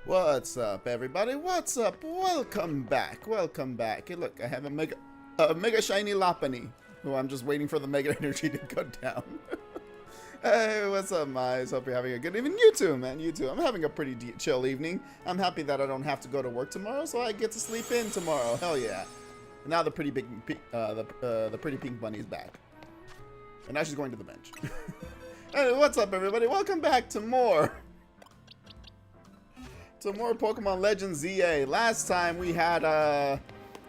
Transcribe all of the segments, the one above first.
What's up, everybody? What's up? Welcome back. Welcome back. Hey, look, I have a mega shiny Lopunny, who I'm just waiting for the mega energy to go down. Hey, what's up, Mize? Hope you're having a good evening. You too, man. You too. I'm having a pretty chill evening. I'm happy that I don't have to go to work tomorrow, so I get to sleep in tomorrow. Hell yeah! And now the pretty the pretty pink bunny is back, and now she's going to the bench. Hey, what's up, everybody? Welcome back to more Pokemon Legends ZA. Last time we had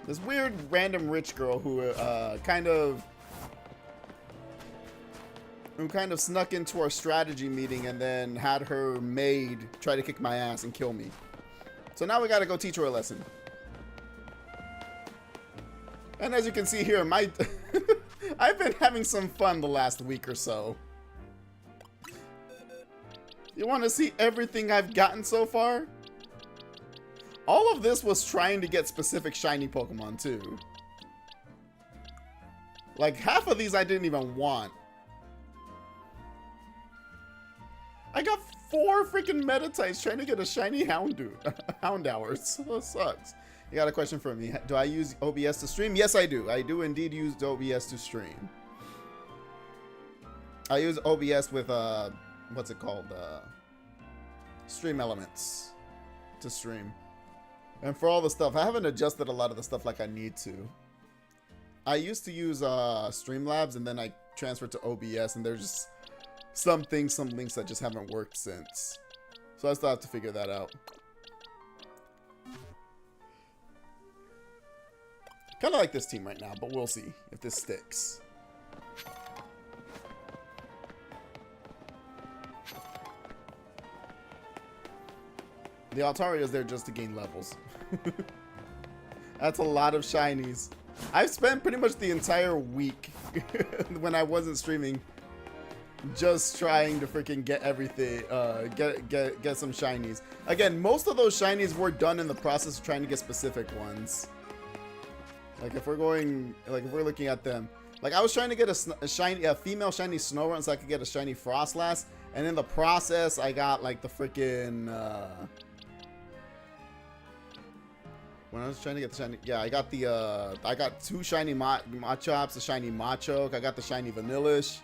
this weird random rich girl who kind of snuck into our strategy meeting and then had her maid try to kick my ass and kill me. So now we gotta go teach her a lesson. And as you can see here, I've been having some fun the last week or so. You want to see everything I've gotten so far? All of this was trying to get specific shiny Pokemon too. Like half of these I didn't even want. I got 4 freaking Metatypes trying to get a shiny Houndour. So that sucks. You got a question for me? Do I use OBS to stream? Yes, I do. I do indeed use OBS to stream. I use OBS with what's it called? Stream Elements to stream. And for all the stuff, I haven't adjusted a lot of the stuff like I need to. I used to use Streamlabs and then I transferred to OBS, and there's just some links that just haven't worked since. So I still have to figure that out. Kind of like this team right now, but we'll see if this sticks. The Altaria is there just to gain levels. That's a lot of shinies. I've spent pretty much the entire week when I wasn't streaming just trying to freaking get everything, get some shinies. Again, most of those shinies were done in the process of trying to get specific ones. Like if we're looking at them, like I was trying to get a female shiny Snorunt so I could get a shiny Frostlass, and in the process I got like the freaking when I was trying to get the shiny, yeah, I got 2 shiny Machops, a shiny Machoke, I got the shiny Vanillish.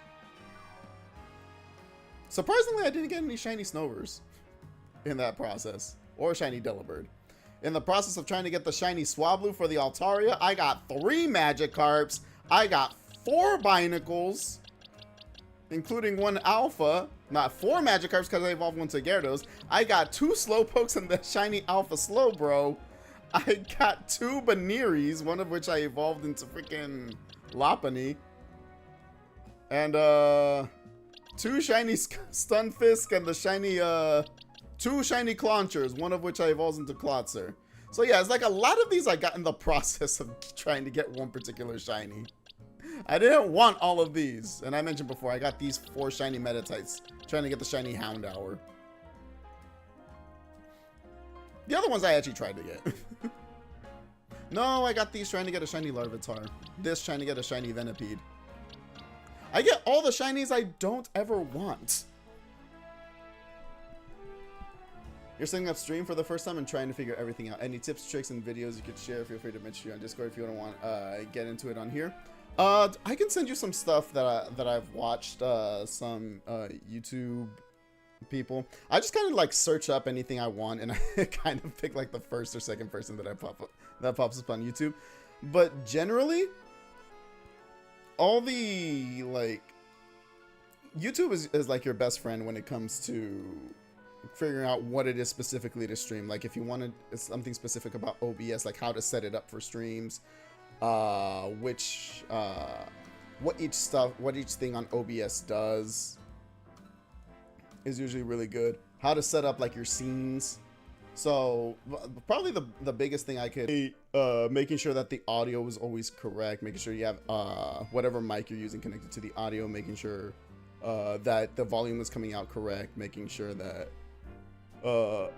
Surprisingly, I didn't get any shiny Snovers in that process, or shiny Delibird. In the process of trying to get the shiny Swablu for the Altaria, I got 3 Magikarps, I got 4 Binacles, including 1 Alpha, not 4 Magikarps because I evolved 1 to Gyarados. I got 2 Slowpokes and the shiny Alpha Slowbro. I got 2 Baniris, one of which I evolved into freaking Lopunny. And 2 shiny Stunfisk and the shiny 2 shiny Claunchers, one of which I evolved into Klotzer. So yeah, it's like a lot of these I got in the process of trying to get one particular shiny. I didn't want all of these. And I mentioned before, I got these 4 shiny Metatypes trying to get the shiny Houndour. The other ones I actually tried to get. No, I got these trying to get a shiny Larvitar. This trying to get a shiny Venipede. I get all the shinies I don't ever want. You're setting up stream for the first time and trying to figure everything out. Any tips, tricks, and videos you could share? Feel free to mention you on Discord if you don't want to get into it on here. I can send you some stuff that I've watched. Some YouTube people. I just kind of like search up anything I want, and I kind of pick like the first or second person that pops up on YouTube. But generally, all the like YouTube is like your best friend when it comes to figuring out what it is specifically to stream. Like if you wanted something specific about OBS, like how to set it up for streams, what each thing on OBS does is usually really good. How to set up like your scenes. So probably the biggest thing I could making sure that the audio is always correct, making sure you have whatever mic you're using connected to the audio, making sure that the volume is coming out correct, making sure that all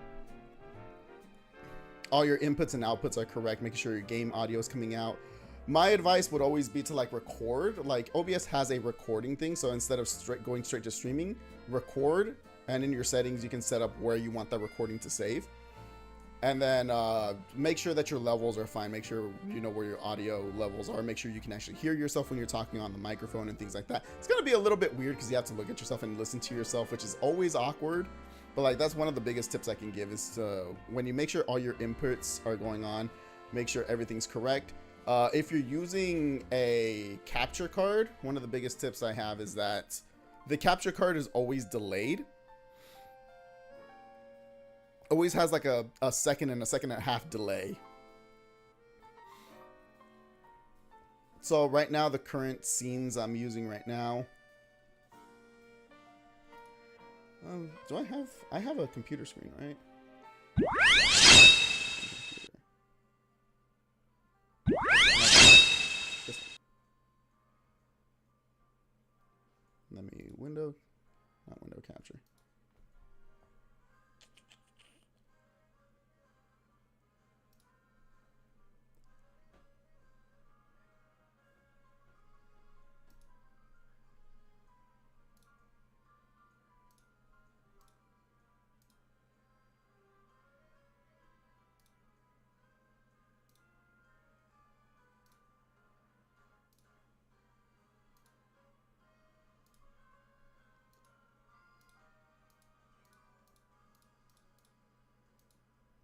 your inputs and outputs are correct, making sure your game audio is coming out. My advice would always be to like record. Like OBS has a recording thing, so instead of going straight to streaming, record, and in your settings you can set up where you want that recording to save. And then make sure that your levels are fine. Make sure you know where your audio levels are. Make sure you can actually hear yourself when you're talking on the microphone and things like that. It's going to be a little bit weird because you have to look at yourself and listen to yourself, which is always awkward. But like that's one of the biggest tips I can give is to, when you make sure all your inputs are going on, make sure everything's correct. If you're using a capture card, one of the biggest tips I have is that the capture card is always delayed. Always has like a second and a half delay. So right now, the current scenes I'm using right now. I have a computer screen, right? Let me not window capture.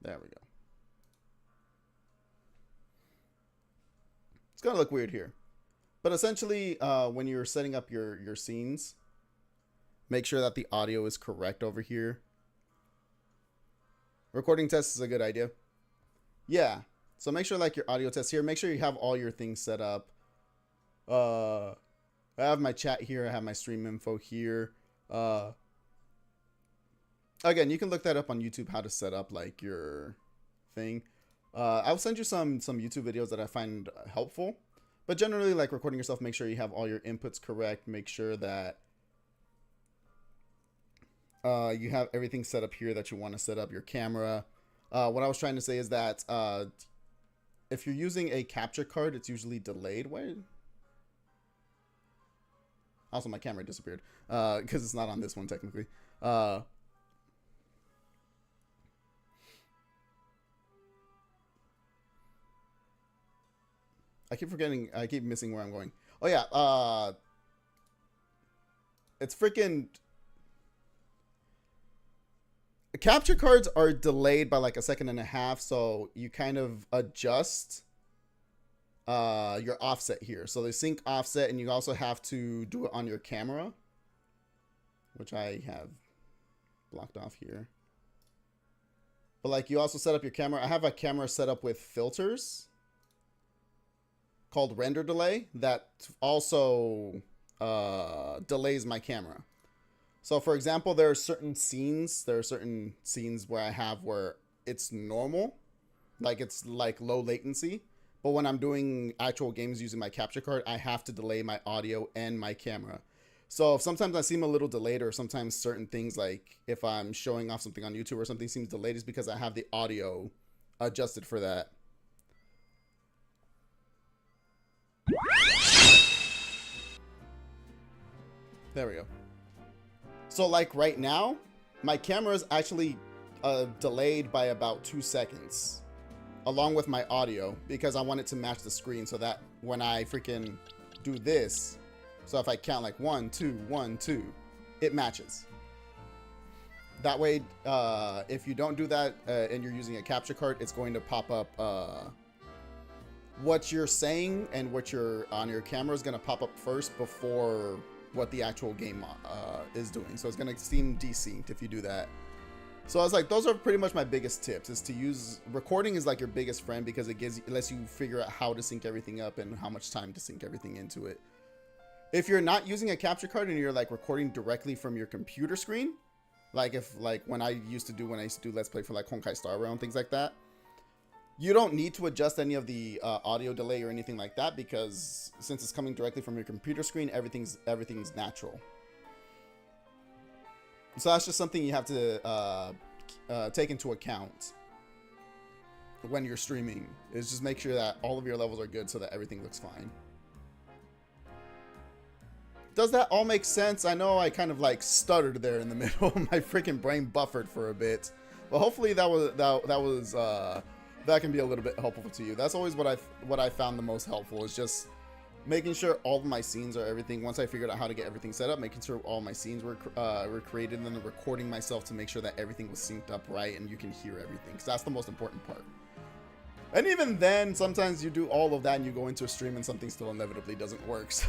There we go. It's gonna look weird here. But essentially, when you're setting up your scenes, make sure that the audio is correct over here. Recording test is a good idea. Yeah. So make sure like your audio test here. Make sure you have all your things set up. I have my chat here. I have my stream info here. Again, you can look that up on YouTube, how to set up like your thing. I'll send you some YouTube videos that I find helpful. But generally, like recording yourself, make sure you have all your inputs correct. Make sure that you have everything set up here that you want to set up, your camera. What I was trying to say is that if you're using a capture card, it's usually delayed. Wait. Also, my camera disappeared because it's not on this one technically. I keep forgetting. I keep missing where I'm going. Oh yeah. It's freaking. Capture cards are delayed by like 1.5 seconds, so you kind of adjust your offset here. So they sync offset, and you also have to do it on your camera, which I have blocked off here. But like you also set up your camera. I have a camera set up with filters called render delay that also delays my camera. So for example, there are certain scenes where I have where it's normal, like it's like low latency. But when I'm doing actual games using my capture card, I have to delay my audio and my camera. So if sometimes I seem a little delayed, or sometimes certain things, like if I'm showing off something on YouTube or something seems delayed, is because I have the audio adjusted for that. There we go. So like right now, my camera is actually delayed by about 2 seconds, along with my audio, because I want it to match the screen so that when I freaking do this, so if I count like 1, 2, 1, 2, it matches. That way, if you don't do that and you're using a capture card, it's going to pop up what you're saying and what you're on your camera is going to pop up first before what the actual game is doing. So it's going to seem desynced if you do that. So I was like, those are pretty much my biggest tips, is to use recording is like your biggest friend, because it lets you figure out how to sync everything up and how much time to sync everything into it. If you're not using a capture card and you're like recording directly from your computer screen, like when I used to do Let's Play for like Honkai Star Rail and things like that, you don't need to adjust any of the audio delay or anything like that, because since it's coming directly from your computer screen, everything's natural. So that's just something you have to take into account when you're streaming, is just make sure that all of your levels are good so that everything looks fine. Does that all make sense? I know I kind of like stuttered there in the middle. My freaking brain buffered for a bit, but hopefully that can be a little bit helpful to you. That's always what I found the most helpful, is just making sure all of my scenes are everything. Once I figured out how to get everything set up, making sure all my scenes were created, and then recording myself to make sure that everything was synced up right and you can hear everything, because that's the most important part. And even then, sometimes you do all of that and you go into a stream and something still inevitably doesn't work. So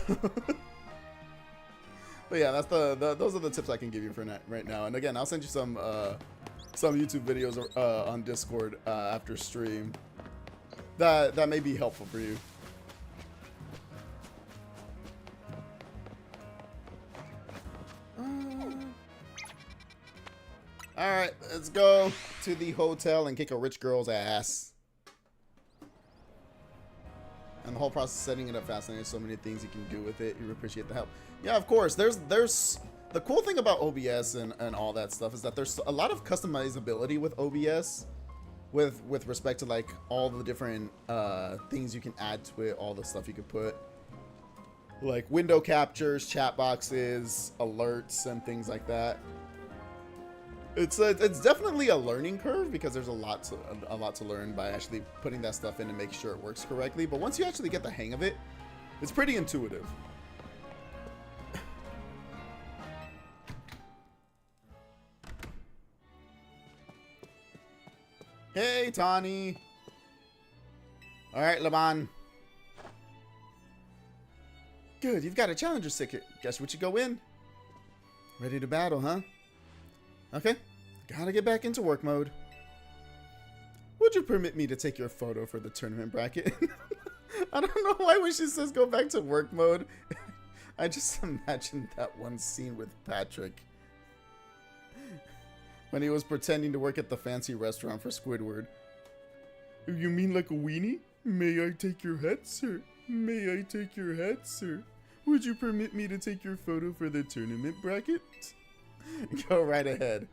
but yeah, that's those are the tips I can give you for right now. And again, I'll send you some YouTube videos on Discord after stream that may be helpful for you. All right, let's go to the hotel and kick a rich girl's ass. And the whole process of setting it up fascinating. There's so many things you can do with it. You appreciate the help. Yeah, of course. There's the cool thing about OBS and all that stuff is that there's a lot of customizability with OBS, with respect to like all the different things you can add to it, all the stuff you could put, like window captures, chat boxes, alerts, and things like that. It's definitely a learning curve, because there's a lot to learn by actually putting that stuff in and make sure it works correctly. But once you actually get the hang of it, it's pretty intuitive. Hey, Tawny. All right, Laban. Good, you've got a challenger ticket. Guess we should go in. Ready to battle, huh? Okay, gotta get back into work mode. Would you permit me to take your photo for the tournament bracket? I don't know why when she says go back to work mode, I just imagined that one scene with Patrick when he was pretending to work at the fancy restaurant for Squidward. You mean like a weenie? May I take your hat, sir? May I take your hat, sir? Would you permit me to take your photo for the tournament bracket? Go right ahead.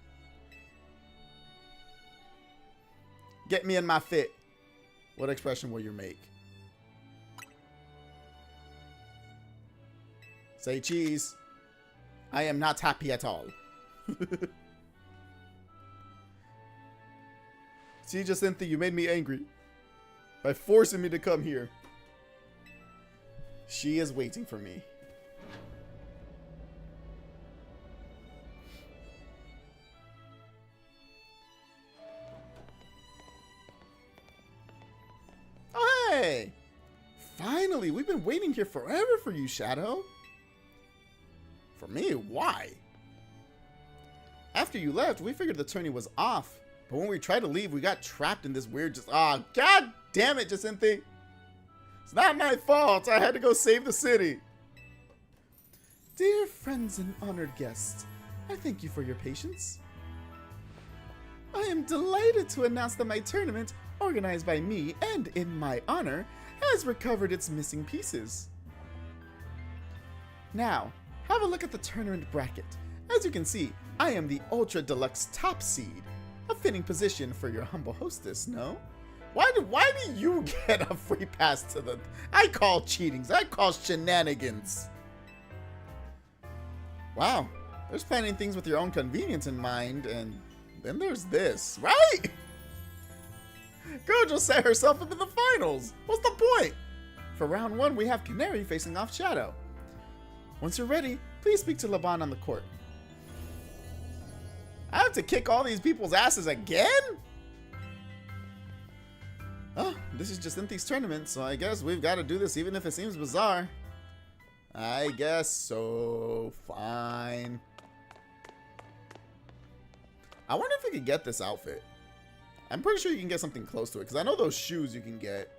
Get me in my fit. What expression will you make? Say cheese. I am not happy at all. See, Jacinthe, you made me angry by forcing me to come here. She is waiting for me. Oh, hey! Finally, we've been waiting here forever for you, Shadow. For me? Why? After you left, we figured the tourney was off. But when we tried to leave, we got trapped in this weird god damn it, Jacinthe. It's not my fault. I had to go save the city. Dear friends and honored guests, I thank you for your patience. I am delighted to announce that my tournament, organized by me and in my honor, has recovered its missing pieces. Now, have a look at the tournament bracket. As you can see, I am the Ultra Deluxe Top Seed. A fitting position for your humble hostess, no? Why do you get a free pass to the... I call cheatings. I call shenanigans. Wow. There's planning things with your own convenience in mind, and then there's this, right? Gojo set herself up in the finals. What's the point? For round 1, we have Canary facing off Shadow. Once you're ready, please speak to Laban on the court. I have to kick all these people's asses again? Oh, this is Jacinthe's tournament, so I guess we've got to do this even if it seems bizarre. I guess so. Fine. I wonder if we could get this outfit. I'm pretty sure you can get something close to it, because I know those shoes you can get.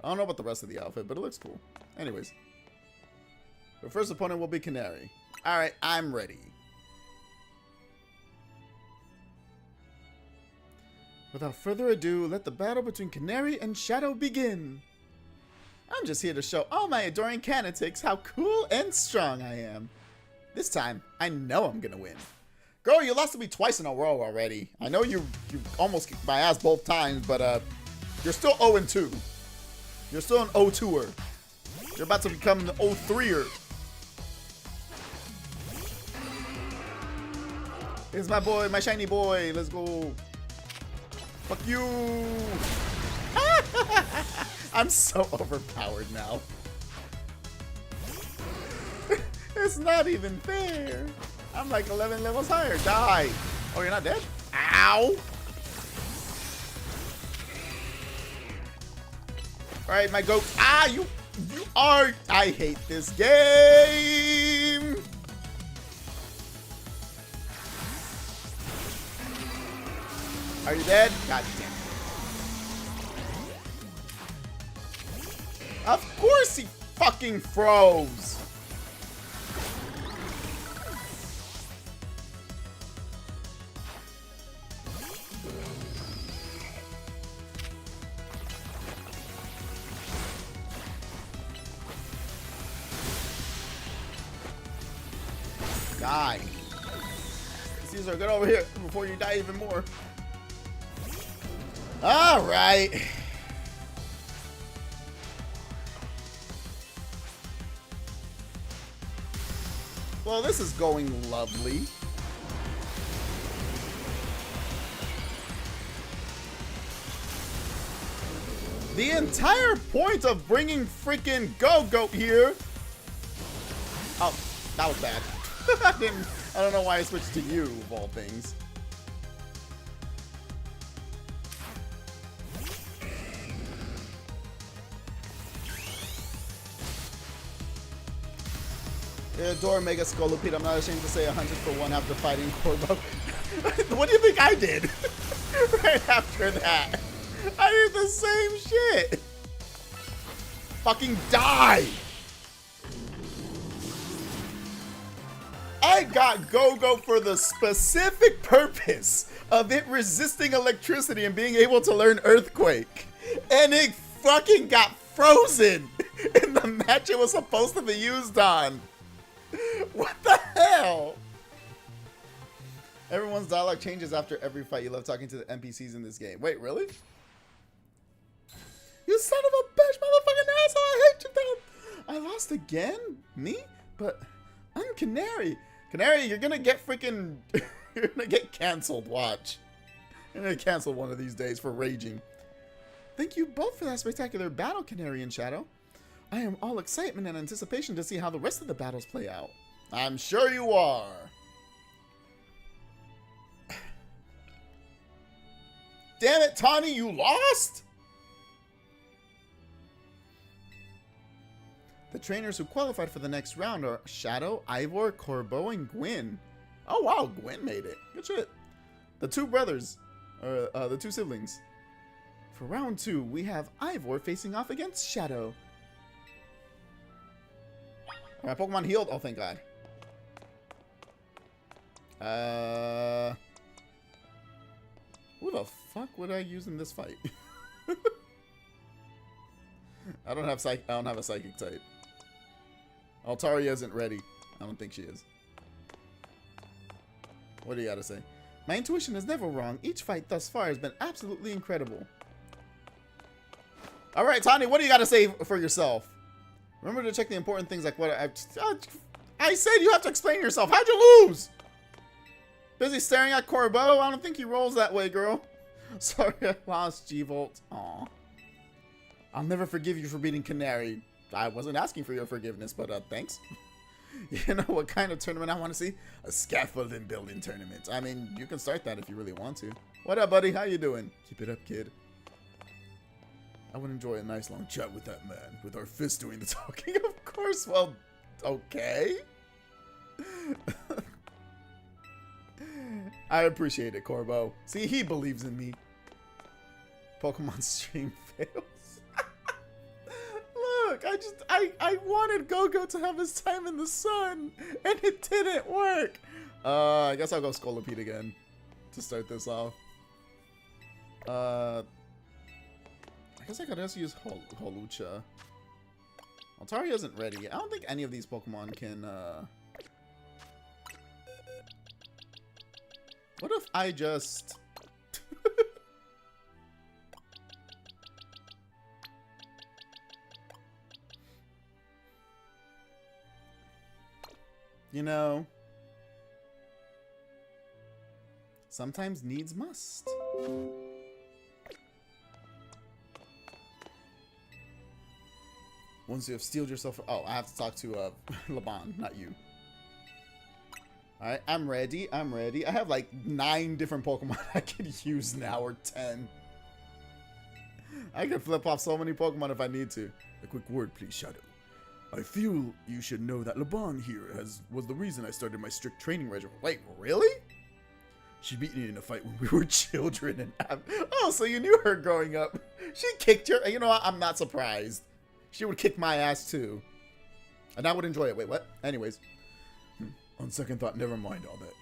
I don't know about the rest of the outfit, but it looks cool. Anyways. The first opponent will be Canary. Alright, I'm ready. Without further ado, let the battle between Canary and Shadow begin. I'm just here to show all my adoring Canatics how cool and strong I am. This time, I know I'm gonna win. Girl, you lost to me twice in a row already. I know you almost kicked my ass both times, but you're still 0-2. You're still an 0-2er. You're about to become an 0-3er. Here's my boy, my shiny boy. Let's go. Fuck you! I'm so overpowered now. It's not even fair. I'm like 11 levels higher. Die! Oh, you're not dead? Ow! Alright, my goat. Ah, you are... I hate this game! Are you dead? God damn it. Of course he fucking froze. Die. Caesar, get over here before you die even more. All right. Well, this is going lovely. The entire point of bringing freaking Go-Goat here. Oh, that was bad. I don't know why I switched to you, of all things. Adore Mega Scolipede. I'm not ashamed to say 100 for 1 after fighting Corbo. What do you think I did? Right after that. I did the same shit. Fucking die. I got Go-Go for the specific purpose of it resisting electricity and being able to learn Earthquake. And it fucking got frozen in the match it was supposed to be used on. What the hell? Everyone's dialogue changes after every fight. You love talking to the NPCs in this game. Wait, really? You son of a bitch, motherfucking asshole! I hate you, though. I lost again? Me? But I'm Canary. Canary, you're gonna get freaking... you're gonna get canceled, watch. You're gonna get canceled one of these days for raging. Thank you both for that spectacular battle, Canary and Shadow. I am all excitement and anticipation to see how the rest of the battles play out. I'm sure you are. Damn it, Tawny, you lost? The trainers who qualified for the next round are Shadow, Ivor, Corbo, and Gwyn. Oh wow, Gwyn made it. Good shit. The two brothers, the two siblings. For round 2, we have Ivor facing off against Shadow. Alright, Pokemon healed. Oh, thank God. Who the fuck would I use in this fight? I don't have a psychic type. Altaria isn't ready. I don't think she is. What do you gotta say? My intuition is never wrong. Each fight thus far has been absolutely incredible. All right, Tawny, what do you gotta say for yourself? Remember to check the important things like what I said. You have to explain yourself. How'd you lose? Busy staring at Corbo? I don't think he rolls that way, girl. Sorry, I lost, G-Volt. Aw. I'll never forgive you for beating Canary. I wasn't asking for your forgiveness, but thanks. You know what kind of tournament I want to see? A scaffolding building tournament. I mean, you can start that if you really want to. What up, buddy? How you doing? Keep it up, kid. I would enjoy a nice long chat with that man, with our fist doing the talking, of course. Well, okay. I appreciate it, Corbo. See, he believes in me. Pokemon stream fails. Look, I wanted Go-Go to have his time in the sun, and it didn't work. I guess I'll go Scolipede again to start this off. I guess I could also use Holucha. Altaria isn't ready. I don't think any of these Pokemon can, What if I just... You know, sometimes needs must. Once you have steeled yourself... Oh, I have to talk to Laban, not you. Alright, I'm ready. I'm ready. I have like 9 different Pokemon I could use now, or 10. I can flip off so many Pokemon if I need to. A quick word, please, Shadow. I feel you should know that Laban here was the reason I started my strict training regimen. Wait, really? She beat me in a fight when we were children. And oh, so you knew her growing up. She kicked your... You know what? I'm not surprised. She would kick my ass too. And I would enjoy it. Wait, what? Anyways. On second thought, never mind all that.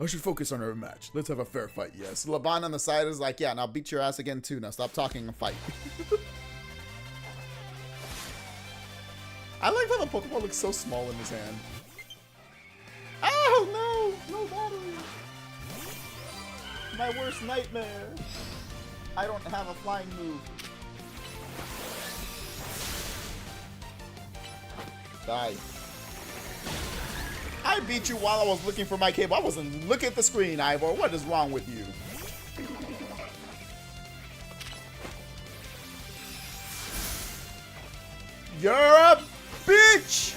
I should focus on our match. Let's have a fair fight, yes. Laban on the side is like, yeah, and I'll beat your ass again too. Now stop talking and fight. I like how the Pokemon looks so small in his hand. Oh, no! No battery! My worst nightmare! I don't have a flying move. Die. I beat you while I was looking for my cable. I wasn't looking at the screen, Ivor. What is wrong with you? You're a bitch!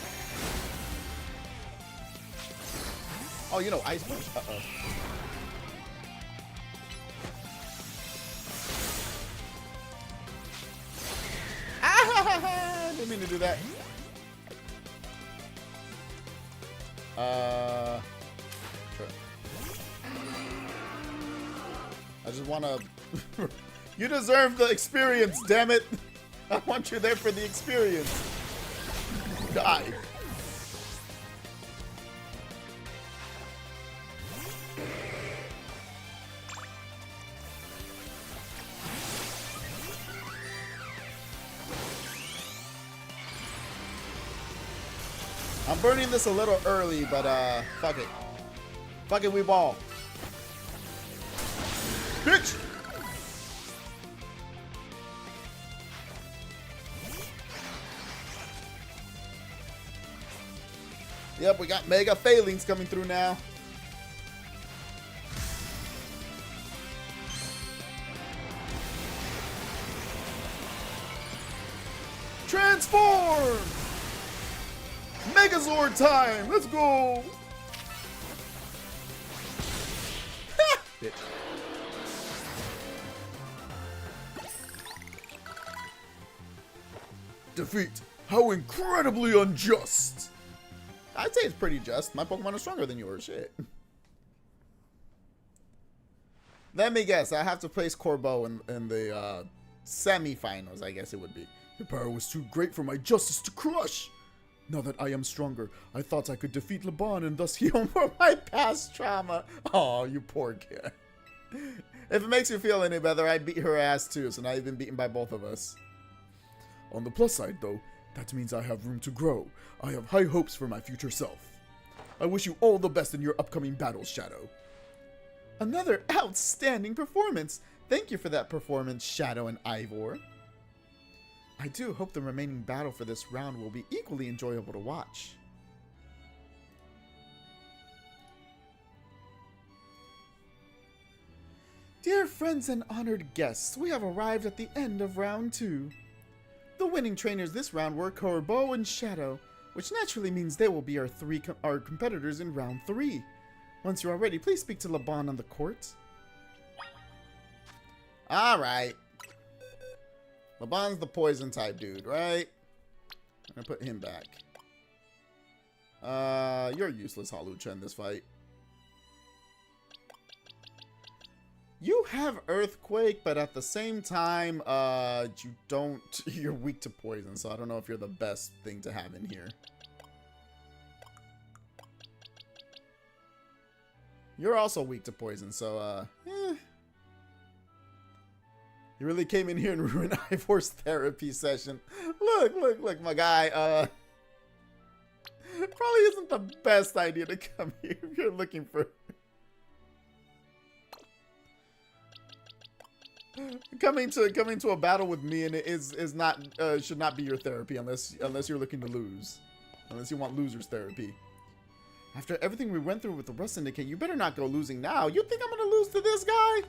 Oh, you know, Ice Punch. Uh-oh. Ah! Didn't mean to do that. Sure. I just want to... You deserve the experience, damn it! I want you there for the experience. Die. I'm burning this a little early, but fuck it. Fuck it, we ball. Bitch! Yep, we got mega failings coming through now. Transform! Megazord time! Let's go! Bitch. Defeat! How incredibly unjust! I'd say it's pretty just. My Pokemon are stronger than yours. Shit. Let me guess. I have to place Corbeau in the semi-finals, I guess it would be. Your power was too great for my justice to crush. Now that I am stronger, I thought I could defeat Laban and thus heal more my past trauma. Oh, you poor kid. If it makes you feel any better, I beat her ass too, so now you've been beaten by both of us. On the plus side, though, that means I have room to grow. I have high hopes for my future self. I wish you all the best in your upcoming battles, Shadow. Another outstanding performance. Thank you for that performance, Shadow and Ivor. I do hope the remaining battle for this round will be equally enjoyable to watch. Dear friends and honored guests, we have arrived at the end of round 2. The winning trainers this round were Corbeau and Shadow, which naturally means they will be our competitors in round 3. Once you are ready, please speak to Laban on the court. Alright. Laban's the poison type dude, right? I'm gonna put him back. You're useless, Hawlucha, in this fight. You have Earthquake, but at the same time, you're weak to poison, so I don't know if you're the best thing to have in here. You're also weak to poison, so, You really came in here and ruined Ivor's therapy session. Look, my guy, probably isn't the best idea to come here if you're looking for... Coming to a battle with me and it is not should not be your therapy unless you're looking to lose, unless you want loser's therapy. After everything we went through with the Rust Syndicate, you better not go losing now. You think I'm gonna lose to this guy?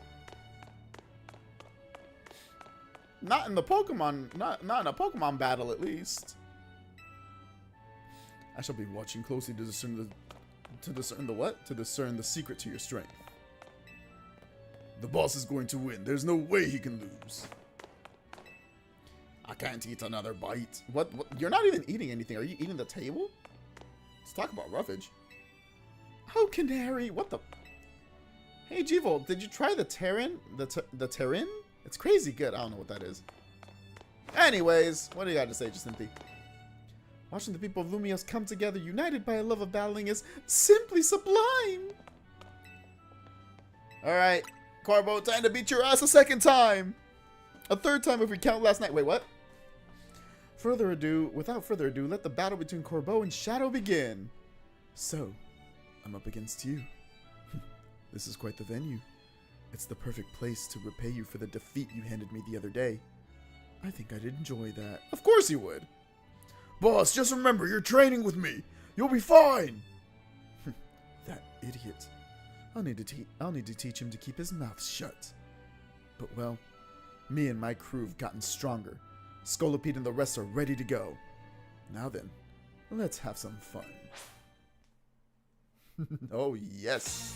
Not in the Pokemon, not in a Pokemon battle at least. I shall be watching closely to discern the secret to your strength. The boss is going to win. There's no way he can lose. I can't eat another bite. What? You're not even eating anything. Are you eating the table? Let's talk about roughage. Oh, Canary. What the? Hey, G-Volt, did you try the Terran? The Terran? It's crazy good. I don't know what that is. Anyways, what do you got to say, Jacinthe? Watching the people of Lumios come together, united by a love of battling, is simply sublime. Alright. Corbeau, time to beat your ass a second time! A third time if we count last night. Wait, what? Without further ado, let the battle between Corbeau and Shadow begin. So, I'm up against you. This is quite the venue. It's the perfect place to repay you for the defeat you handed me the other day. I think I'd enjoy that. Of course you would! Boss, just remember, you're training with me! You'll be fine! That idiot. I'll need to teach him to keep his mouth shut. But well, me and my crew have gotten stronger. Scolipede and the rest are ready to go. Now then, let's have some fun. Oh yes.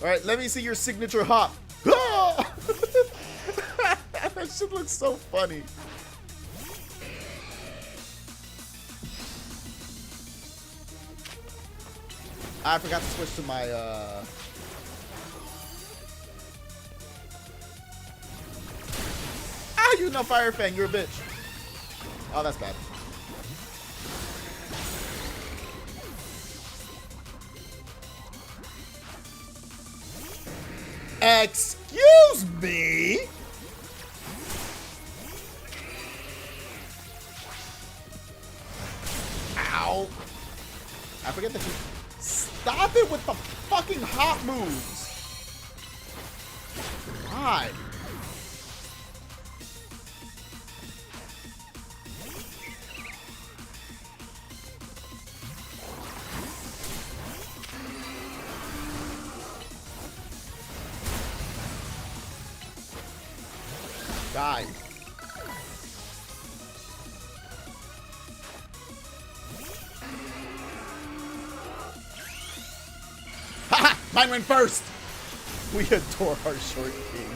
Alright, let me see your signature hop. Ah! That shit looks so funny. I forgot to switch to my, Ah, you know Fire Fang, you're a bitch. Oh, that's bad. Excuse me? Ow. I forget that you... Stop it with the fucking hot moves. God. Die. Haha! Mine went first! We adore our short king.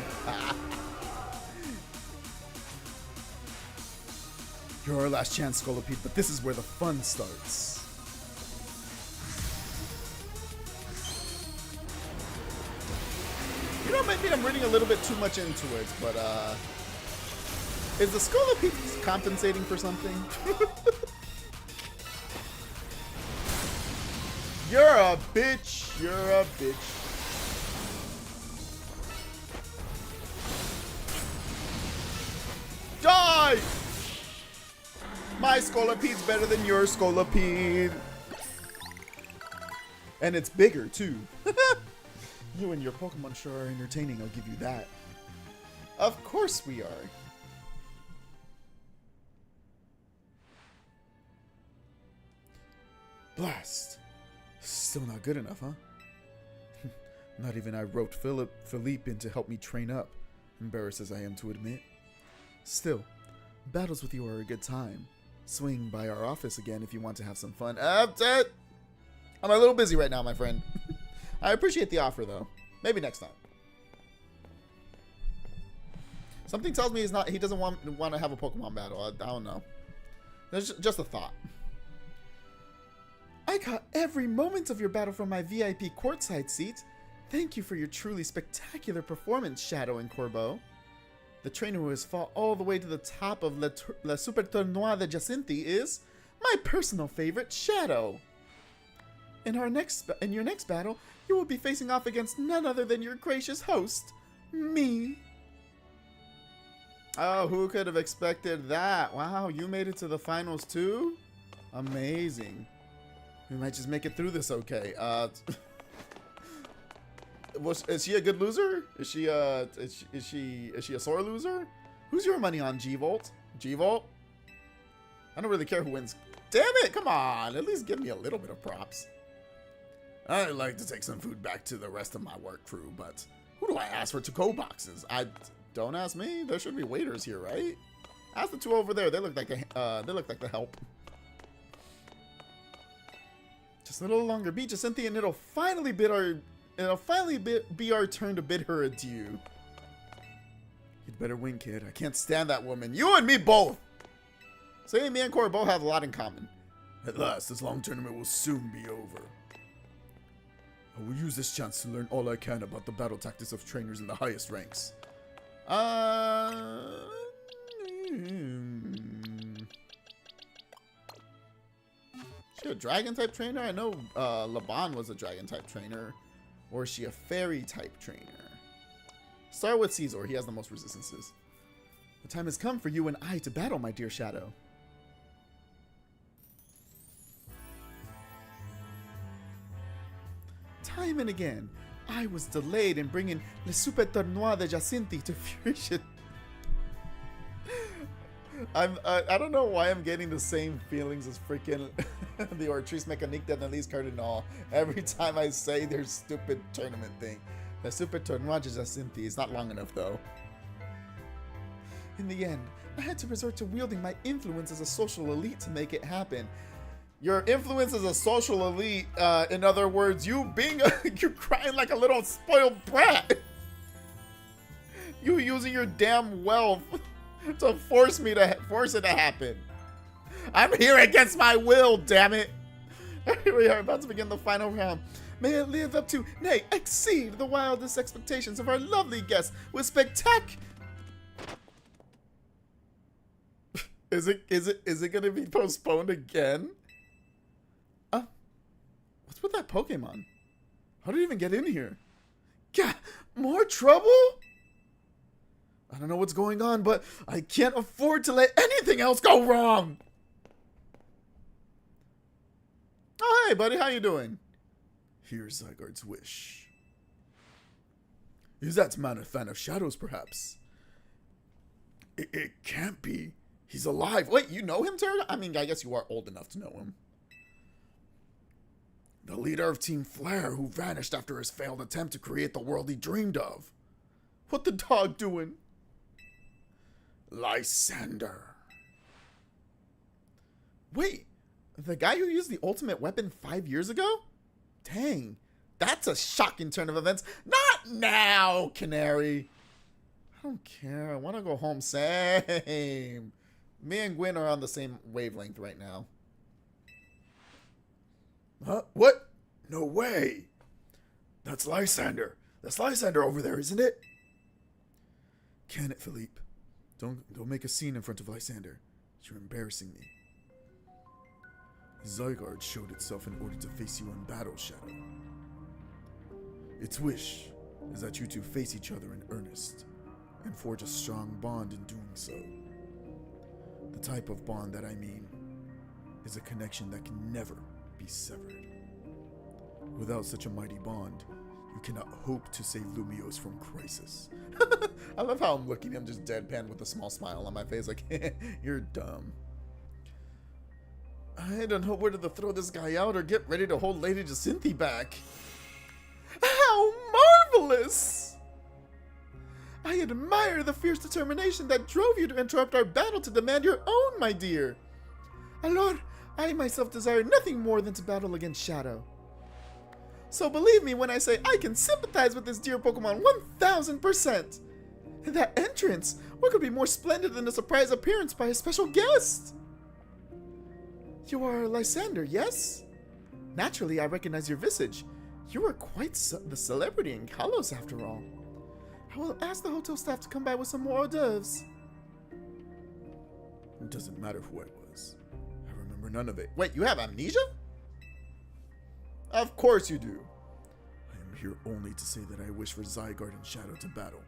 You're our last chance, Scolopede, but this is where the fun starts. You know, maybe I'm reading a little bit too much into it, but, is the Scolopede compensating for something? You're a bitch. You're a bitch. Die! My Scolopede's better than your Scolopede. And it's bigger, too. You and your Pokemon sure are entertaining, I'll give you that. Of course we are. Blast. Still not good enough, huh? Not even I roped Philippe in to help me train up, embarrassed as I am to admit. Still, battles with you are a good time. Swing by our office again if you want to have some fun. I'm a little busy right now, my friend. I appreciate the offer, though. Maybe next time. Something tells me he doesn't want to have a Pokemon battle. I don't know. There's just a thought. I caught every moment of your battle from my VIP courtside seat. Thank you for your truly spectacular performance, Shadow and Corbeau. The trainer who has fought all the way to the top of Le Super Tournoi de Jacinthe is my personal favorite, Shadow. In your next battle, you will be facing off against none other than your gracious host, me. Oh, who could have expected that? Wow, you made it to the finals too? Amazing. We might just make it through this okay. Is she a good loser? Is she a sore loser? Who's your money on, G-Volt? G-Volt? I don't really care who wins. Damn it, come on. At least give me a little bit of props. I'd like to take some food back to the rest of my work crew, but who do I ask for to-go boxes? Don't ask me. There should be waiters here, right? Ask the two over there. They look like the help. Just a little longer, be Jacinthe, and it'll finally be our turn to bid her adieu. You'd better win, kid. I can't stand that woman. You and me both. See, me and Corbeau have a lot in common. At last, this long tournament will soon be over. I will use this chance to learn all I can about the battle tactics of trainers in the highest ranks. Is she a dragon type trainer? I know Laban was a dragon type trainer. Or is she a fairy type trainer? Start with Caesar. He has the most resistances. The time has come for you and I to battle, my dear Shadow. Time and again, I was delayed in bringing Le Super Tournoi de Jacinthe to fruition. I don't know why I'm getting the same feelings as freaking the Ortrice Mécanique d'Analyse Cardinal every time I say their stupid tournament thing. The Super Tournoi de Jacinthe is not long enough, though. In the end, I had to resort to wielding my influence as a social elite to make it happen. Your influence as a social elite, in other words, you crying like a little spoiled brat. You using your damn wealth to force it to happen. I'm here against my will, damn it. Here we are about to begin the final round. May it live up to, nay, exceed the wildest expectations of our lovely guests with spectac... Is it gonna be postponed again? What's with that Pokemon? How did it even get in here? God, more trouble? I don't know what's going on, but I can't afford to let anything else go wrong. Oh, hey, buddy, how you doing? Here's Zygarde's wish. Is that man a fan of shadows, perhaps? It can't be. He's alive. Wait, you know him, Terra? I mean, I guess you are old enough to know him. The leader of Team Flare, who vanished after his failed attempt to create the world he dreamed of. What the dog doing? Lysander. Wait, the guy who used the ultimate weapon 5 years ago? Dang, that's a shocking turn of events. Not now, Canary. I don't care. I want to go home. Same. Me and Gwen are on the same wavelength right now. Huh? What? No way. That's Lysander. That's Lysander over there, isn't it? Can it, Philippe? Don't make a scene in front of Lysander. You're embarrassing me. Zygarde showed itself in order to face you in battle, Shadow. Its wish is that you two face each other in earnest and forge a strong bond in doing so. The type of bond that I mean is a connection that can never be severed. Without such a mighty bond, you cannot hope to save Lumiose from crisis. I love how I'm looking at him just deadpan with a small smile on my face like, you're dumb. I don't know whether to throw this guy out or get ready to hold Lady Jacinthe back. How marvelous! I admire the fierce determination that drove you to interrupt our battle to demand your own, my dear. Alors, I myself desire nothing more than to battle against Shadow. So believe me when I say I can sympathize with this dear Pokemon 1000%. And that entrance, what could be more splendid than a surprise appearance by a special guest? You are Lysander, yes? Naturally, I recognize your visage. You are quite the celebrity in Kalos, after all. I will ask the hotel staff to come by with some more hors d'oeuvres. It doesn't matter who I was. I remember none of it. Wait, you have amnesia? Of course you do. I am here only to say that I wish for Zygarde and Shadow to battle.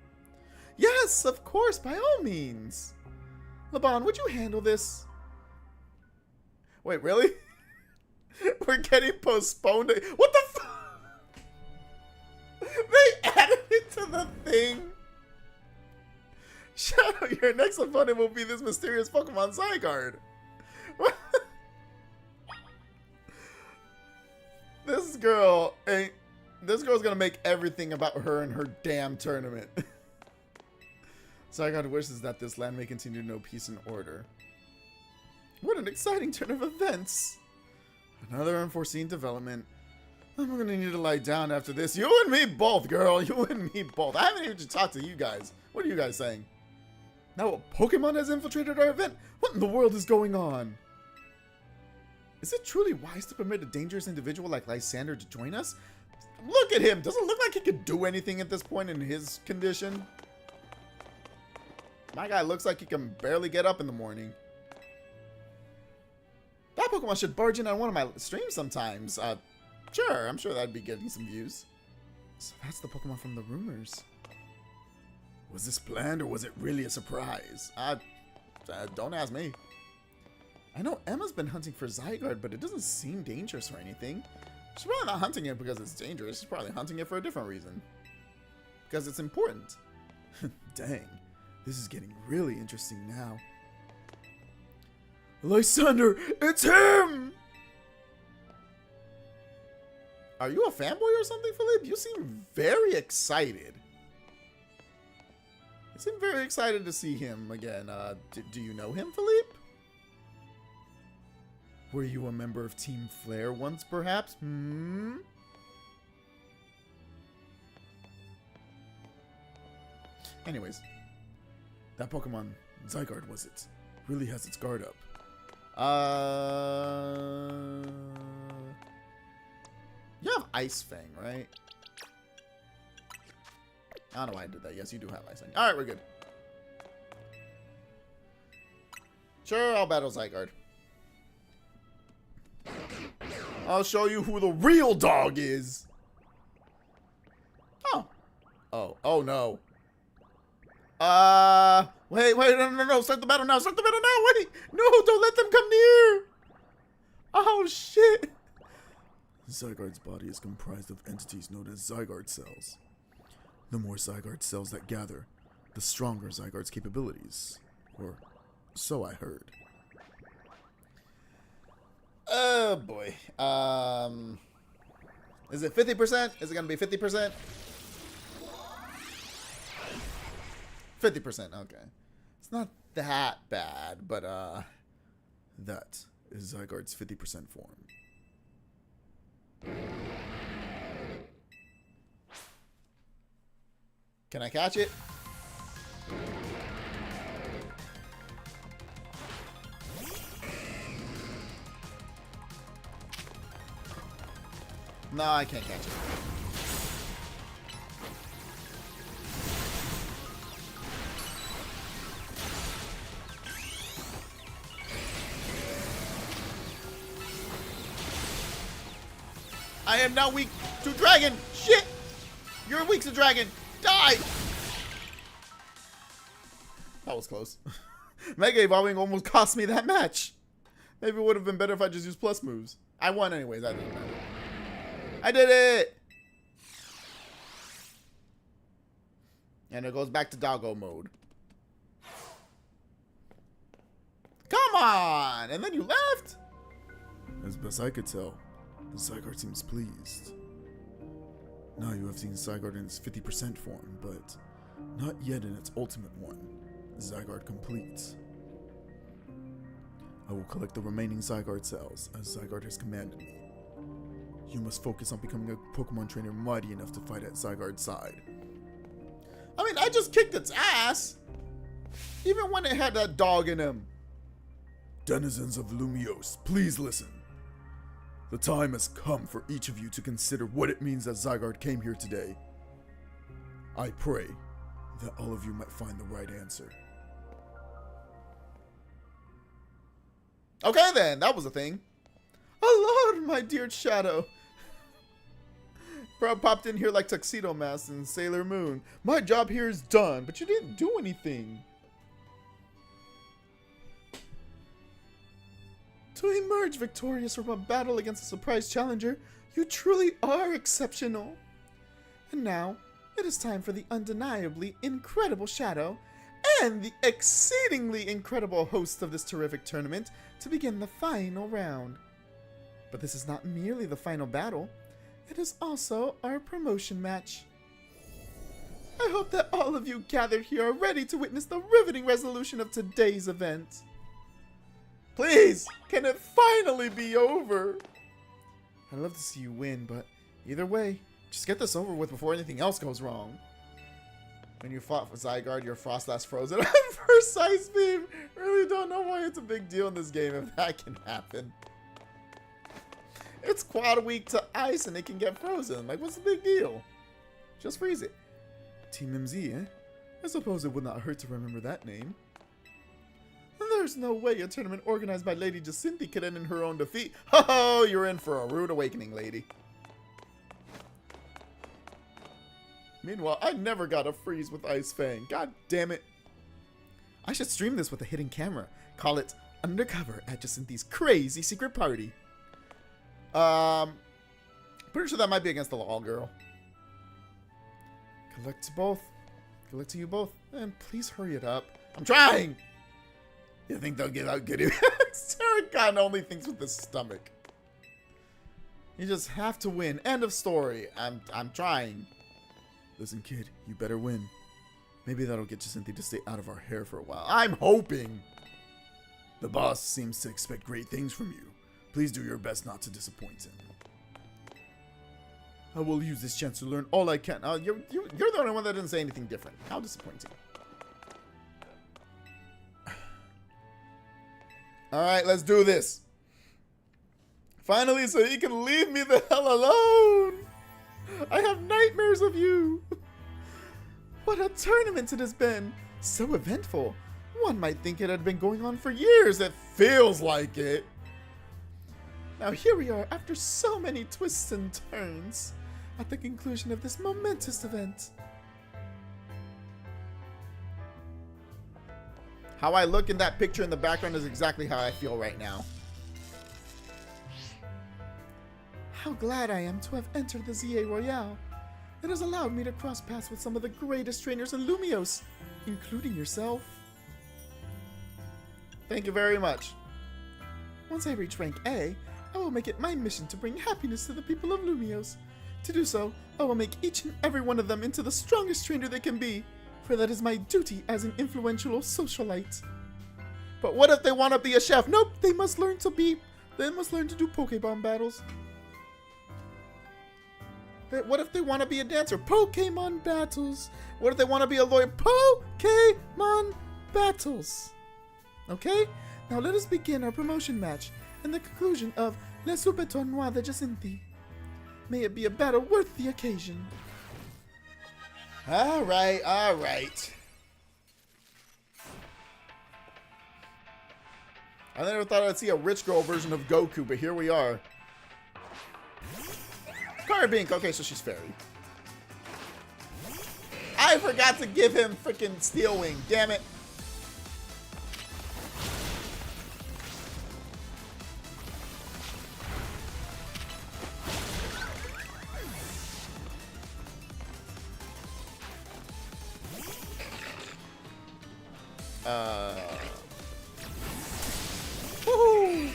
Yes, of course, by all means. Laban, would you handle this? Wait, really? We're getting postponed. What the f- They added it to the thing. Shadow, your next opponent will be this mysterious Pokemon Zygarde. This girl's gonna make everything about her and her damn tournament. Zygarde wishes that this land may continue to know peace and order. What an exciting turn of events! Another unforeseen development. I'm gonna need to lie down after this. You and me both, girl. You and me both. I haven't even talked to you guys. What are you guys saying? Now a Pokemon has infiltrated our event? What in the world is going on? Is it truly wise to permit a dangerous individual like Lysander to join us? Look at him. Doesn't look like he could do anything at this point in his condition. My guy looks like he can barely get up in the morning. That Pokemon should barge in on one of my streams sometimes. Sure, I'm sure that'd be getting some views. So that's the Pokemon from the rumors. Was this planned or was it really a surprise? Don't ask me. I know Emma's been hunting for Zygarde, but it doesn't seem dangerous or anything. She's probably not hunting it because it's dangerous. She's probably hunting it for a different reason. Because it's important. Dang, this is getting really interesting now. Lysander, it's him! Are you a fanboy or something, Philippe? You seem very excited. You seem very excited to see him again. Do you know him, Philippe? Were you a member of Team Flare once, perhaps? Anyways, that Pokemon, Zygarde was it, really has its guard up. Ice Fang, right? I don't know why I did that. Yes, you do have Ice Fang. Alright, we're good. Sure, I'll battle Zygarde. I'll show you who the real dog is. Oh. Oh. Oh, no. Wait, no. Start the battle now. Start the battle now. Wait. No, don't let them come near. Oh, shit. Zygarde's body is comprised of entities known as Zygarde cells. The more Zygarde cells that gather, the stronger Zygarde's capabilities. Or so I heard. Oh, boy. Is it 50%? Is it going to be 50%? 50%, okay. It's not that bad, but, That is Zygarde's 50% form. Can I catch it? No, I can't catch it. I am now weak to dragon. Shit! You're weak to dragon. Die! That was close. Mega Evolving almost cost me that match. Maybe it would have been better if I just used plus moves. I won anyways. That doesn't matter. I did it! And it goes back to doggo mode. Come on! And then you left? As best I could tell, the Zygarde seems pleased. Now you have seen Zygarde in its 50% form, but not yet in its ultimate one, Zygarde Complete. I will collect the remaining Zygarde cells, as Zygarde has commanded me. You must focus on becoming a Pokemon trainer mighty enough to fight at Zygarde's side. I mean, I just kicked its ass. Even when it had that dog in him. Denizens of Lumiose, please listen. The time has come for each of you to consider what it means that Zygarde came here today. I pray that all of you might find the right answer. Okay then, that was a thing. Oh Lord, my dear Shadow. Bro popped in here like Tuxedo Mask and Sailor Moon. My job here is done, but you didn't do anything. To emerge victorious from a battle against a surprise challenger, you truly are exceptional. And now, it is time for the undeniably incredible Shadow and the exceedingly incredible host of this terrific tournament to begin the final round. But this is not merely the final battle, it is also our promotion match. I hope that all of you gathered here are ready to witness the riveting resolution of today's event. Please, can it finally be over? I'd love to see you win, but either way, just get this over with before anything else goes wrong. When you fought for Zygarde, your Frostlass frozen first Ice Beam. Really don't know why it's a big deal in this game if that can happen. It's quad weak to ice and it can get frozen. Like, what's the big deal? Just freeze it. Team MZ, eh? I suppose it would not hurt to remember that name. There's no way a tournament organized by Lady Jacinthe could end in her own defeat. Oh, you're in for a rude awakening, lady. Meanwhile, I never got a freeze with Ice Fang. God damn it. I should stream this with a hidden camera. Call it Undercover at Jacinthe's crazy secret party. Pretty sure that might be against the law, girl. Collect to both. Collect to you both. And please hurry it up. I'm trying! You think they'll give out goodie bags? Terragon only thinks with his stomach. You just have to win. End of story. I'm trying. Listen, kid, you better win. Maybe that'll get Jacinthe to stay out of our hair for a while. I'm hoping. The boss seems to expect great things from you. Please do your best not to disappoint him. I will use this chance to learn all I can. You're the only one that didn't say anything different. How disappointing. Alright, let's do this. Finally, so he can leave me the hell alone. I have nightmares of you. What a tournament it has been. So eventful. One might think it had been going on for years. It feels like it. Now here we are after so many twists and turns at the conclusion of this momentous event. How I look in that picture in the background is exactly how I feel right now. How glad I am to have entered the ZA Royale. It has allowed me to cross paths with some of the greatest trainers in Lumios, including yourself. Thank you very much. Once I reach rank A, I will make it my mission to bring happiness to the people of Lumios. To do so, I will make each and every one of them into the strongest trainer they can be, for that is my duty as an influential socialite. But what if they want to be a chef? Nope, they must learn to do Pokemon battles. What if they want to be a dancer? Pokemon battles. What if they want to be a lawyer? Pokemon battles. Okay? Now let us begin our promotion match and the conclusion of Le Super Tournoi de Jacinthe. May it be a battle worth the occasion. Alright, alright. I never thought I'd see a rich girl version of Goku, but here we are. Carbink. Okay, so she's fairy. I forgot to give him freaking Steel Wing. Damn it. Woohoo!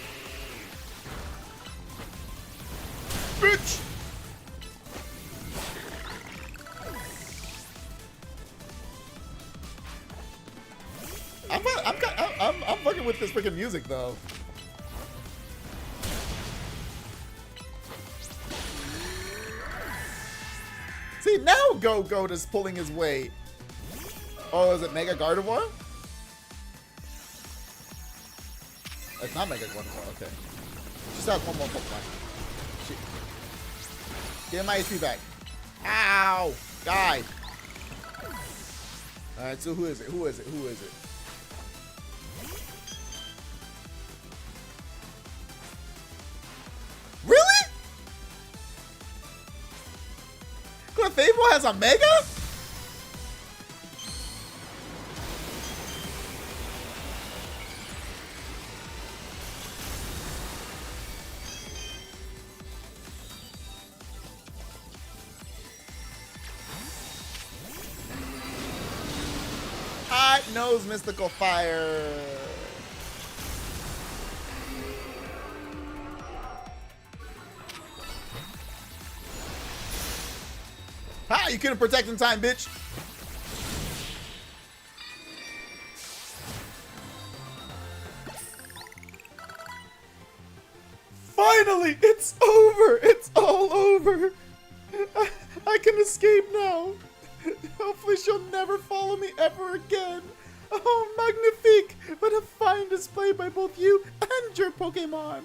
Bitch! I'm fucking with this freaking music though. See, now Go-Goat is pulling his weight. Oh, is it Mega Gardevoir? It's not Mega Gardevoir, okay. Just has one more Pokemon. Shit. Get my HP back. Ow! Die! Alright, so who is it? Who is it? Who is it? Really? Clefable has a Mega? Hot nose mystical fire. Ha! You couldn't protect in time, bitch. Finally, it's over. It's all over. I can escape now. Hopefully she'll never follow me ever again. Oh, magnifique! What a fine display by both you and your Pokemon.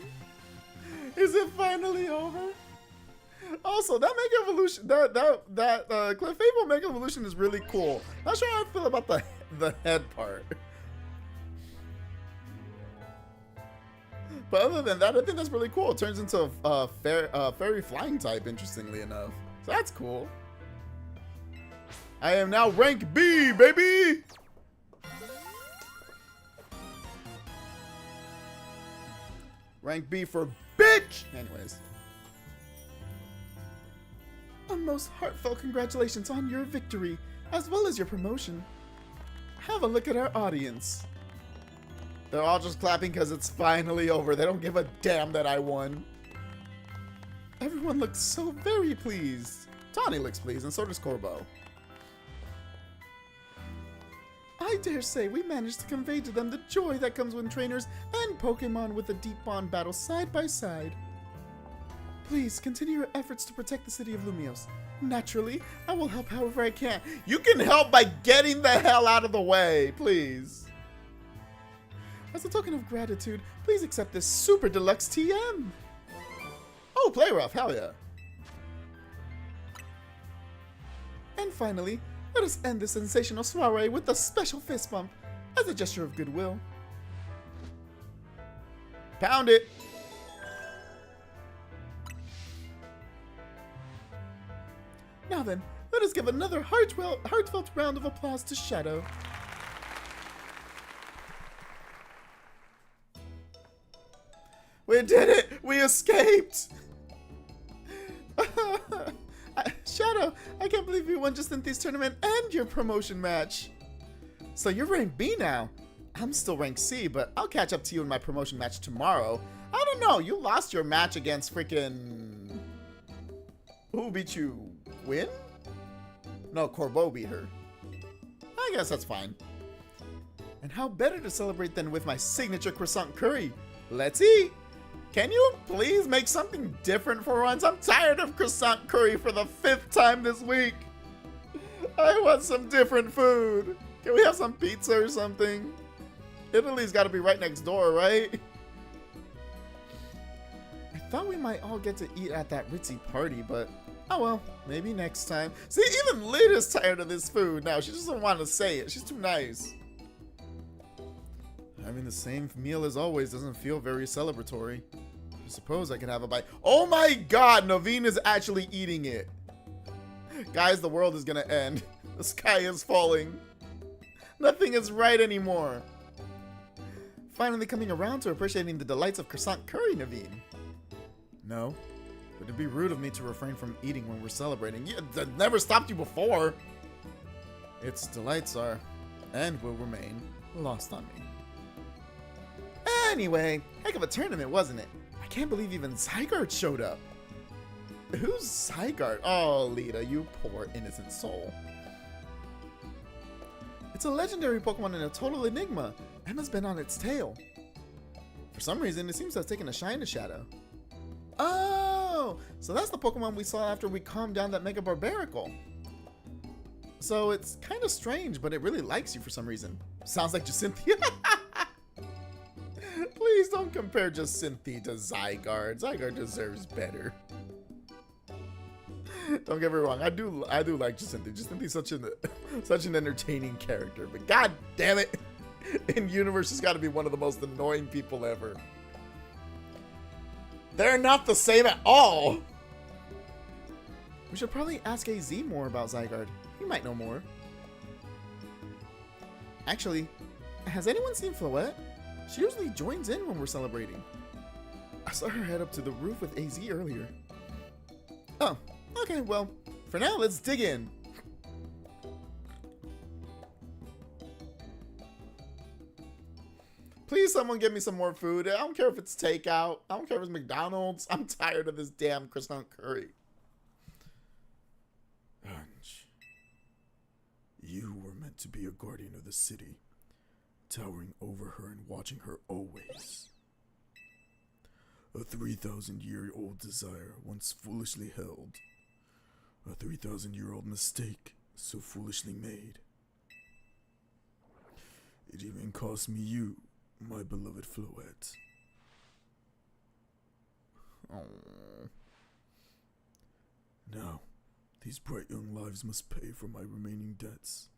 Is it finally over? Also, that Mega Evolution, that Clefable Mega Evolution is really cool. Not sure how I feel about the head part. But other than that, I think that's really cool. It turns into a fairy flying type, interestingly enough. So that's cool. I am now rank B, baby! Rank B for bitch! Anyways. A most heartfelt congratulations on your victory, as well as your promotion. Have a look at our audience. They're all just clapping because it's finally over. They don't give a damn that I won. Everyone looks so very pleased. Tawny looks pleased, and so does Corbo. I dare say we managed to convey to them the joy that comes when trainers and Pokemon with a deep bond battle side by side. Please continue your efforts to protect the city of Lumios. Naturally, I will help however I can. You can help by getting the hell out of the way, please. As a token of gratitude, please accept this super deluxe TM. Oh, play rough, hell yeah. finally, let us end this sensational soiree with a special fist bump as a gesture of goodwill. Pound it! Now then, let us give another heartfelt round of applause to Shadow. We did it! We escaped! Shadow, I can't believe you won Jacinthe's tournament and your promotion match. So you're rank B now. I'm still rank C, but I'll catch up to you in my promotion match tomorrow. I don't know, you lost your match against freaking... Who beat you? Gwyn? No, Corbeau beat her. I guess that's fine. And how better to celebrate than with my signature croissant curry? Let's eat! Can you please make something different for once? I'm tired of croissant curry for the 5th time this week. I want some different food. Can we have some pizza or something? Italy's got to be right next door, right? I thought we might all get to eat at that ritzy party, but oh well, maybe next time. See, even Lita's tired of this food now. She just doesn't want to say it. She's too nice. Having the same meal as always doesn't feel very celebratory. I suppose I could have a bite. Oh my god, Naveen is actually eating it. Guys, the world is gonna end. The sky is falling. Nothing is right anymore. Finally coming around to appreciating the delights of croissant curry, Naveen. No, but it'd be rude of me to refrain from eating when we're celebrating. That never stopped you before. Its delights are, and will remain, lost on me. Anyway, heck of a tournament, wasn't it? I can't believe even Zygarde showed up. Who's Zygarde? Oh, Lita, you poor innocent soul. It's a legendary Pokemon and a total enigma. Emma's been on its tail. For some reason, it seems to have taken a shine to Shadow. Oh, so that's the Pokemon we saw after we calmed down that Mega Barbaracle. So it's kind of strange, but it really likes you for some reason. Sounds like Jacinthe. Please don't compare Jacinthe to Zygarde. Zygarde deserves better. Don't get me wrong, I do like Jacinthe. Jacinthe's such an entertaining character, but god damn it, in universe she's got to be one of the most annoying people ever. They're not the same at all. We should probably ask AZ more about Zygarde. He might know more. Actually, has anyone seen Floette? She usually joins in when we're celebrating. I saw her head up to the roof with AZ earlier. Oh, okay, well, for now, let's dig in. Please, someone get me some more food. I don't care if it's takeout. I don't care if it's McDonald's. I'm tired of this damn croissant curry. Ange, you were meant to be a guardian of the city, towering over her and watching her always. A 3,000-year-old desire once foolishly held. A 3,000-year-old mistake so foolishly made. It even cost me you, my beloved Floette. Oh. Now, these bright young lives must pay for my remaining debts,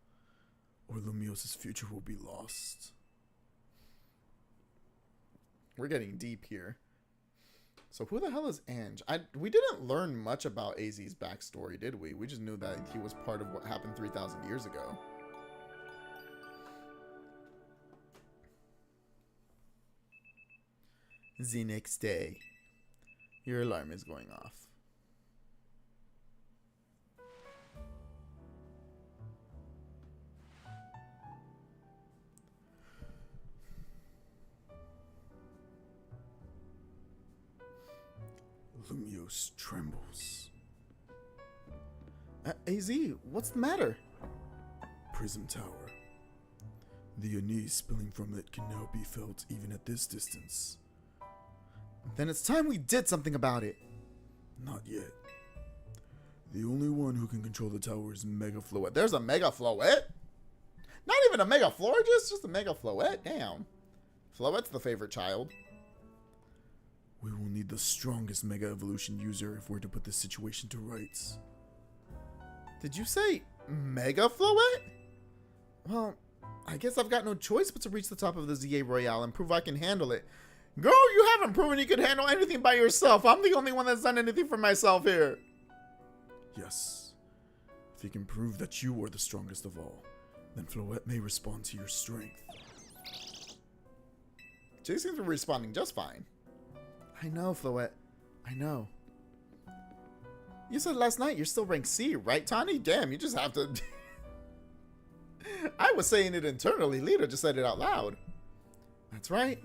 or Lumios's future will be lost. We're getting deep here. So who the hell is Ange? We didn't learn much about AZ's backstory, did we? We just knew that he was part of what happened 3,000 years ago. The next day. Your alarm is going off. Lumios trembles. AZ, what's the matter? Prism Tower. The unease spilling from it can now be felt even at this distance. Then it's time we did something about it. Not yet. The only one who can control the tower is Mega Floette. There's a Mega Floette? Not even a Mega Florges, just a Mega Floette? Damn. Floette's the favorite child. We will need the strongest Mega Evolution user if we're to put this situation to rights. Did you say Mega Floette? Well, I guess I've got no choice but to reach the top of the ZA Royale and prove I can handle it. Girl, you haven't proven you can handle anything by yourself. I'm the only one that's done anything for myself here. Yes. If you can prove that you are the strongest of all, then Floette may respond to your strength. Jacinthe is responding just fine. I know, Floette. I know. You said last night you're still rank C, right, Tawny? Damn, you just have to... I was saying it internally. Lita just said it out loud. That's right.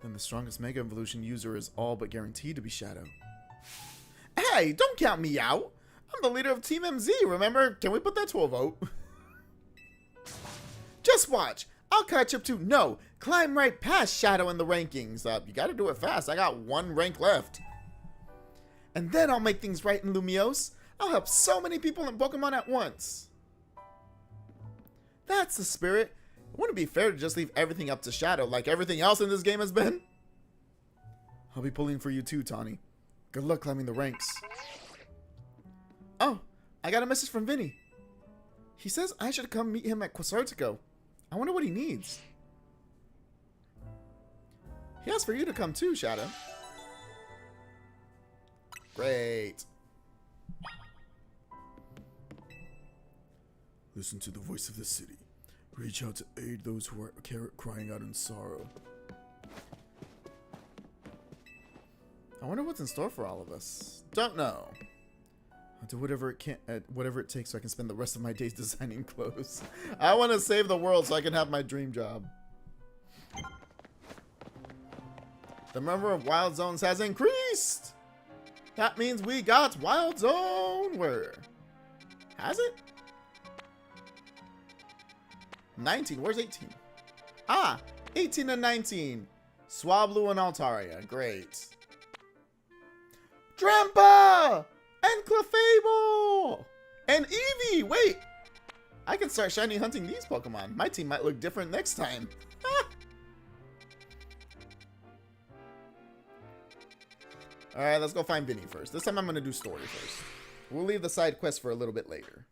Then the strongest Mega Evolution user is all but guaranteed to be Shadow. Hey, don't count me out. I'm the leader of Team MZ, remember? Can we put that to a vote? Just watch. I'll catch up to, no, climb right past Shadow in the rankings. You gotta do it fast. I got 1 rank left. And then I'll make things right in Lumiose. I'll help so many people in Pokemon at once. That's the spirit. It wouldn't be fair to just leave everything up to Shadow like everything else in this game has been. I'll be pulling for you too, Tawny. Good luck climbing the ranks. Oh, I got a message from Vinny. He says I should come meet him at Quasartico. I wonder what he needs. He asked for you to come too, Shadow. Great. Listen to the voice of the city. Reach out to aid those who are crying out in sorrow. I wonder what's in store for all of us. Don't know. I'll do whatever it takes so I can spend the rest of my days designing clothes. I want to save the world so I can have my dream job. The number of wild zones has increased. That means we got wild zone. Where? Has it? 19. Where's 18? Ah, 18 and 19. Swablu and Altaria. Great. Drampa! And Clefable! And Eevee! Wait! I can start shiny hunting these Pokemon. My team might look different next time. Alright, let's go find Vinny first. This time I'm going to do story first. We'll leave the side quest for a little bit later.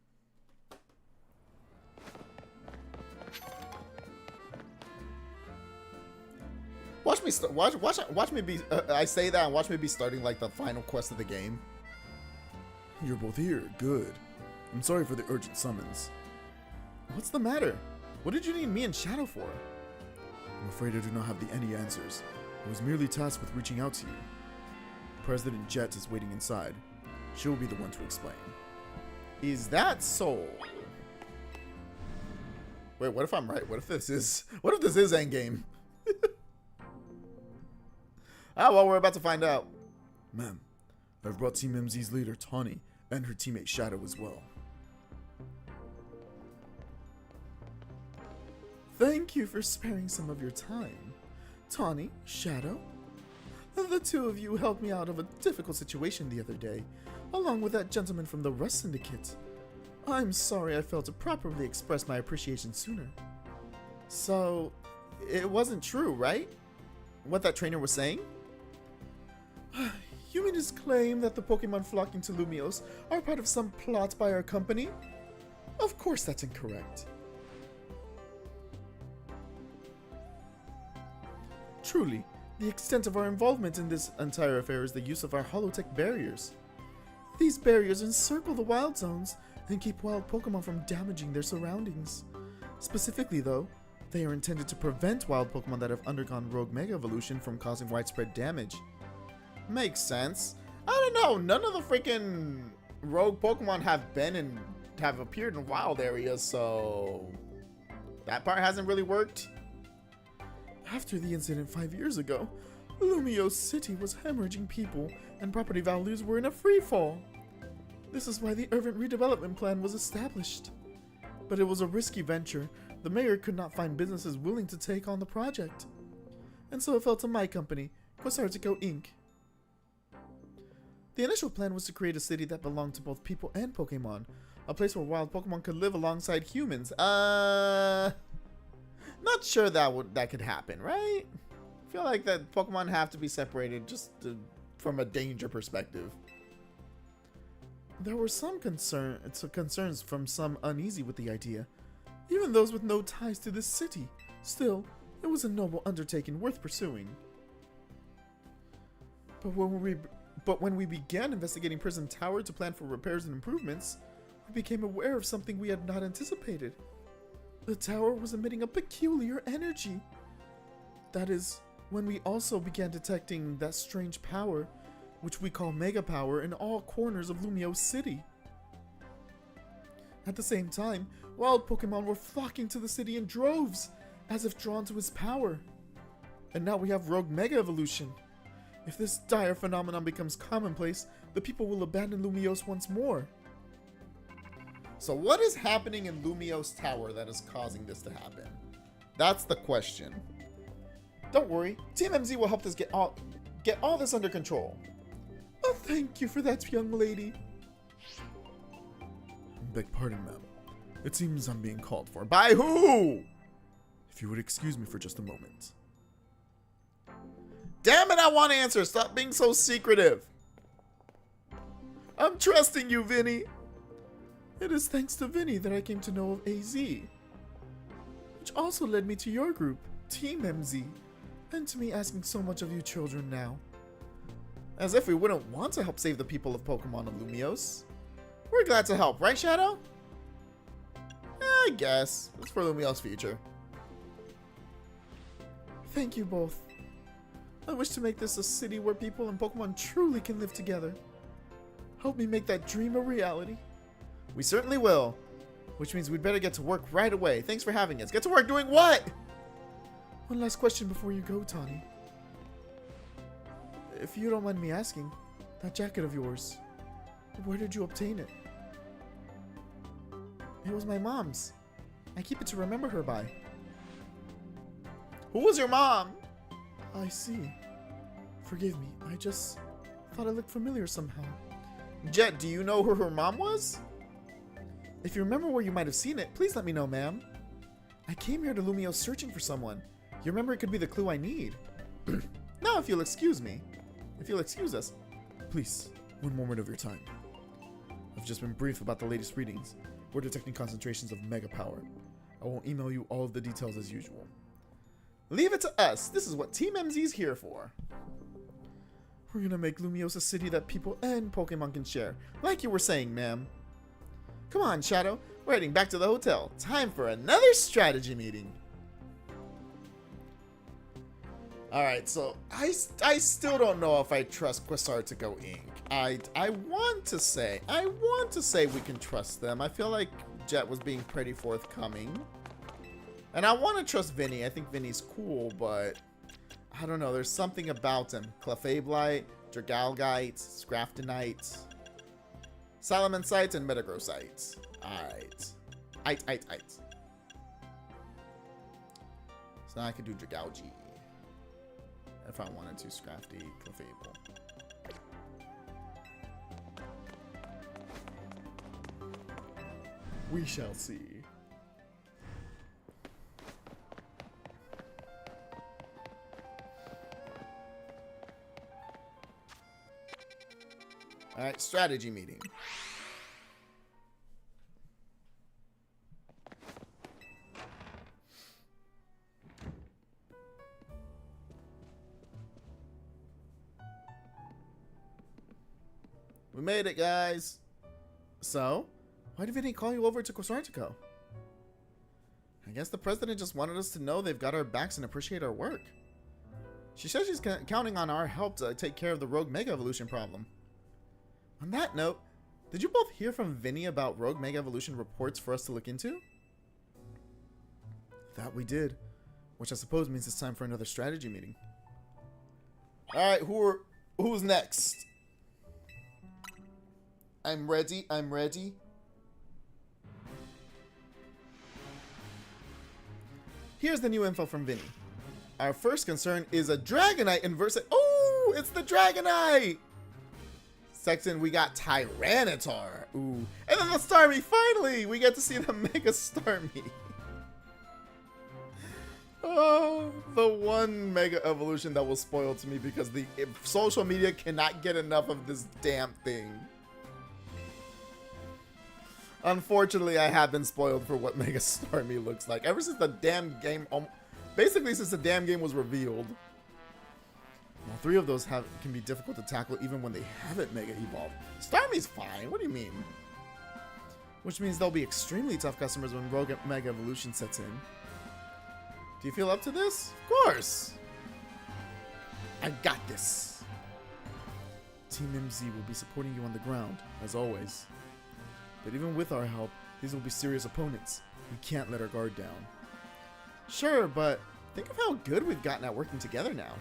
Watch me watch me be I say that and watch me be starting like the final quest of the game. You're both here. Good. I'm sorry for the urgent summons. What's the matter? What did you need me and Shadow for? I'm afraid I do not have any answers. I was merely tasked with reaching out to you. President Jet is waiting inside. She'll be the one to explain. Is that so? Wait, what if I'm right? What if this is endgame? Ah, well, we're about to find out. Ma'am, I've brought Team MZ's leader, Tawny, and her teammate Shadow as well. Thank you for sparing some of your time. Tawny, Shadow, the two of you helped me out of a difficult situation the other day, along with that gentleman from the Rust Syndicate. I'm sorry I failed to properly express my appreciation sooner. So, it wasn't true, right? What that trainer was saying? You mean his claim that the Pokemon flocking to Lumiose are part of some plot by our company? Of course that's incorrect. Truly, the extent of our involvement in this entire affair is the use of our holotech barriers. These barriers encircle the wild zones and keep wild Pokemon from damaging their surroundings. Specifically though, they are intended to prevent wild Pokemon that have undergone Rogue Mega Evolution from causing widespread damage. Makes sense. I don't know, none of the freaking Rogue Pokemon have appeared in wild areas, so that part hasn't really worked. After the incident 5 years ago, Lumiose City was hemorrhaging people and property values were in a freefall. This is why the urban redevelopment plan was established. But it was a risky venture. The mayor could not find businesses willing to take on the project. And so it fell to my company, Quasartico Inc. The initial plan was to create a city that belonged to both people and Pokemon. A place where wild Pokemon could live alongside humans. Not sure that could happen, right? I feel like that Pokemon have to be separated just from a danger perspective. There were some concerns from some uneasy with the idea, even those with no ties to this city. Still, it was a noble undertaking worth pursuing. But when we began investigating Prison Tower to plan for repairs and improvements, we became aware of something we had not anticipated. The tower was emitting a peculiar energy. That is, when we also began detecting that strange power, which we call Mega Power, in all corners of Lumiose City. At the same time, wild Pokemon were flocking to the city in droves, as if drawn to his power. And now we have Rogue Mega Evolution. If this dire phenomenon becomes commonplace, the people will abandon Lumiose once more. So what is happening in Lumiose Tower that is causing this to happen? That's the question. Don't worry, Team MZ will help us get all this under control. Oh, thank you for that, young lady. Beg pardon, ma'am. It seems I'm being called for. By who? If you would excuse me for just a moment. Damn it, I want answers. Stop being so secretive. I'm trusting you, Vinny. It is thanks to Vinny that I came to know of AZ, which also led me to your group, Team MZ, and to me asking so much of you children now. As if we wouldn't want to help save the people of Pokemon of Lumiose. We're glad to help, right, Shadow? I guess. It's for Lumiose's future. Thank you both. I wish to make this a city where people and Pokemon truly can live together. Help me make that dream a reality. We certainly will. Which means we'd better get to work right away. Thanks for having us. Get to work doing what? One last question before you go, Tani. If you don't mind me asking, that jacket of yours, where did you obtain it? It was my mom's. I keep it to remember her by. Who was your mom? I see. Forgive me, I just thought it looked familiar somehow. Jet, do you know who her mom was? If you remember where you might have seen it, please let me know, ma'am. I came here to Lumiose searching for someone. Your memory could be the clue I need. Now, if you'll excuse me. If you'll excuse us. Please, one moment of your time. I've just been briefed about the latest readings. We're detecting concentrations of Mega Power. I won't email you all of the details as usual. Leave it to us. This is what Team MZ's here for. We're gonna make Lumiose a city that people and Pokemon can share. Like you were saying, ma'am. Come on, Shadow. We're heading back to the hotel. Time for another strategy meeting. Alright, so I still don't know if I trust Quasartico Inc. I want to say we can trust them. I feel like Jet was being pretty forthcoming. And I want to trust Vinny. I think Vinny's cool, but I don't know. There's something about him. Clefabelite, Dragalgite, Scraftonite, Salamencite, and Metagrossite. Alright. Aight. So now I could do Dragalge. If I wanted to, Scrafty, Clefable. We shall see. Alright, strategy meeting. We made it, guys. So, why did Vinny call you over to Quasartico? I guess the president just wanted us to know they've got our backs and appreciate our work. She says she's counting on our help to take care of the Rogue Mega Evolution problem. On that note, did you both hear from Vinny about Rogue Mega Evolution reports for us to look into? That we did, which I suppose means it's time for another strategy meeting. Alright, who's next? I'm ready. Here's the new info from Vinny. Our first concern is a Dragonite inverse. Oh, it's the Dragonite! Second, we got Tyranitar. Ooh. And then the Starmie. Finally, we get to see the Mega Starmie. Oh, the one Mega Evolution that was spoiled to me because the social media cannot get enough of this damn thing. Unfortunately, I have been spoiled for what Mega Starmie looks like. Ever since the damn game... basically, since the damn game was revealed. All three of those can be difficult to tackle even when they haven't Mega Evolved. Starmie's fine. What do you mean? Which means they'll be extremely tough customers when Rogue Mega Evolution sets in. Do you feel up to this? Of course! I got this. Team MZ will be supporting you on the ground, as always. But even with our help, these will be serious opponents. We can't let our guard down. Sure, but think of how good we've gotten at working together now.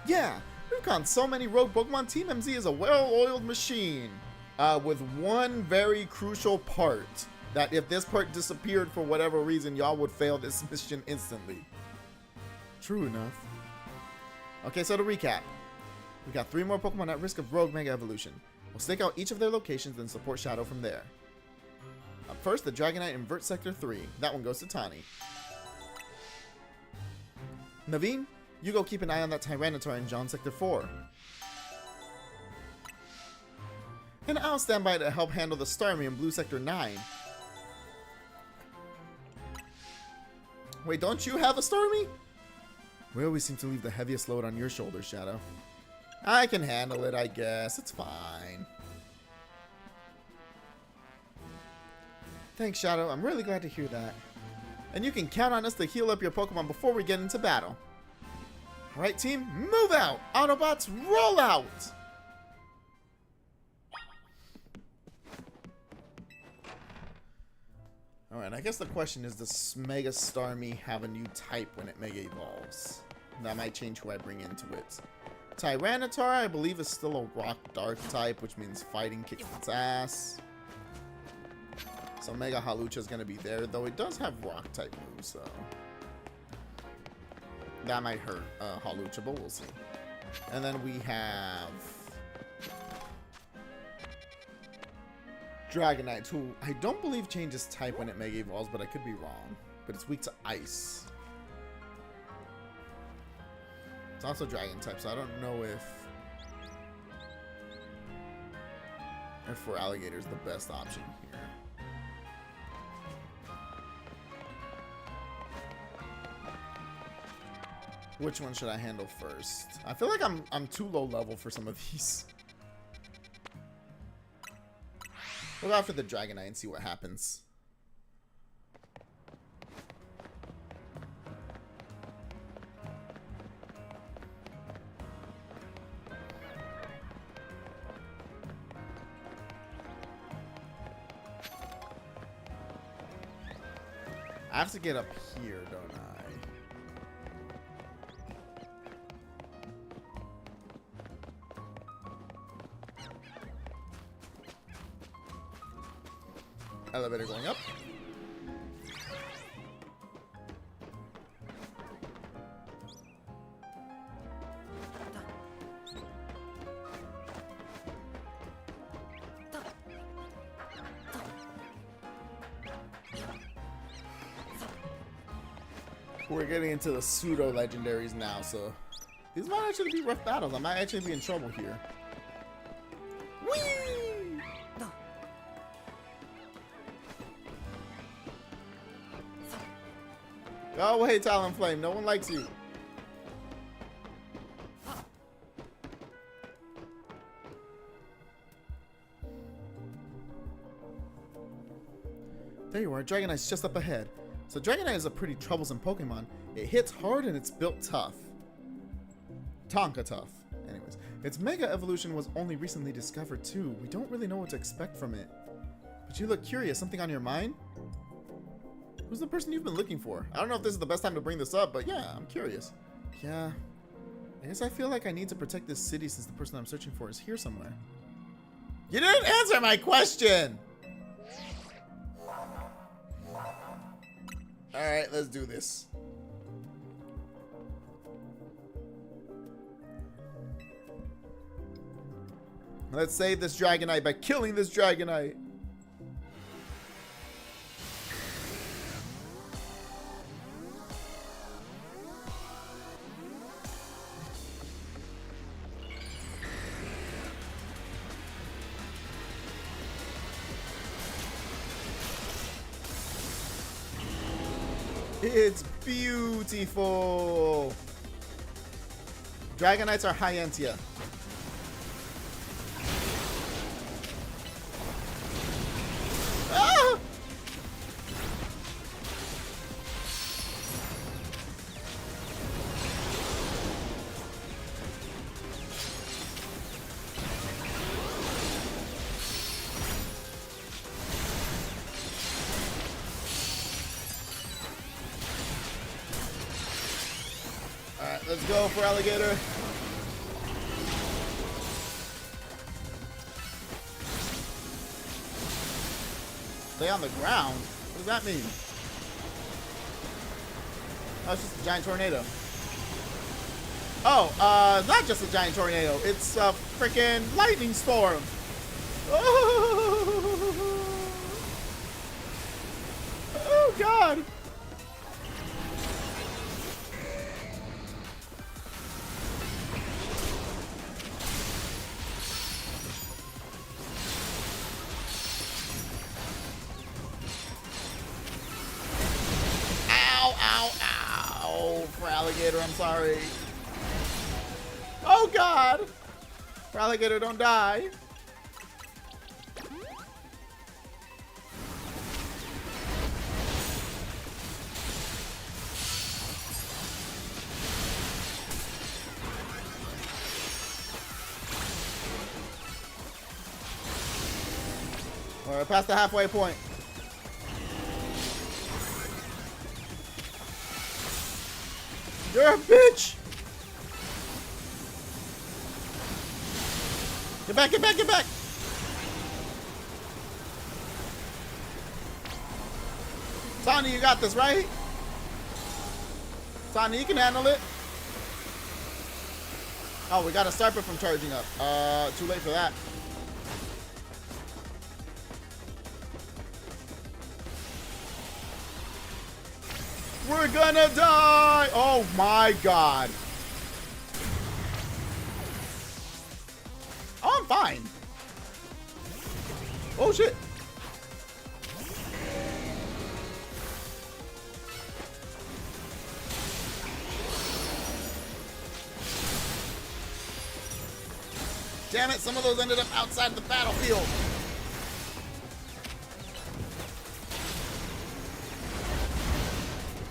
Yeah, we've caught so many rogue Pokemon. Team MZ is a well-oiled machine. With one very crucial part. That if this part disappeared for whatever reason, y'all would fail this mission instantly. True enough. Okay, so to recap. We got 3 more Pokemon at risk of Rogue Mega Evolution. We'll stake out each of their locations and support Shadow from there. Up first, the Dragonite in Vert Sector 3. That one goes to Tani. Naveen, you go keep an eye on that Tyranitar in John Sector 4. And I'll stand by to help handle the Starmie in Blue Sector 9. Wait, don't you have a Starmie? We always seem to leave the heaviest load on your shoulders, Shadow. I can handle it, I guess. It's fine. Thanks, Shadow. I'm really glad to hear that. And you can count on us to heal up your Pokemon before we get into battle. Alright, team, move out! Autobots, roll out! Alright, I guess the question is, does Mega Starmie have a new type when it Mega Evolves? That might change who I bring into it. Tyranitar, I believe, is still a Rock Dark type, which means fighting kicks its ass. So Mega Halucha is going to be there, though it does have Rock type moves, so that might hurt Halucha, but we'll see. And then we have Dragonite, who I don't believe changes type when it Mega Evolves, but I could be wrong. But it's weak to Ice. It's also Dragon type, so I don't know if for Alligator is the best option here. Which one should I handle first? I feel like I'm too low level for some of these. We'll go after the Dragonite and see what happens. I have to get up here, don't I? Elevator going up. We're getting into the pseudo legendaries now, so these might actually be rough battles. I might actually be in trouble here. Whee! Go away, Talonflame. No one likes you. There you are. Dragonite's just up ahead. So Dragonite is a pretty troublesome Pokemon. It hits hard and it's built tough. Tonka tough. Anyways, its Mega Evolution was only recently discovered too. We don't really know what to expect from it. But you look curious. Something on your mind? Who's the person you've been looking for? I don't know if this is the best time to bring this up, but yeah, I'm curious. Yeah. I guess I feel like I need to protect this city since the person I'm searching for is here somewhere. You didn't answer my question! Alright, let's do this. Let's save this Dragonite by killing this Dragonite. It's beautiful. Dragonites are high Entia. Ah! Alright, let's go for alligator. Stay on the ground? What does that mean? Oh, it's just a giant tornado. Oh, not just a giant tornado. It's a freaking lightning storm. Oh, God. For alligator, I'm sorry. Oh God! For alligator, don't die. We're past the halfway point. You're a bitch! Get back, get back, get back! Tani, you got this, right? Tani, you can handle it. Oh, we gotta start it from charging up. Too late for that. We're gonna die! Oh my God. Oh, I'm fine. Oh shit. Damn it, some of those ended up outside the battlefield.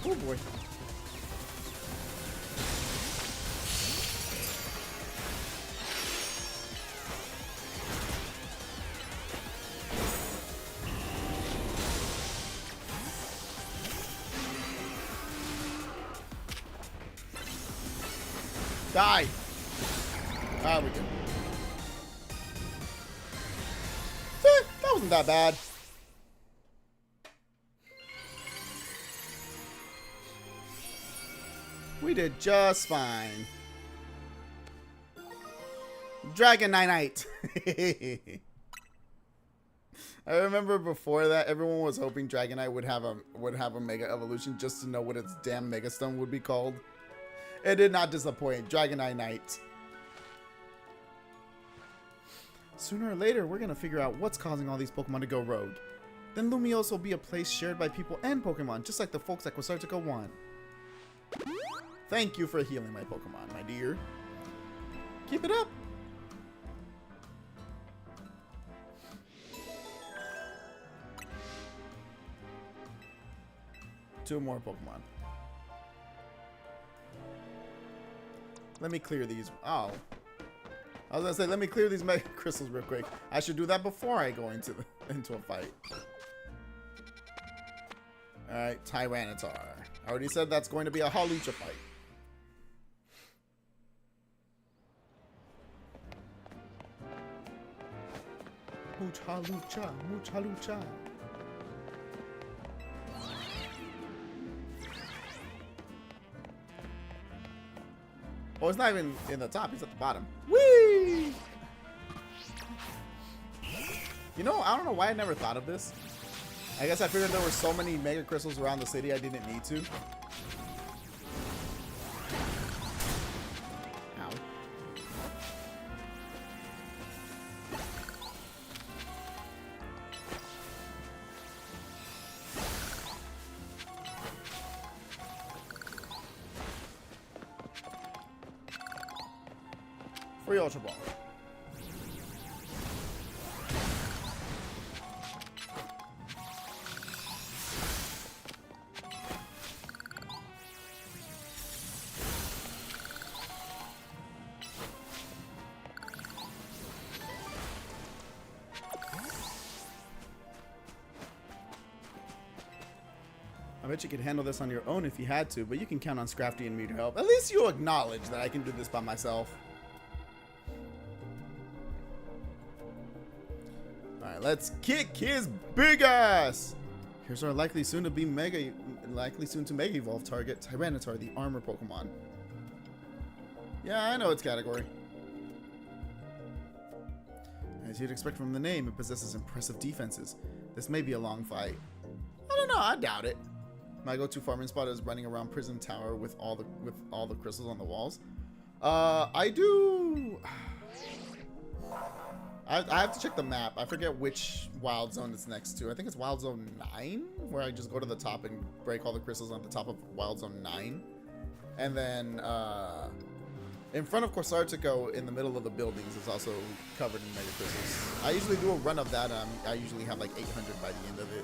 Oh boy. Die. Ah, we go. That wasn't that bad. We did just fine. Dragonite. I remember before that, everyone was hoping Dragonite would have a Mega Evolution just to know what its damn Mega Stone would be called. It did not disappoint. Dragonite. Sooner or later, we're gonna figure out what's causing all these Pokemon to go rogue. Then Lumiose will be a place shared by people and Pokemon, just like the folks at Quasartico 1. Thank you for healing my Pokemon, my dear. Keep it up. Two more Pokemon. Let me clear these. Oh. I was gonna say, let me clear these Mega Crystals real quick. I should do that before I go into a fight. Alright, Tyranitar. I already said that's going to be a Hawlucha fight. Much Hawlucha, much Hawlucha. Oh, it's not even in the top, it's at the bottom. Whee! You know, I don't know why I never thought of this. I guess I figured there were so many Mega Crystals around the city I didn't need to. Ow. Free Ultra Ball. I bet you could handle this on your own if you had to, but you can count on Scrafty and me to help. At least you acknowledge that I can do this by myself. Alright, let's kick his big ass! Here's our likely soon to mega evolve target, Tyranitar, the armor Pokemon. Yeah, I know its category. As you'd expect from the name, it possesses impressive defenses. This may be a long fight. I don't know, I doubt it. My go-to farming spot is running around Prison Tower with all the crystals on the walls. I have to check the map. I forget which wild zone it's next to. I think it's Wild Zone 9, where I just go to the top and break all the crystals on the top of Wild Zone 9. And then in front of Corsartico, in the middle of the buildings, is also covered in mega crystals. I usually do a run of that. I usually have like 800 by the end of it.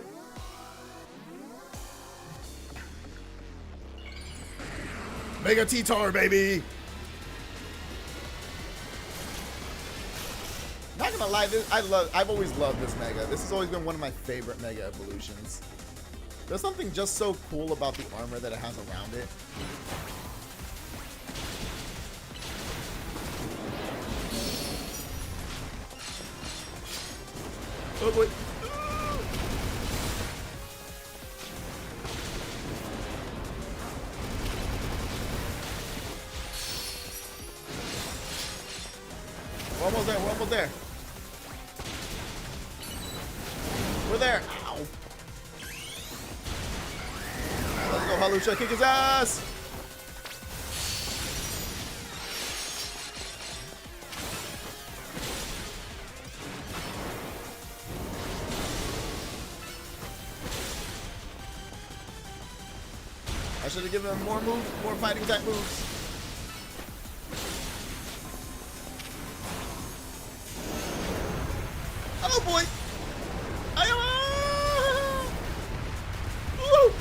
Mega T-Tar, baby! Not gonna lie, I've always loved this Mega. This has always been one of my favorite Mega evolutions. There's something just so cool about the armor that it has around it. Oh boy. We're almost there, we're almost there. We're there. Ow. Right, let's go, Halusha, kick his ass. I should have given him more moves, more fighting type moves. Oh boy! Woo!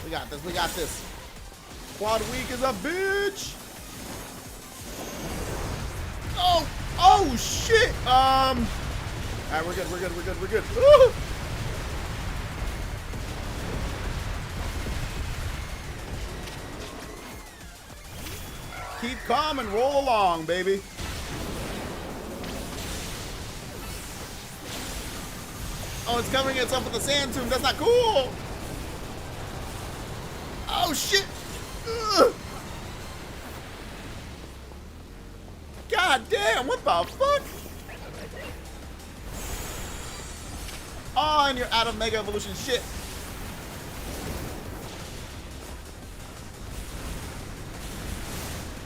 We got this, we got this. Quad weak is a bitch. Oh, oh shit. Alright, we're good, we're good, we're good, we're good. Woo! Keep calm and roll along, baby. Oh, it's covering itself with the sand tomb. That's not cool. Oh shit. Ugh. God damn, what the fuck? Oh, and you're out of Mega Evolution shit.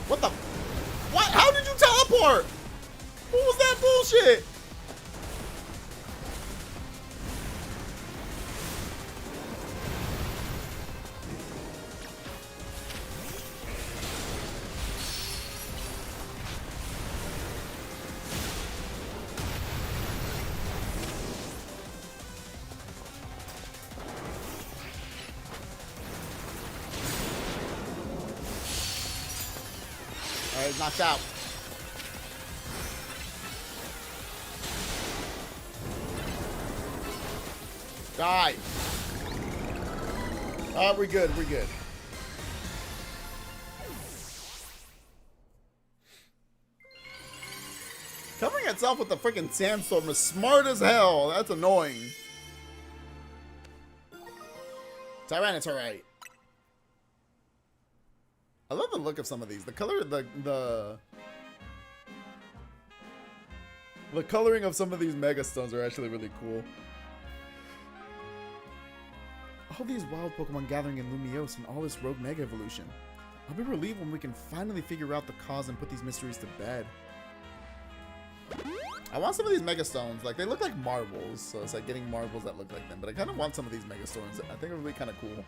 What the? What? How did you teleport? What was that bullshit? Alright, he's knocked out. Die. Oh, we're good, we're good. Covering itself with the freaking sandstorm is smart as hell. That's annoying. Tyranitar, right? I love the look of some of these. The color, the coloring of some of these Mega Stones are actually really cool. all these wild Pokemon gathering in Lumiose and all this rogue Mega Evolution. I'll be relieved when we can finally figure out the cause and put these mysteries to bed. I want some of these Mega Stones. Like, they look like marbles, so it's like getting marbles that look like them. But I kind of want some of these Mega Stones. I think it would be kind of cool.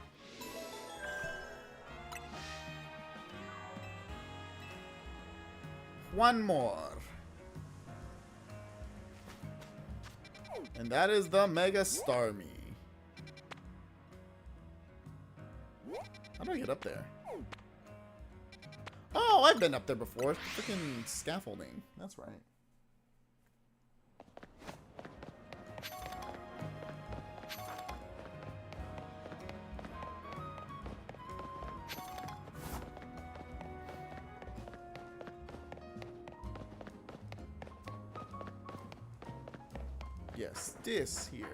One more. And that is the Mega Starmie. How do I get up there? Oh, I've been up there before. Freaking scaffolding. That's right. Yes, this here.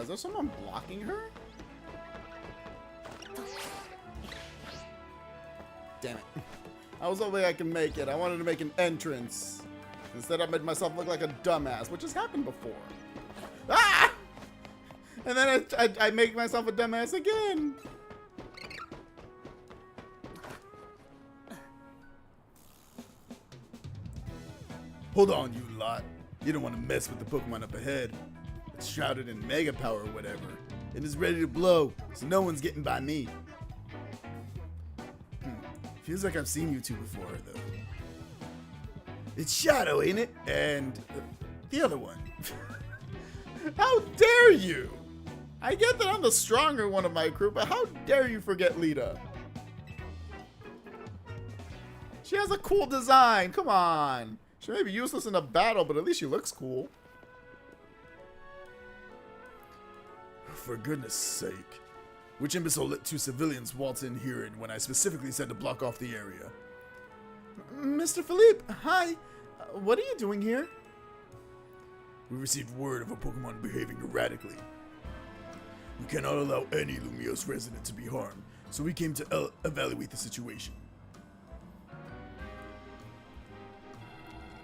Is there someone blocking her? Damn it. I was hoping I could make it. I wanted to make an entrance. Instead, I made myself look like a dumbass, which has happened before. Ah! And then I make myself a dumbass again. Hold on, you lot. You don't want to mess with the Pokemon up ahead. It's shrouded in Mega Power or whatever. It is ready to blow, so no one's getting by me. Feels like I've seen you two before, though. It's Shadow, ain't it? And the other one. How dare you? I get that I'm the stronger one of my crew, but how dare you forget Lita? She has a cool design. Come on. She may be useless in a battle, but at least she looks cool. For goodness sake. Which imbecile let two civilians waltz in here when I specifically said to block off the area? Mr. Philippe, hi. What are you doing here? We received word of a Pokemon behaving erratically. We cannot allow any Lumiose resident to be harmed, so we came to evaluate the situation.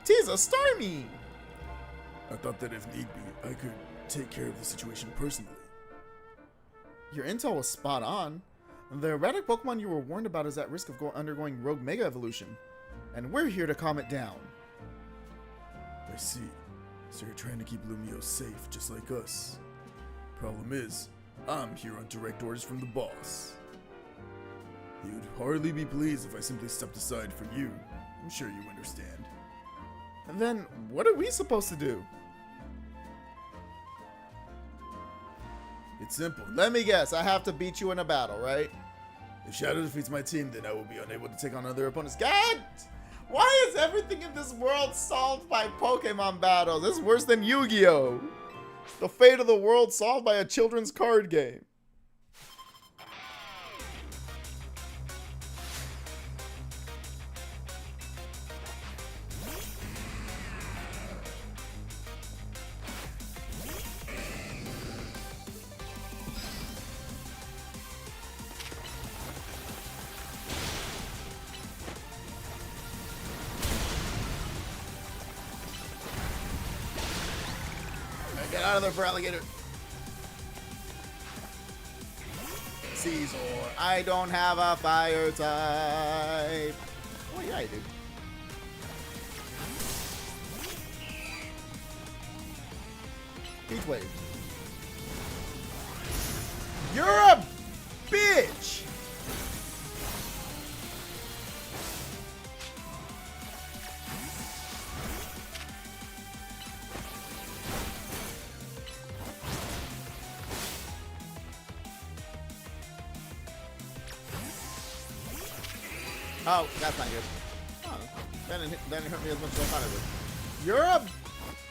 PZA, Starmie! I thought that if need be, I could take care of the situation personally. Your intel was spot on. The erratic Pokemon you were warned about is at risk of undergoing rogue Mega Evolution, and we're here to calm it down. I see. So you're trying to keep Lumiose safe, just like us. Problem is, I'm here on direct orders from the boss. He would hardly be pleased if I simply stepped aside for you. I'm sure you understand. And then, what are we supposed to do? It's simple. Let me guess, I have to beat you in a battle, right? If Shadow defeats my team, then I will be unable to take on other opponents. God! Why is everything in this world solved by Pokemon battles? This is worse than Yu-Gi-Oh! The fate of the world solved by a children's card game. Get out of there, for alligator. Caesar, I don't have a fire type. Oh yeah, I do. Heat wave. You're a bitch. Oh, that's not good. Oh, that didn't hurt me as much as I thought it would. You're a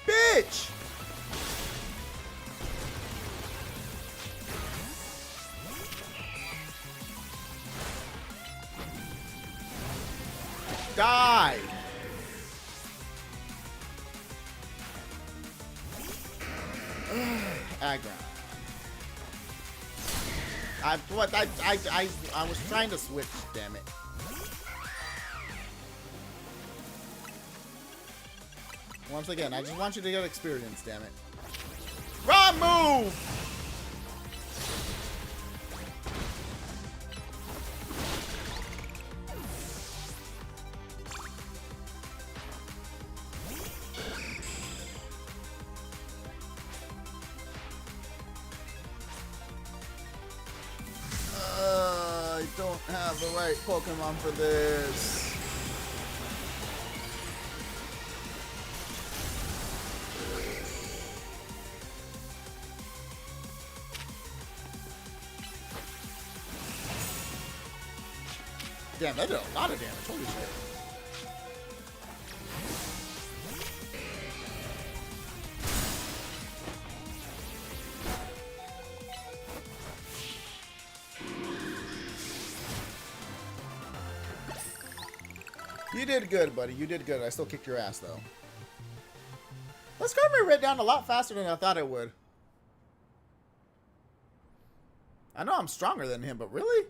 bitch! Die! high ground. I was trying to switch, damn it. Once again, I just want you to get experience, damn it. Wrong move! I don't have the right Pokemon for this. Damn, that did a lot of damage. Holy shit. You did good, buddy. You did good. I still kicked your ass, though. Let's go over it down a lot faster than I thought it would. I know I'm stronger than him, but really?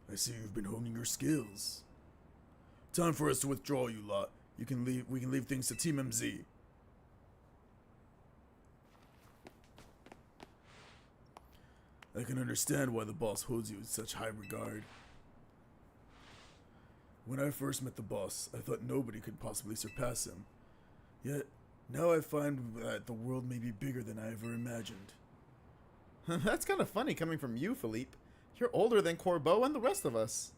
I see you've been honing your skills. Time for us to withdraw, you lot. We can leave things to Team MZ. I can understand why the boss holds you in such high regard. When I first met the boss, I thought nobody could possibly surpass him. Yet, now I find that the world may be bigger than I ever imagined. That's kind of funny coming from you, Philippe. You're older than Corbeau and the rest of us.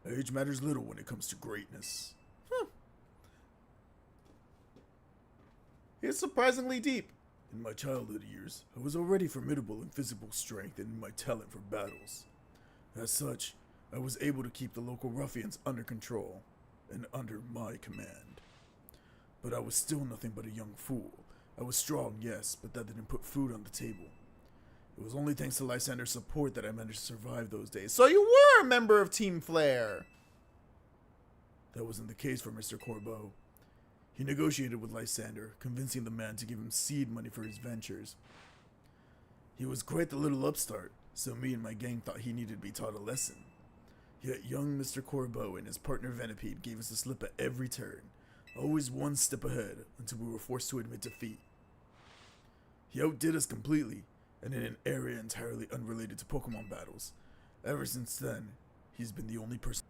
Age matters little when it comes to greatness. It's surprisingly deep. In my childhood years, I was already formidable in physical strength and in my talent for battles. As such, I was able to keep the local ruffians under control and under my command. But I was still nothing but a young fool. I was strong, yes, but that didn't put food on the table. It was only thanks to Lysander's support that I managed to survive those days. So you were a member of Team Flare. That wasn't the case for Mr. Corbeau. He negotiated with Lysander, convincing the man to give him seed money for his ventures. He was quite the little upstart, so me and my gang thought he needed to be taught a lesson. Yet young Mr. Corbeau and his partner Venipede gave us the slip at every turn, always one step ahead until we were forced to admit defeat. He outdid us completely, and in an area entirely unrelated to Pokemon battles. Ever since then, he's been the only person.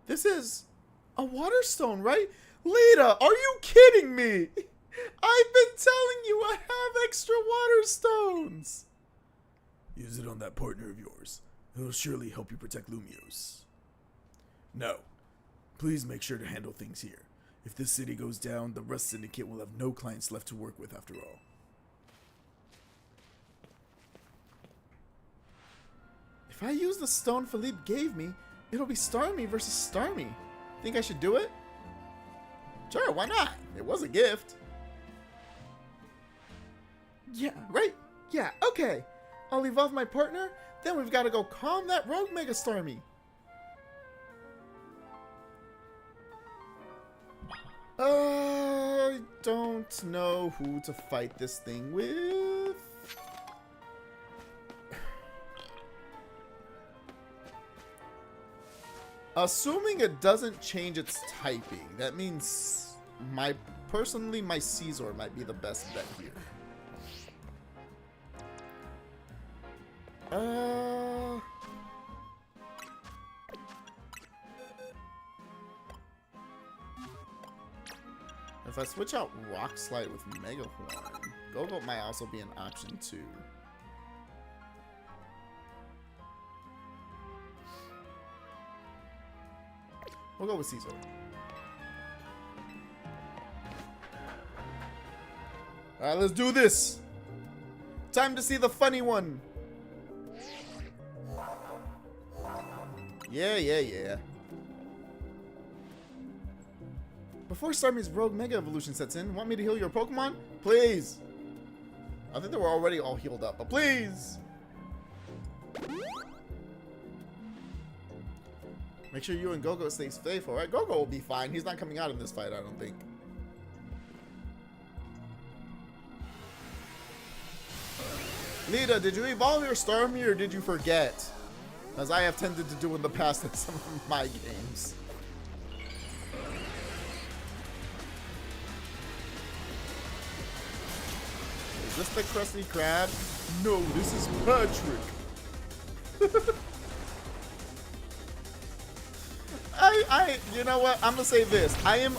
This is a water stone, right? Lita, are you kidding me? I've been telling you I have extra water stones. Use it on that partner of yours. It'll surely help you protect Lumiose. No. Please make sure to handle things here. If this city goes down, the Rust Syndicate will have no clients left to work with after all. If I use the stone Philippe gave me, it'll be Starmie versus Starmie. Think I should do it? Sure, why not? It was a gift. Yeah, right? Yeah, okay. I'll evolve my partner, then we've got to go calm that rogue Mega Starmie. I don't know who to fight this thing with. Assuming it doesn't change its typing, that means personally my Caesar might be the best bet here. If I switch out Rock Slide with Mega Horn, Go-Go might also be an option too. We'll go with Caesar. Alright, let's do this! Time to see the funny one! Yeah. Before Starmie's Rogue Mega Evolution sets in, want me to heal your Pokemon? Please! I think they were already all healed up, but please! Make sure you and Go-Go stay safe, alright? Go-Go will be fine. He's not coming out in this fight, I don't think. Nita, did you evolve your Stormy or did you forget? As I have tended to do in the past in some of my games. Is this the Krusty Krab? No, this is Patrick. You know what? I'm gonna say this. I am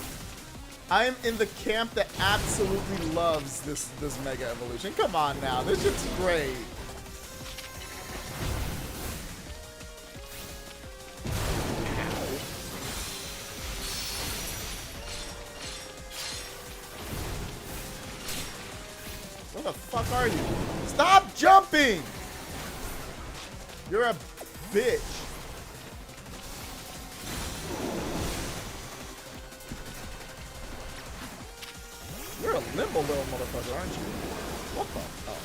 in the camp that absolutely loves this Mega Evolution. Come on now, this shit's great. What the fuck are you? Stop jumping! You're a bitch. You're a limbo little motherfucker, aren't you? What the? Oh.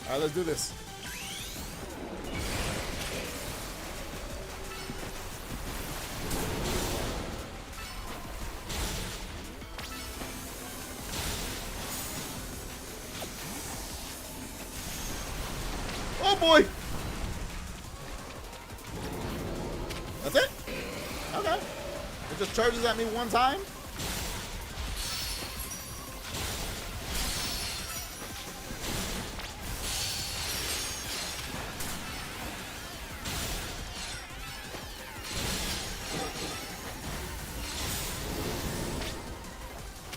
Alright, let's do this. Oh boy! That's it? Okay. It just charges at me one time?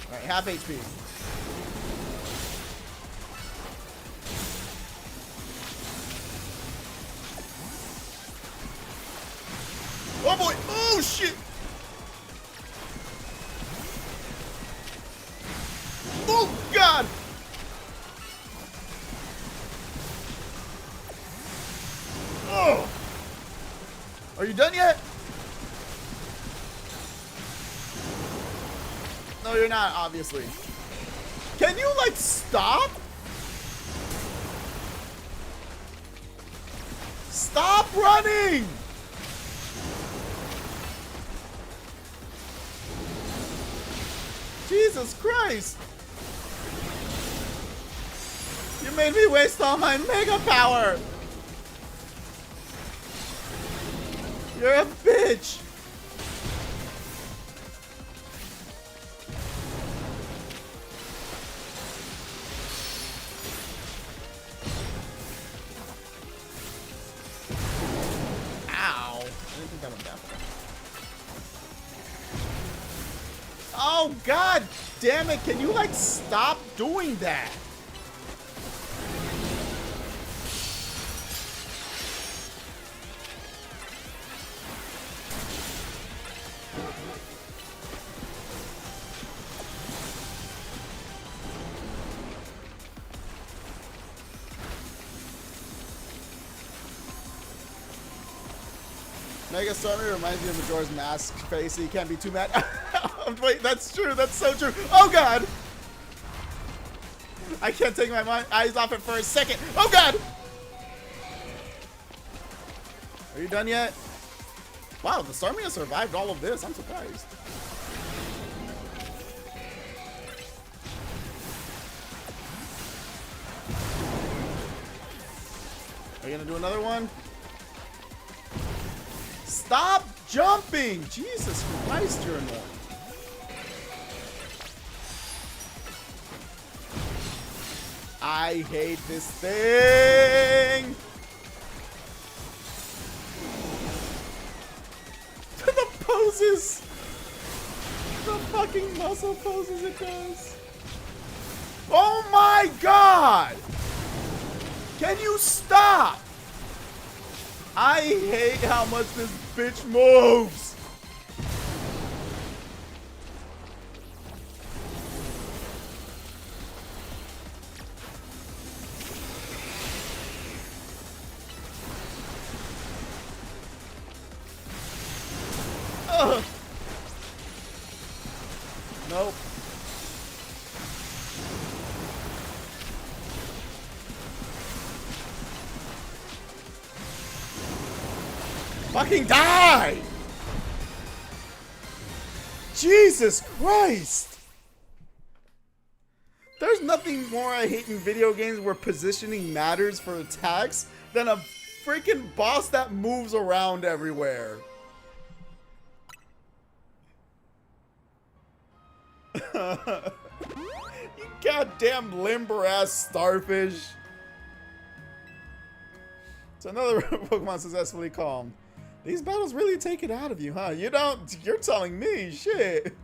Alright, half HP. Oh boy! Oh shit! Oh god! Oh! Are you done yet? No, you're not, obviously. Can you, like, stop? Stop running! Jesus Christ! You made me waste all my mega power! You're a bitch! Ow! I didn't think that went that far. Oh god damn it, can you like stop doing that? Mega Stormy reminds me of Majora's Mask face, so you can't be too mad. Wait, that's true. That's so true. Oh, God. I can't take my eyes off it for a second. Oh, God. Are you done yet? Wow, the Stormy has survived all of this. I'm surprised. Are you going to do another one? Stop jumping! Jesus Christ, you're annoying. I hate this thing! The poses! The fucking muscle poses it does. Oh my god! Can you stop? I hate how much this bitch moves. Ugh. Nope. Fucking die! Jesus Christ! There's nothing more I hate in video games where positioning matters for attacks than a freaking boss that moves around everywhere. You goddamn limber ass starfish. So another Pokemon successfully calmed. These battles really take it out of you, huh? You don't. You're telling me, shit.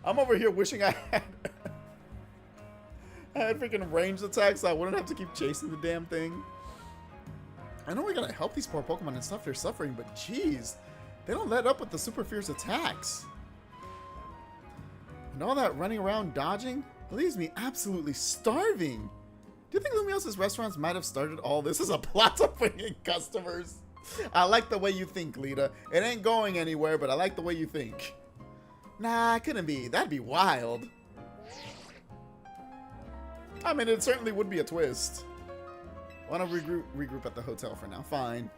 I'm over here wishing I had freaking ranged attacks so I wouldn't have to keep chasing the damn thing. I know we gotta help these poor Pokemon and stuff they're suffering, but jeez, they don't let up with the super fierce attacks. And all that running around dodging leaves me absolutely starving. Do you think Lumios's restaurants might have started all this as a plot to bring in customers? I like the way you think, Lita. It ain't going anywhere, but I like the way you think. Nah, it couldn't be. That'd be wild. I mean, it certainly would be a twist. Why don't we regroup at the hotel for now? Fine.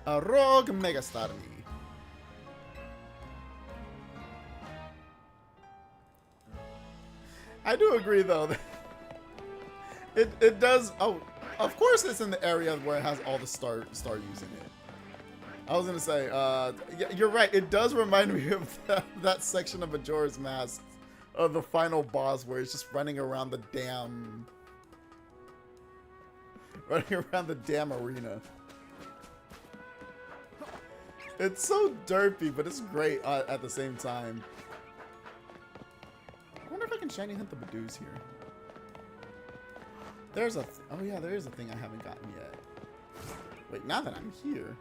A rogue Megastarmie. I do agree, though. That it does. Oh, of course, it's in the area where it has all the star using it. I was gonna say, yeah, you're right. It does remind me of that section of Majora's Mask, of the final boss, where it's just running around the damn arena. It's so derpy, but it's great at the same time. I wonder if I can shiny hunt the Badoos here. There's a... oh yeah, there is a thing I haven't gotten yet. Wait, now that I'm here...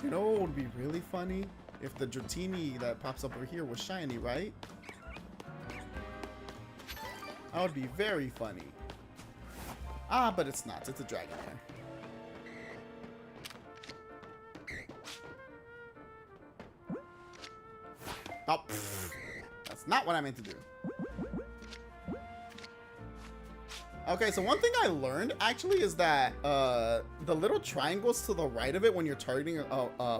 you know what would be really funny? If the Jacinthe that pops up over here was shiny, right? That would be very funny. Ah, but it's not. It's a Dragonair. Oh, pfft. That's not what I meant to do. Okay, so one thing I learned, actually, is that the little triangles to the right of it when you're targeting a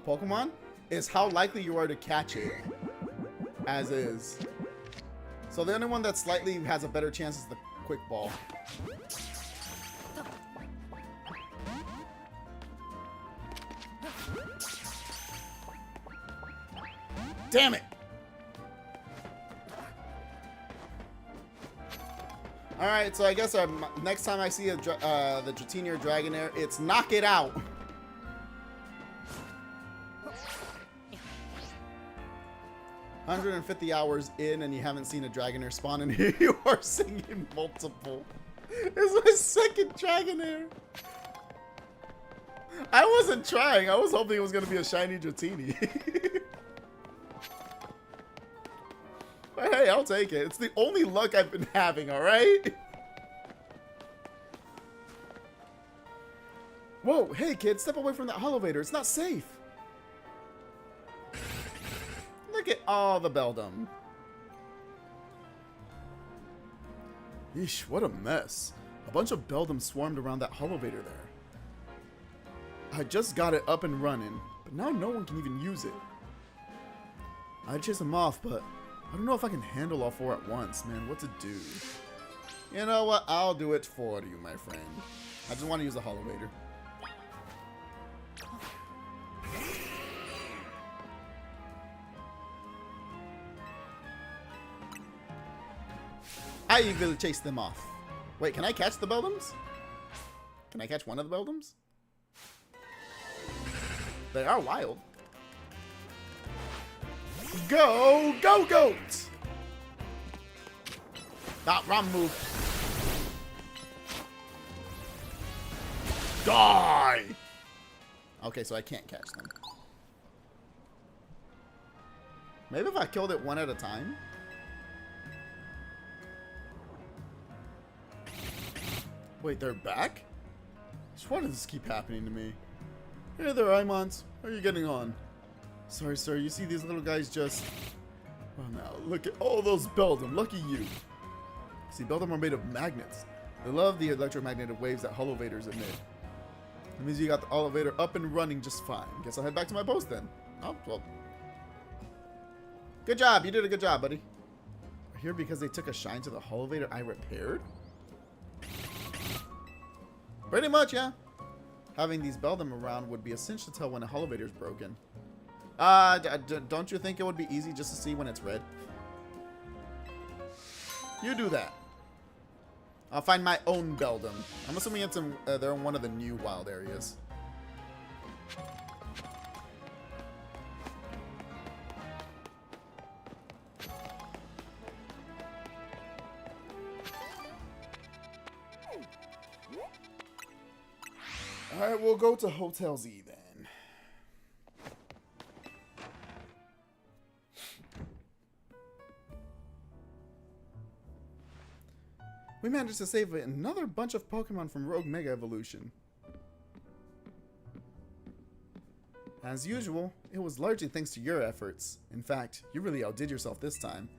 Pokemon is how likely you are to catch it, as is. So the only one that slightly has a better chance is the Quick Ball. Damn it! Alright, so I guess next time I see the Jacinthe or Dragonair, it's knock it out! 150 hours in and you haven't seen a Dragonair spawn, and here you are singing multiple. It's my second Dragonair! I wasn't trying, I was hoping it was going to be a shiny Jacinthe. But hey, I'll take it. It's the only luck I've been having, alright? Whoa, hey kid, step away from that elevator. It's not safe. Look at all the Beldum. Yeesh, what a mess. A bunch of Beldum swarmed around that elevator there. I just got it up and running, but now no one can even use it. I'd chase them off, but I don't know if I can handle all four at once, man. What to do? You know what? I'll do it for you, my friend. I just want to use the elevator. I eagerly chase them off. Wait, can I catch the Beldums? Can I catch one of the Beldums? They are wild. Go, go, goat! Ah, wrong move. Die! Okay, so I can't catch them. Maybe if I killed it one at a time? Wait, they're back? Why does this keep happening to me? Hey there, Imons. How are you getting on? Sorry, sir. You see these little guys just... well, now, look at all those Beldum. Lucky you. See, Beldum are made of magnets. They love the electromagnetic waves that elevators emit. That means you got the elevator up and running just fine. Guess I'll head back to my post then. Oh, well. Good job. You did a good job, buddy. We're here because they took a shine to the elevator I repaired? Pretty much, yeah. Having these Beldam around would be essential to tell when a elevator's broken. Don't you think it would be easy just to see when it's red? You do that. I'll find my own Beldam. I'm assuming it's in, they're in one of the new wild areas. Alright, we'll go to Hotel Z then. We managed to save another bunch of Pokemon from Rogue Mega Evolution. As usual, it was largely thanks to your efforts. In fact, you really outdid yourself this time.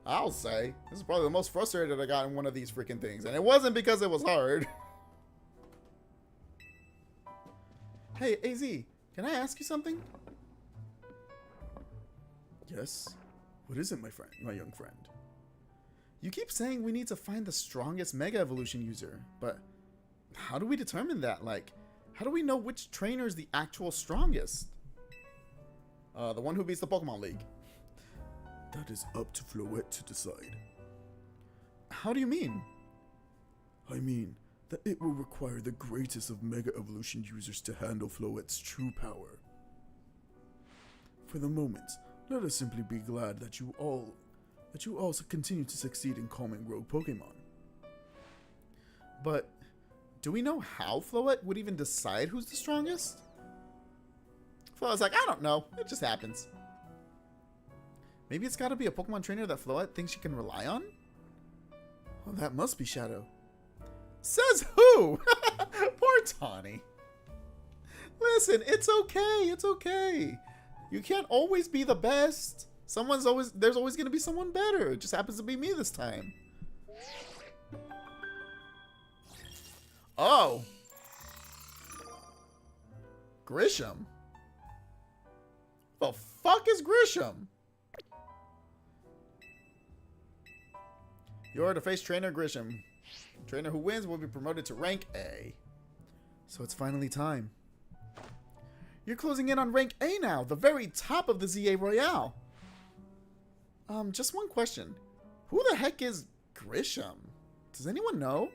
I'll say, this is probably the most frustrated I got in one of these freaking things, and it wasn't because it was hard. Hey, AZ, can I ask you something? Yes? What is it, my young friend? You keep saying we need to find the strongest Mega Evolution user, but how do we determine that? Like, how do we know which trainer is the actual strongest? The one who beats the Pokemon League. That is up to Floette to decide. How do you mean? I mean that it will require the greatest of Mega Evolution users to handle Floette's true power. For the moment, let us simply be glad that you all continue to succeed in calming rogue Pokemon. But do we know how Floette would even decide who's the strongest? Floette's like, I don't know. It just happens. Maybe it's got to be a Pokemon trainer that Floette thinks she can rely on? Well, that must be Shadow. Says who? Poor Tawny. Listen, it's okay. It's okay. You can't always be the best. There's always going to be someone better. It just happens to be me this time. Oh. Grisham. The fuck is Grisham? You're the face trainer Grisham. Trainer who wins will be promoted to rank A. So it's finally time. You're closing in on rank A now, the very top of the ZA Royale. Just one question. Who the heck is Grisham? Does anyone know?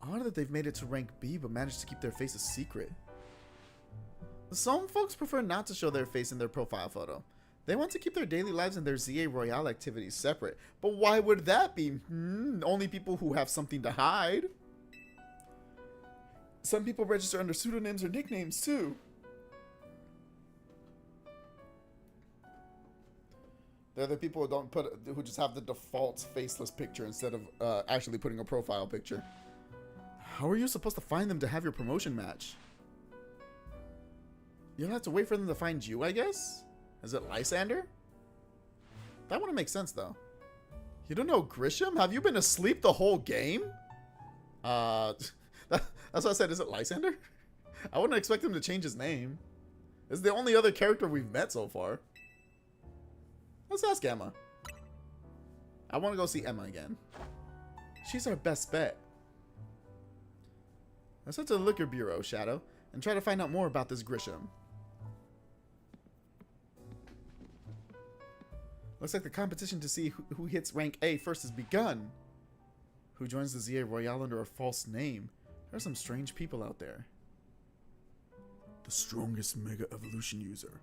Odd that they've made it to rank B but managed to keep their face a secret. Some folks prefer not to show their face in their profile photo. They want to keep their daily lives and their ZA Royale activities separate. But why would that be? Only people who have something to hide. Some people register under pseudonyms or nicknames too. They're the people who just have the default faceless picture instead of actually putting a profile picture. How are you supposed to find them to have your promotion match? You'll have to wait for them to find you, I guess? Is it Lysander? That wouldn't make sense, though. You don't know Grisham? Have you been asleep the whole game? That's what I said. Is it Lysander? I wouldn't expect him to change his name. This is the only other character we've met so far. Let's ask Emma. I want to go see Emma again. She's our best bet. Let's head to the Liquor Bureau, Shadow, and try to find out more about this Grisham. Looks like the competition to see who hits rank A first has begun. Who joins the ZA Royale under a false name? There are some strange people out there. The strongest Mega Evolution user.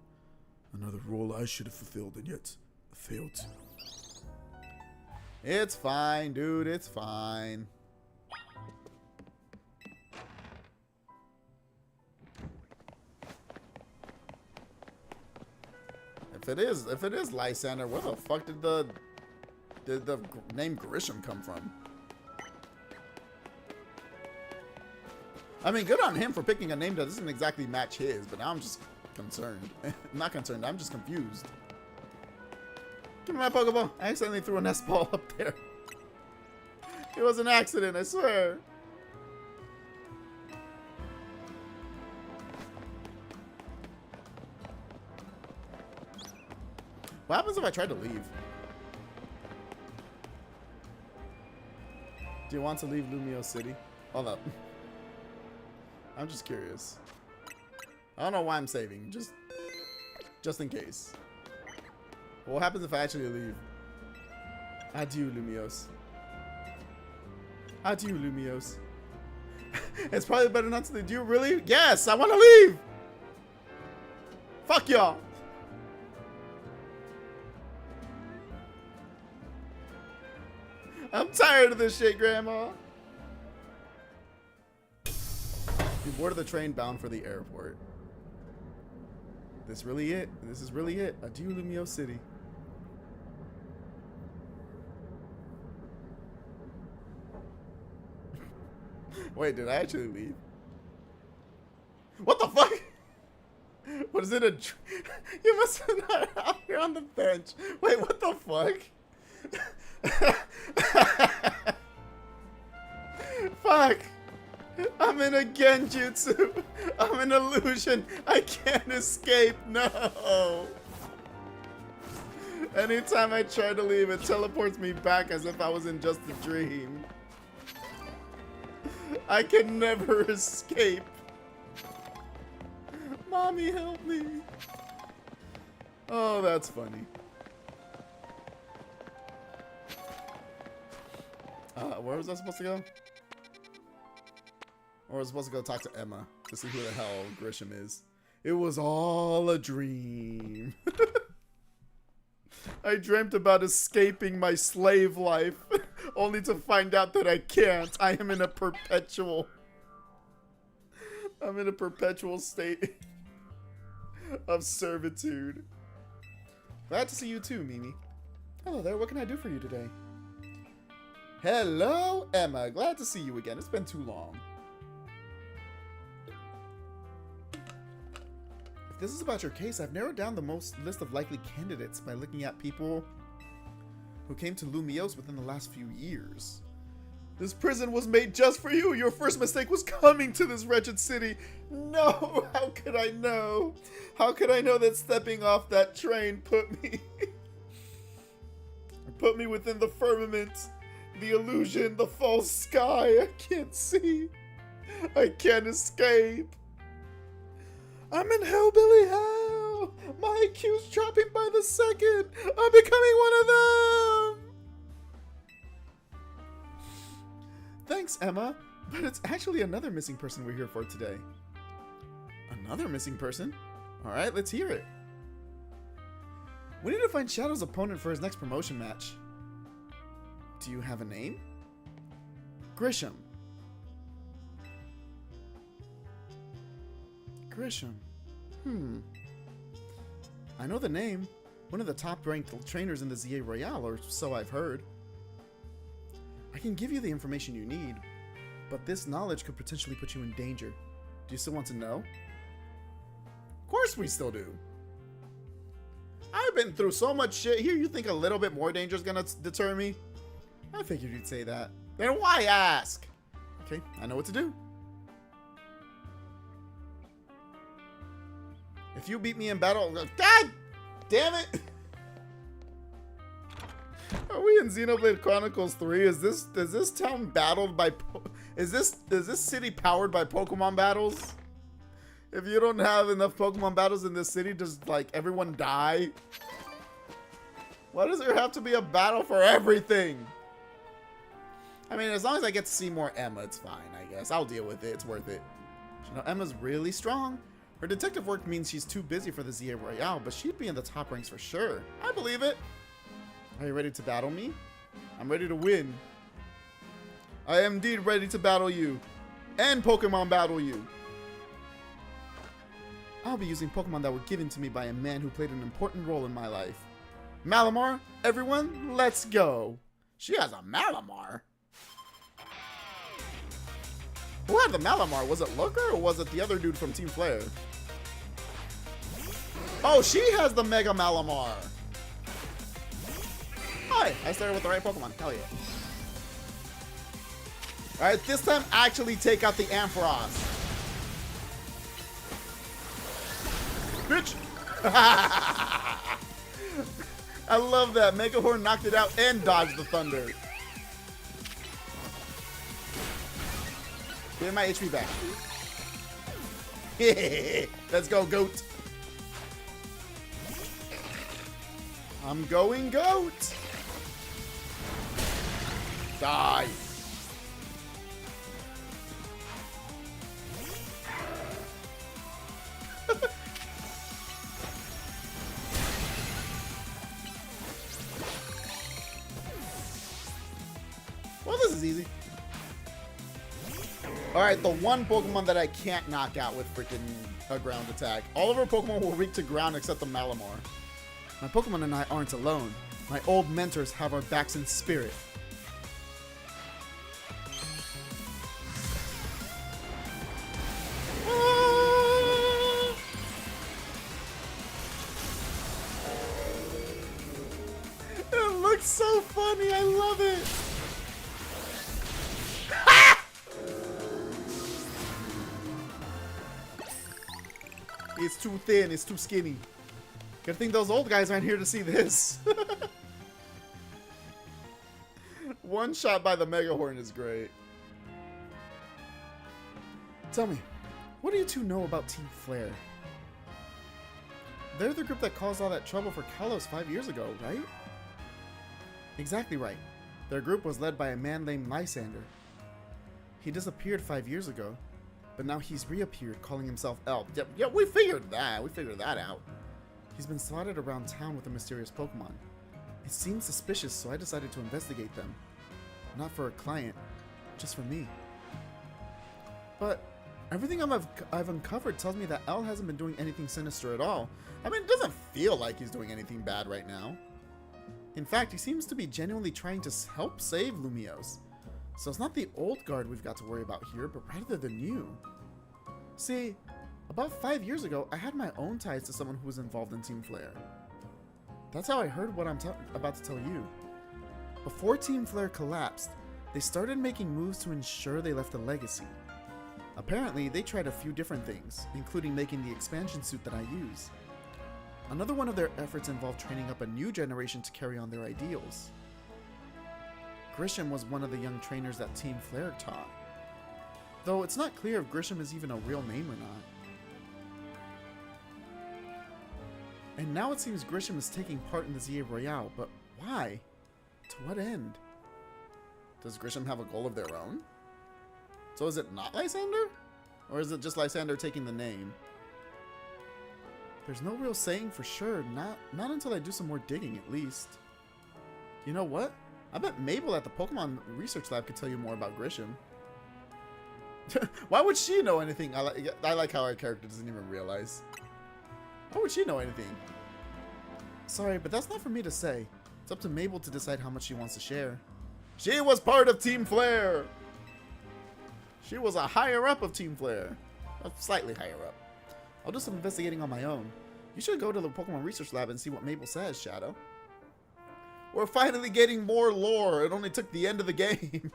Another role I should have fulfilled and yet failed to. It's fine, dude. It's fine. If it is Lysander, where the fuck did the name Grisham come from? I mean, good on him for picking a name that doesn't exactly match his, but now I'm just concerned. Not concerned, I'm just confused. Give me my Pokeball. I accidentally threw a nest ball up there. It was an accident, I swear. What happens if I try to leave? Do you want to leave Lumio City? Hold up. I'm just curious. I don't know why I'm saving. Just in case. But what happens if I actually leave? Adieu, Lumios. Adieu, Lumios. It's probably better not to leave. Do you really? Yes, I want to leave! Fuck y'all! I'm tired of this shit, Grandma. You boarded the train bound for the airport. This really it? This is really it. Adieu, Lumio City. Wait, did I actually leave? What the fuck? What is it? You must have not out here on the bench. Wait, what the fuck? Fuck. I'm in a genjutsu. I'm an illusion. I can't escape. No. Anytime I try to leave, it teleports me back as if I was in just a dream. I can never escape. Mommy, help me. Oh, that's funny. Where was I supposed to go? Or was I supposed to go talk to Emma to see who the hell Grisham is? It was all a dream. I dreamt about escaping my slave life, only to find out that I can't. I am in a perpetual... I'm in a perpetual state of servitude. Glad to see you too, Mimi. Hello there, what can I do for you today? Hello, Emma. Glad to see you again. It's been too long. If this is about your case, I've narrowed down the list of likely candidates by looking at people who came to Lumios within the last few years. This prison was made just for you. Your first mistake was coming to this wretched city. No, how could I know? How could I know that stepping off that train put me within the firmament, the illusion, the false sky? I can't see. I can't escape. I'm in hellbilly hell. My IQ's dropping by the second. I'm becoming one of them. Thanks, Emma. But it's actually another missing person we're here for today. Another missing person? Alright, let's hear it. We need to find Shadow's opponent for his next promotion match. Do you have a name? Grisham. Grisham. I know the name. One of the top-ranked trainers in the ZA Royale, or so I've heard. I can give you the information you need, but this knowledge could potentially put you in danger. Do you still want to know? Of course we still do. I've been through so much shit here, you think a little bit more danger is gonna deter me? I figured you'd say that. Then why ask? Okay, I know what to do. If you beat me in battle, God damn it! Are we in Xenoblade Chronicles 3? Is this town battled by is this city powered by Pokemon battles? If you don't have enough Pokemon battles in this city, does like everyone die? Why does there have to be a battle for everything? I mean, as long as I get to see more Emma, it's fine, I guess. I'll deal with it. It's worth it. You know, Emma's really strong. Her detective work means she's too busy for the ZA Royale, but she'd be in the top ranks for sure. I believe it. Are you ready to battle me? I'm ready to win. I am indeed ready to battle you. And Pokemon battle you. I'll be using Pokemon that were given to me by a man who played an important role in my life. Malamar, everyone, let's go. She has a Malamar. Who had the Malamar? Was it Looker or was it the other dude from Team Flare? Oh, she has the Mega Malamar. Hi, I started with the right Pokemon. Hell yeah. Alright, this time actually take out the Ampharos. Bitch! I love that. Megahorn knocked it out and dodged the thunder. Get my HP back. Let's go, goat. I'm going goat. Die. Well, this is easy. Alright, the one Pokemon that I can't knock out with freaking a ground attack. All of our Pokemon will weak to ground except the Malamar. My Pokemon and I aren't alone. My old mentors have our backs in spirit. Ah! It looks so funny. I love it. It's too thin. It's too skinny. Good thing those old guys aren't here to see this. One shot by the Megahorn is great. Tell me, what do you two know about Team Flare? They're the group that caused all that trouble for Kalos 5 years ago, right? Exactly right. Their group was led by a man named Lysander. He disappeared 5 years ago, but now he's reappeared calling himself Elf. Yeah, we figured that. We figured that out. He's been spotted around town with a mysterious Pokemon. It seemed suspicious, so I decided to investigate them. Not for a client, just for me. But everything I've uncovered tells me that El hasn't been doing anything sinister at all. I mean, it doesn't feel like he's doing anything bad right now. In fact, he seems to be genuinely trying to help save Lumiose. So it's not the old guard we've got to worry about here, but rather the new. See, about 5 years ago, I had my own ties to someone who was involved in Team Flare. That's how I heard what I'm about to tell you. Before Team Flare collapsed, they started making moves to ensure they left a legacy. Apparently, they tried a few different things, including making the expansion suit that I use. Another one of their efforts involved training up a new generation to carry on their ideals. Grisham was one of the young trainers that Team Flare taught. Though it's not clear if Grisham is even a real name or not. And now it seems Grisham is taking part in the ZA Royale, but why? To what end? Does Grisham have a goal of their own? So is it not Lysander? Or is it just Lysander taking the name? There's no real saying for sure, not until I do some more digging at least. You know what? I bet Mabel at the Pokemon Research Lab could tell you more about Grisham. Why would she know anything? I like how our character doesn't even realize. Why would she know anything? Sorry, but that's not for me to say. It's up to Mabel to decide how much she wants to share. She was part of Team Flare! She was a higher up of Team Flare. Slightly higher up. I'll do some investigating on my own. You should go to the Pokemon Research Lab and see what Mabel says, Shadow. We're finally getting more lore. It only took the end of the game.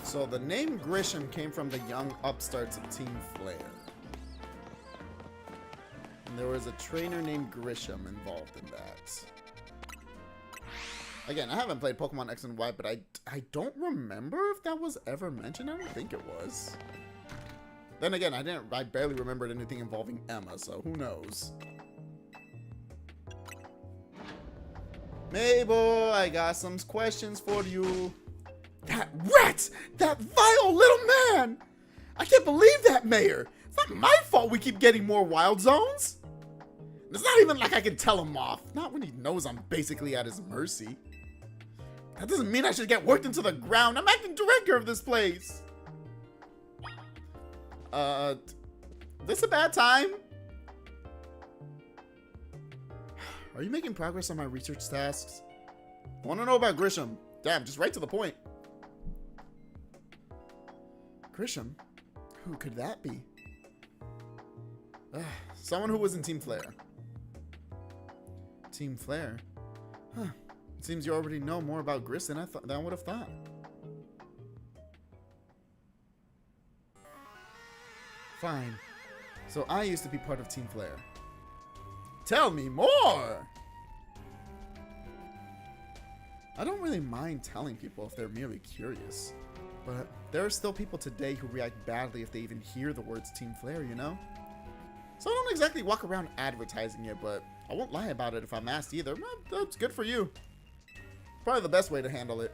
So the name Grisham came from the young upstarts of Team Flare. And there was a trainer named Grisham involved in that. Again, I haven't played Pokemon X and Y, but I don't remember if that was ever mentioned. I don't think it was. Then again, I barely remembered anything involving Emma, so who knows. Mabel, I got some questions for you. That rat! That vile little man! I can't believe that, Mayor! It's not my fault we keep getting more wild zones! It's not even like I can tell him off. Not when he knows I'm basically at his mercy. That doesn't mean I should get worked into the ground. I'm acting director of this place. This a bad time? Are you making progress on my research tasks? I want to know about Grisham. Damn, just right to the point. Grisham? Who could that be? Someone who was in Team Flare. Team Flare? Huh. It seems you already know more about Gris than I would have thought. Fine. So I used to be part of Team Flare. Tell me more! I don't really mind telling people if they're merely curious. But there are still people today who react badly if they even hear the words Team Flare, you know? So I don't exactly walk around advertising it, but I won't lie about it if I'm asked either. Well, that's good for you. Probably the best way to handle it.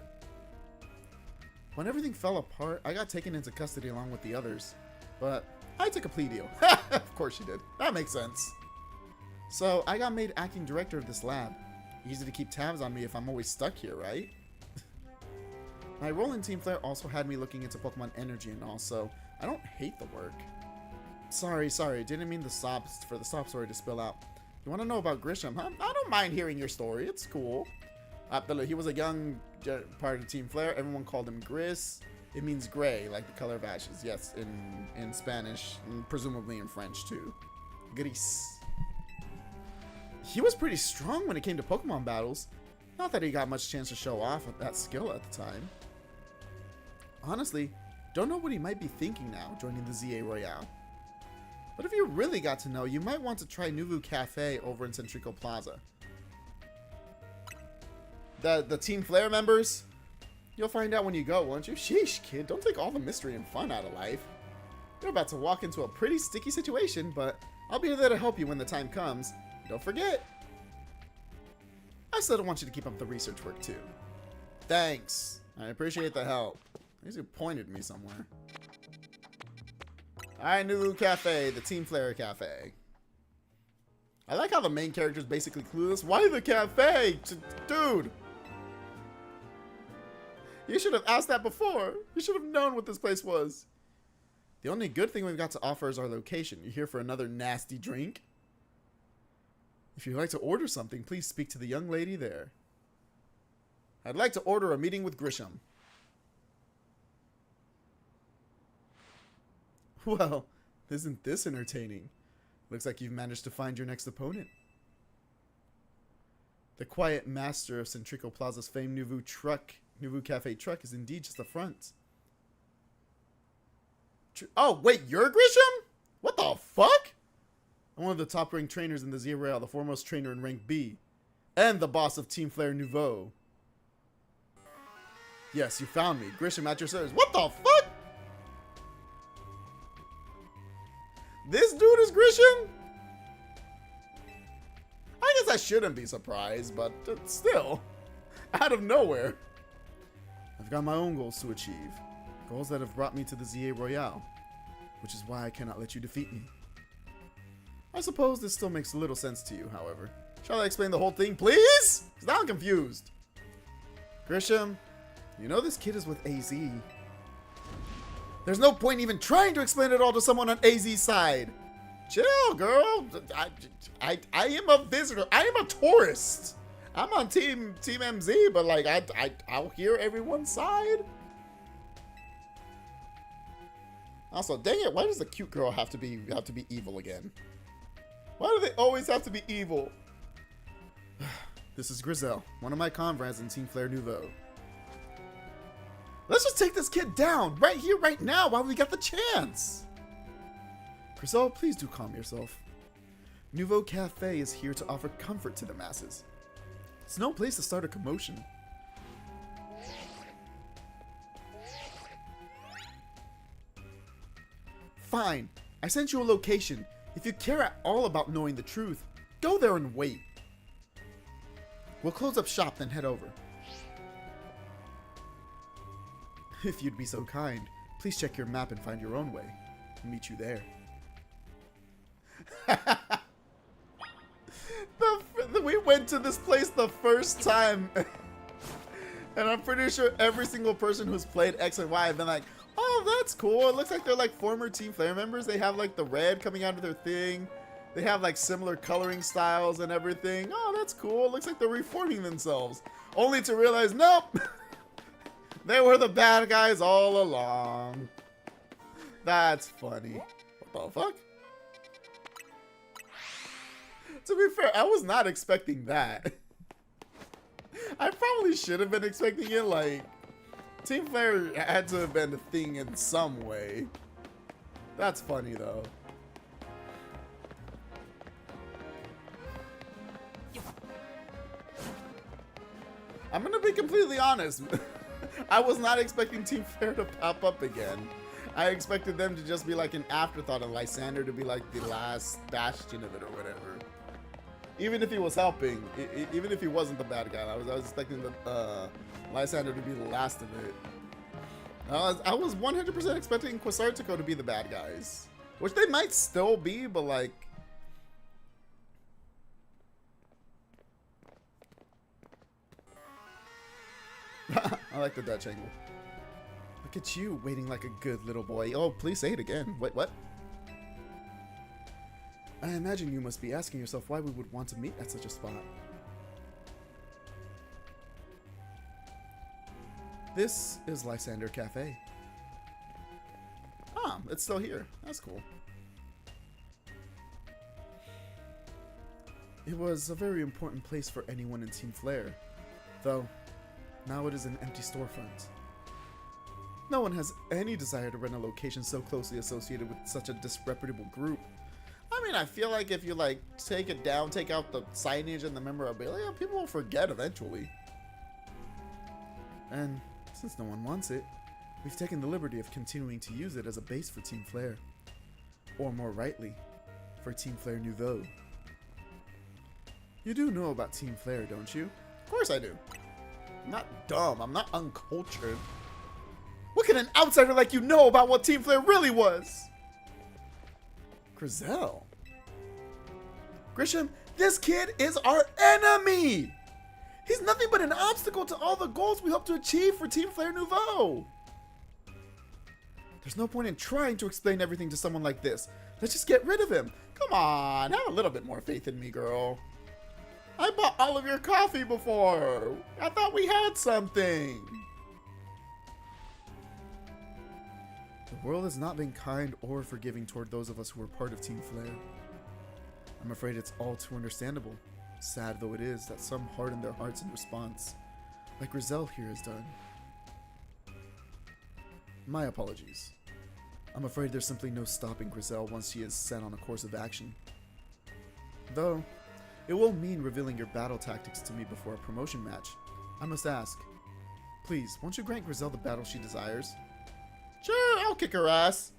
When everything fell apart, I got taken into custody along with the others. But I took a plea deal. Of course you did. That makes sense. So I got made acting director of this lab. Easy to keep tabs on me if I'm always stuck here, right? My role in Team Flare also had me looking into Pokemon Energy and all, so I don't hate the work. Sorry, didn't mean the sob story to spill out. You want to know about Grisham, huh? I don't mind hearing your story. It's cool. He was a young part of Team Flare. Everyone called him Gris. It means gray, like the color of ashes. Yes, in Spanish, and presumably in French too. Gris. He was pretty strong when it came to Pokemon battles. Not that he got much chance to show off that skill at the time. Honestly, don't know what he might be thinking now, joining the ZA Royale. But if you really got to know, you might want to try Nuvu Cafe over in Centrico Plaza. The Team Flare members, you'll find out when you go, won't you? Sheesh, kid, don't take all the mystery and fun out of life. You're about to walk into a pretty sticky situation, but I'll be there to help you when the time comes. Don't forget. I still want you to keep up the research work too. Thanks. I appreciate the help. At least you pointed me somewhere. Alright, Nuvu Cafe, the Team Flare Cafe. I like how the main character is basically clueless. Why the cafe? Dude! You should have asked that before. You should have known what this place was. The only good thing we've got to offer is our location. You here for another nasty drink? If you'd like to order something, please speak to the young lady there. I'd like to order a meeting with Grisham. Well, isn't this entertaining? Looks like you've managed to find your next opponent. The quiet master of Centrico Plaza's famed Nuvu Cafe truck is indeed just a front. Oh, wait, you're Grisham? What the fuck? I'm one of the top-ranked trainers in the ZA Royale, the foremost trainer in rank B, and the boss of Team Flare Nouveau. Yes, you found me. Grisham at your service. What the fuck? This dude is Grisham? I guess I shouldn't be surprised, but still, out of nowhere. I've got my own goals to achieve. Goals that have brought me to the ZA Royale, which is why I cannot let you defeat me. I suppose this still makes little sense to you, however. Shall I explain the whole thing, please? Because now I'm confused. Grisham, you know this kid is with AZ. There's no point even trying to explain it all to someone on AZ's side. Chill, girl. I am a visitor. I am a tourist. I'm on Team MZ, but like I'll hear everyone's side. Also, dang it, why does the cute girl have to be evil again? Why do they always have to be evil? This is Grizel, one of my comrades in Team Flare Nouveau. Let's just take this kid down, right here, right now, while we got the chance. Grizel, please do calm yourself. Nouveau Cafe is here to offer comfort to the masses. It's no place to start a commotion. Fine, I sent you a location. If you care at all about knowing the truth, go there and wait. We'll close up shop, then head over. If you'd be so kind, please check your map and find your own way. I'll meet you there. We went to this place the first time. And I'm pretty sure every single person who's played X and Y have been like, oh, that's cool. It looks like they're like former Team Flare members. They have like the red coming out of their thing. They have like similar coloring styles and everything. Oh, that's cool. It looks like they're reforming themselves. Only to realize, nope. They were the bad guys all along. That's funny. What the fuck? To be fair, I was not expecting that. I probably should have been expecting it. Like, Team Flare had to have been a thing in some way. That's funny, though. I'm gonna be completely honest. I was not expecting Team Flare to pop up again. I expected them to just be like an afterthought and Lysander to be like the last bastion of it or whatever. Even if he was helping, even if he wasn't the bad guy, I was expecting the Lysander to be the last of it. I was 100% expecting Quasartico to be the bad guys, which they might still be, but like. I like the Dutch angle. Look at you, waiting like a good little boy. Oh, please say it again. Wait, what? I imagine you must be asking yourself why we would want to meet at such a spot. This is Lysander Cafe. Ah, it's still here. That's cool. It was a very important place for anyone in Team Flare, though now it is an empty storefront. No one has any desire to rent a location so closely associated with such a disreputable group. I mean, I feel like if you like take it down, take out the signage and the memorabilia, people will forget eventually. And since no one wants it, we've taken the liberty of continuing to use it as a base for Team Flare. Or more rightly, for Team Flare Nouveau. You do know about Team Flare, don't you? Of course I do. I'm not dumb. I'm not uncultured. What can an outsider like you know about what Team Flare really was? Grizel. Grisham, this kid is our enemy! He's nothing but an obstacle to all the goals we hope to achieve for Team Flare Nouveau. There's no point in trying to explain everything to someone like this. Let's just get rid of him. Come on, have a little bit more faith in me, girl. I bought all of your coffee before. I thought we had something. The world has not been kind or forgiving toward those of us who are part of Team Flare. I'm afraid it's all too understandable, sad though it is, that some harden their hearts in response, like Grizel here has done. My apologies. I'm afraid there's simply no stopping Grizel once she is set on a course of action. Though, it will mean revealing your battle tactics to me before a promotion match. I must ask, please, won't you grant Grizel the battle she desires? Sure, I'll kick her ass.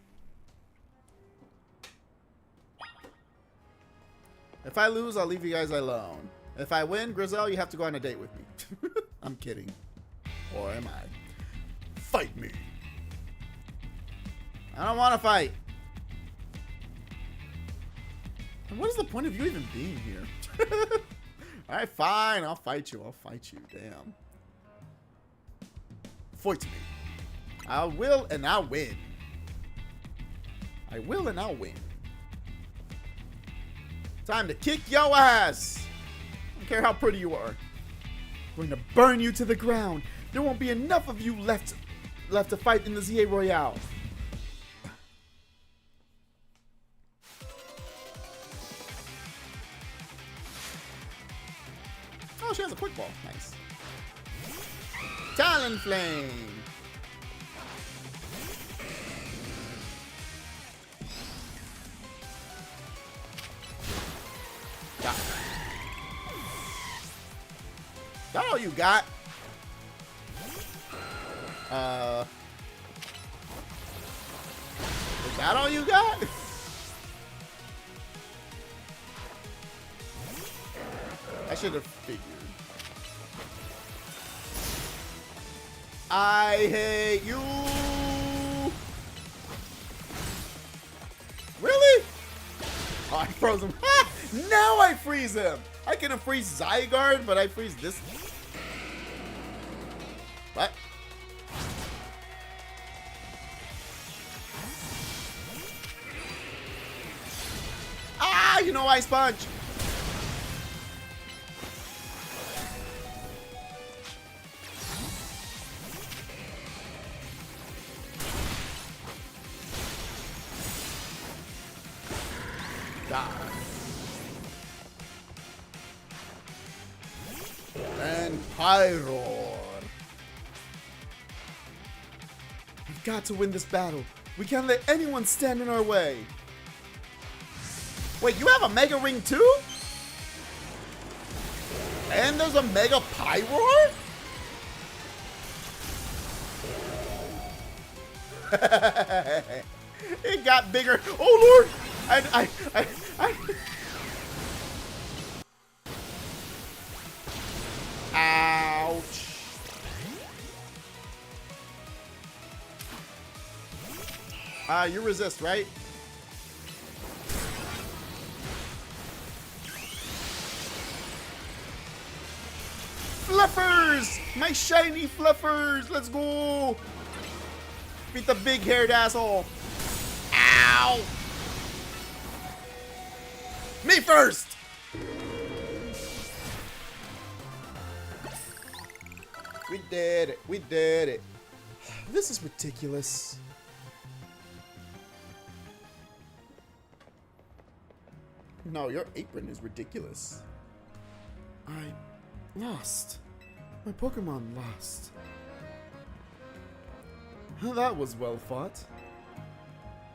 If I lose, I'll leave you guys alone. If I win, Grizel, you have to go on a date with me. I'm kidding. Or am I? Fight me. I don't want to fight. And what is the point of you even being here? Alright, fine. I'll fight you. I'll fight you. Damn. Fight me. I will and I'll win. I will and I'll win. Time to kick your ass. I don't care how pretty you are. I'm going to burn you to the ground. There won't be enough of you left to fight in the ZA Royale. Oh, she has a quick ball. Nice. Talon Flame. Got it. That all you got? Is that all you got? I should have figured. I hate you. Really? Oh, I froze him. Now I freeze him. I can freeze Zygarde, but I freeze this. What? Ah, you know, Ice Punch. And Pyroar. We've got to win this battle. We can't let anyone stand in our way. Wait, you have a Mega Ring too? And there's a Mega Pyroar? It got bigger. Oh Lord! I Ouch. You resist, right? Fluffers! My shiny fluffers! Let's go! Beat the big-haired asshole. Ow! Me first! We did it. We did it. This is ridiculous. No, your apron is ridiculous. I lost. My Pokemon lost. That was well fought.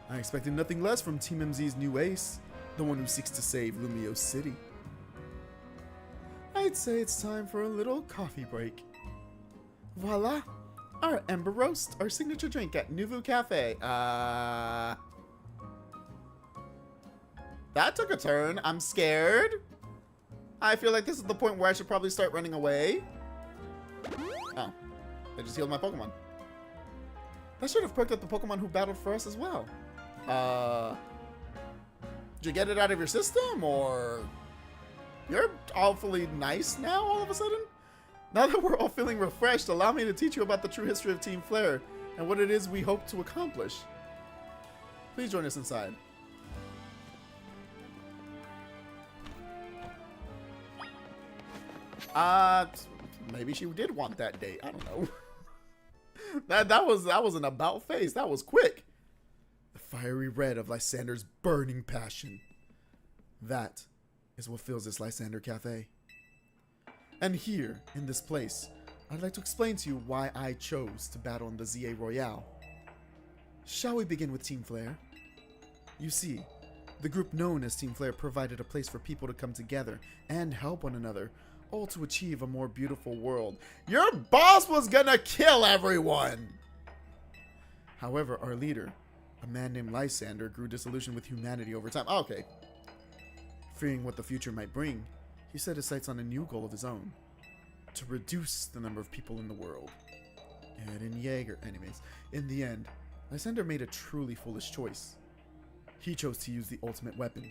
I expected nothing less from Team MZ's new ace, the one who seeks to save Lumio City. I'd say it's time for a little coffee break. Voila! Our Ember Roast, our signature drink at Nouveau Cafe. That took a turn. I'm scared. I feel like this is the point where I should probably start running away. Oh. I just healed my Pokemon. That should have perked up the Pokemon who battled for us as well. Did you get it out of your system, or... You're awfully nice now, all of a sudden? Now that we're all feeling refreshed, allow me to teach you about the true history of Team Flare and what it is we hope to accomplish. Please join us inside. Maybe she did want that date. I don't know. that was an about face. That was quick. The fiery red of Lysander's burning passion. That is what fills this Lysander Cafe. And here, in this place, I'd like to explain to you why I chose to battle in the ZA Royale. Shall we begin with Team Flare? You see, the group known as Team Flare provided a place for people to come together and help one another, all to achieve a more beautiful world. Your boss was gonna kill everyone! However, our leader, a man named Lysander, grew disillusioned with humanity over time. Oh, okay. Fearing what the future might bring, he set his sights on a new goal of his own: to reduce the number of people in the world. Eren Yeager. Anyways, in the end, Lysander made a truly foolish choice. He chose to use the ultimate weapon.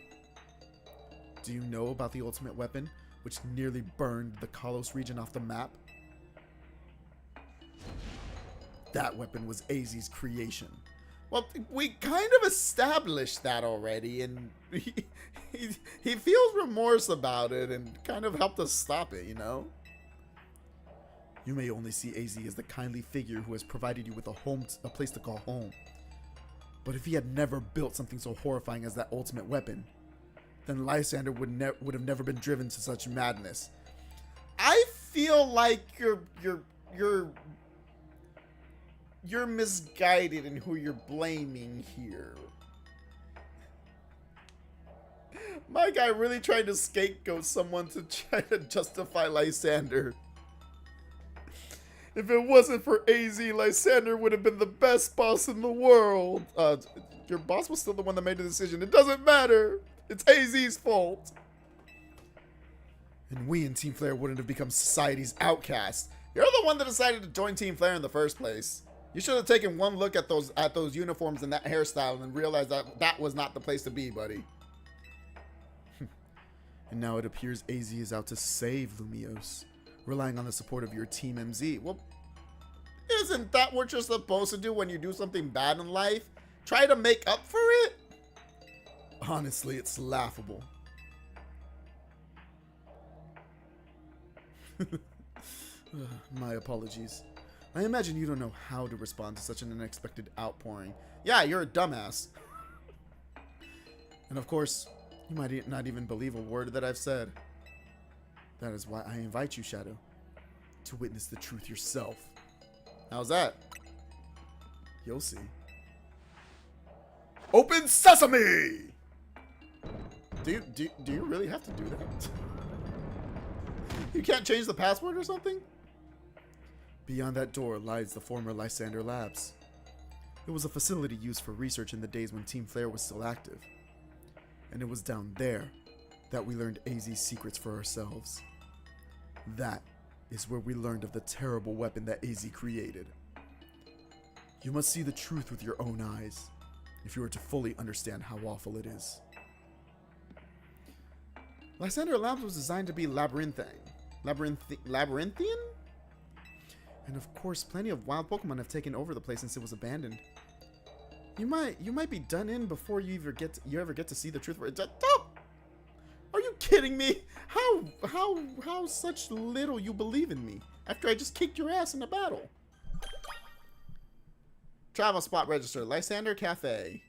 Do you know about the ultimate weapon, which nearly burned the Kalos region off the map? That weapon was AZ's creation. Well, we kind of established that already, and he feels remorse about it and kind of helped us stop it, you know? You may only see AZ as the kindly figure who has provided you with a place to call home. But if he had never built something so horrifying as that ultimate weapon, then Lysander would have never been driven to such madness. I feel like you're misguided in who you're blaming here. My guy really tried to scapegoat someone to try to justify Lysander. If it wasn't for AZ, Lysander would have been the best boss in the world. Your boss was still the one that made the decision. It doesn't matter. It's AZ's fault. And we in Team Flare wouldn't have become society's outcast. You're the one that decided to join Team Flare in the first place. You should have taken one look at those uniforms and that hairstyle and realized that was not the place to be, buddy. And now it appears AZ is out to save Lumiose, relying on the support of your Team MZ. Well, isn't that what you're supposed to do when you do something bad in life? Try to make up for it? Honestly, it's laughable. My apologies. I imagine you don't know how to respond to such an unexpected outpouring. Yeah, you're a dumbass. And of course, you might not even believe a word that I've said. That is why I invite you, Shadow, to witness the truth yourself. How's that? You'll see. Open sesame! Do you really have to do that? You can't change the password or something? Beyond that door lies the former Lysander Labs. It was a facility used for research in the days when Team Flare was still active. And it was down there that we learned AZ's secrets for ourselves. That is where we learned of the terrible weapon that AZ created. You must see the truth with your own eyes if you are to fully understand how awful it is. Lysander Labs was designed to be labyrinthian? And of course, plenty of wild Pokemon have taken over the place since it was abandoned. You might be done in before you ever get to see the truth. Oh! Are you kidding me? How such little you believe in me after I just kicked your ass in a battle? Travel spot register, Lysander Cafe.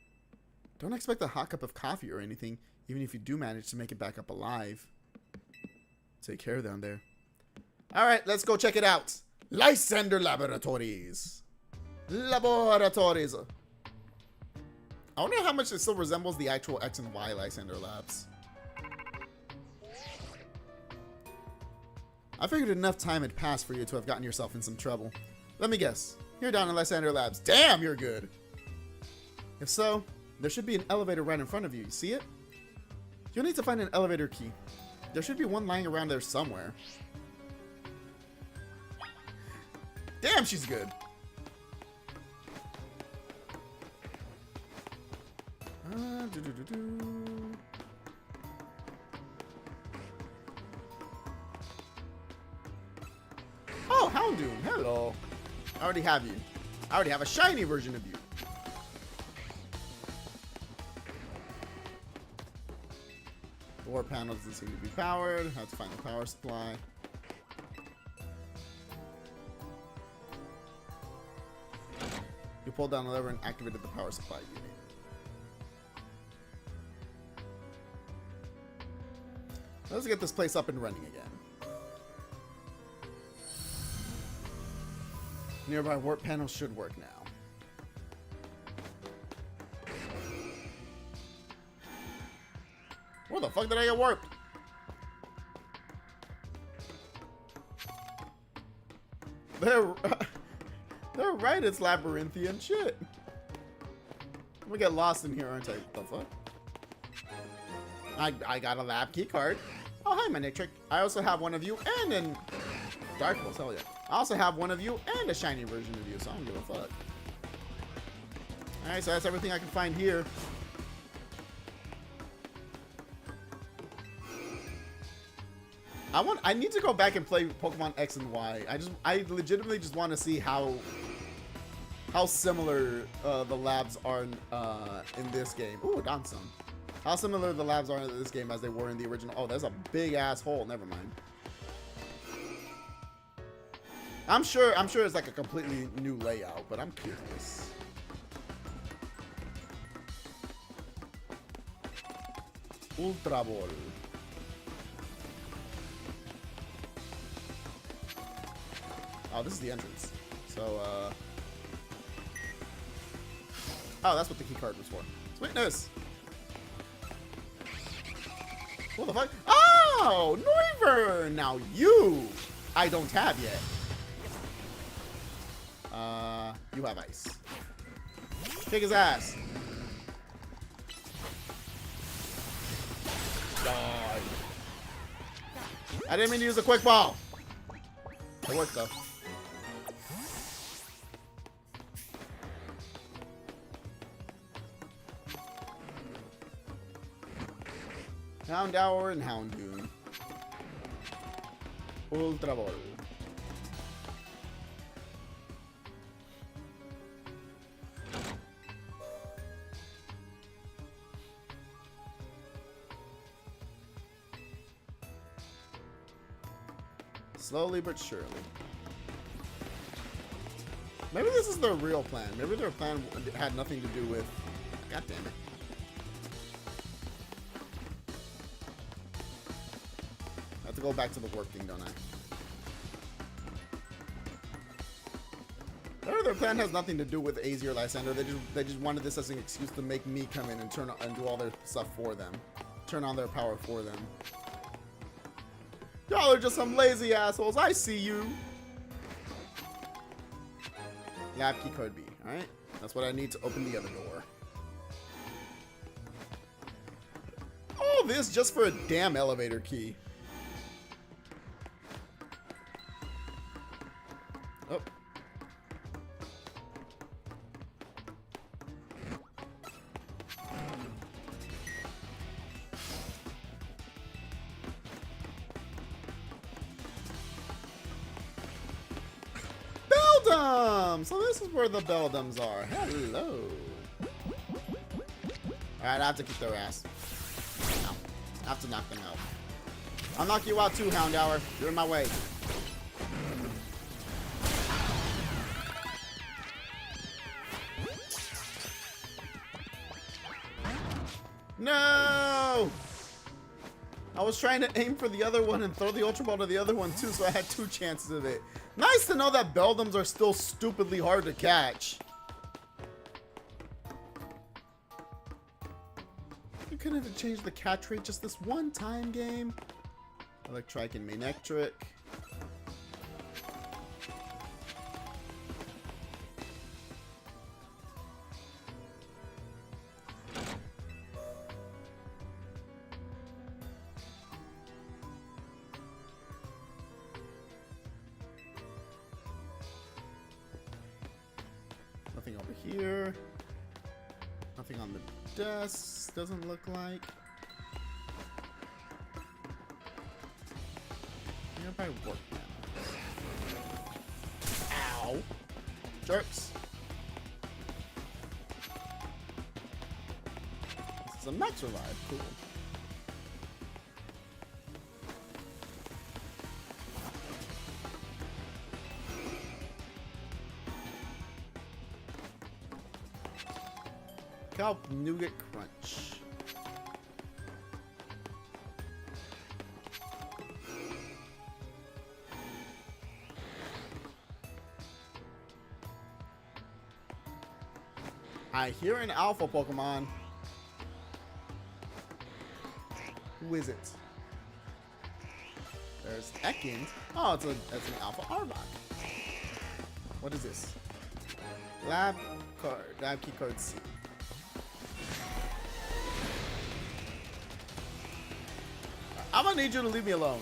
Don't expect a hot cup of coffee or anything, even if you do manage to make it back up alive. Take care down there. Alright, let's go check it out. Lysander Laboratories. Laboratories. I wonder how much it still resembles the actual X and Y Lysander Labs. I figured enough time had passed for you to have gotten yourself in some trouble. Let me guess. You're down in Lysander Labs. Damn, you're good. If so, there should be an elevator right in front of you. You see it? You'll need to find an elevator key. There should be one lying around there somewhere. Damn, she's good. Oh, Houndoom. Hello. I already have you. I already have a shiny version of you. The warp panel doesn't seem to be powered. Have to find the power supply. You pulled down the lever and activated the power supply unit. Let's get this place up and running again. Nearby warp panel should work now. Where the fuck did I get warped? They're right, it's labyrinthian shit. I'm gonna get lost in here, aren't I? What the fuck? I got a lab key card. Oh, hi, my Nitric. I also have one of you and an Dark Pulse, hell yeah. I also have one of you and a shiny version of you, so I don't give a fuck. Alright, so that's everything I can find here. I need to go back and play Pokemon X and Y. I legitimately just want to see how similar the labs are in this game. Ooh, Donson. How similar the labs are in this game as they were in the original. Oh, there's a big ass hole. Never mind. I'm sure it's like a completely new layout, but I'm curious. Ultra Ball. Oh, this is the entrance. So, oh, that's what the key card was for. Sweetness! What the fuck? Oh! Noivern! Now you! I don't have yet. You have ice. Kick his ass. Die. I didn't mean to use a quick ball. It worked though. Houndour and Houndoom. Ultra Ball. Slowly but surely. Maybe this is their real plan. Maybe their plan had nothing to do with... God damn it. I have to go back to the warp thing, don't I? their plan has nothing to do with AZ or Lysander. They just wanted this as an excuse to make me come in and turn on, and do all their stuff for them. Turn on their power for them. Y'all are just some lazy assholes. I see you. Lab key code B. Alright? That's what I need to open the other door. All this just for a damn elevator key. Oh. Beldum! So this is where the Beldums are. Hello. Alright, I have to kick their ass. No. I have to knock them out. I'll knock you out too, Houndour. You're in my way. No! I was trying to aim for the other one and throw the Ultra Ball to the other one too, so I had 2 chances of it. Nice to know that Beldums are still stupidly hard to catch. You couldn't have changed the catch rate just this one time, game. Electric and Manectric. Nothing over here. Nothing on the desk, doesn't look like. Nearby work now. Ow! Jerks! This is a max revive. Cool. Kelp Nougat Crunch. I hear an alpha Pokemon. Who is it? There's Ekans. Oh, it's an alpha Arbok. What is this? Lab key code C. I'm gonna need you to leave me alone.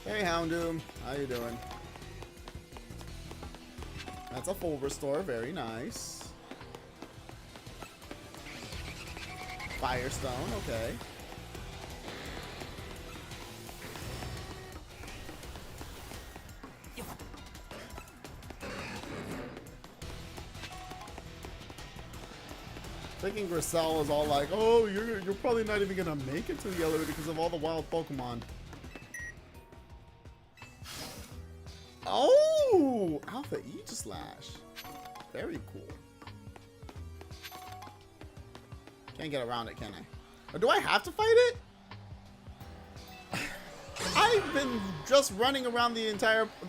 Hey Houndoom, how you doing? That's a full restore, very nice. Firestone, okay. Thinking Grissel is all like, oh, you're probably not even gonna make it to the elevator because of all the wild Pokemon. Oh, Alpha Aegislash. Very cool. Can't get around it, can I? Or do I have to fight it? I've been just running around the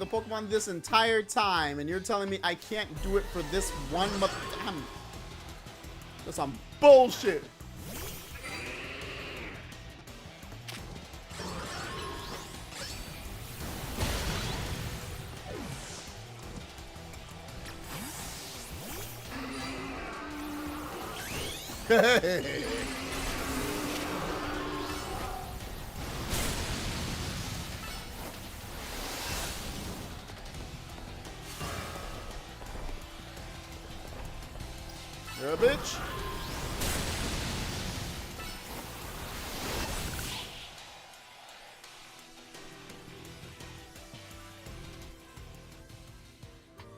Pokemon this entire time, and you're telling me I can't do it for this one month. Damn. That's some bullshit. Hey. You're a bitch.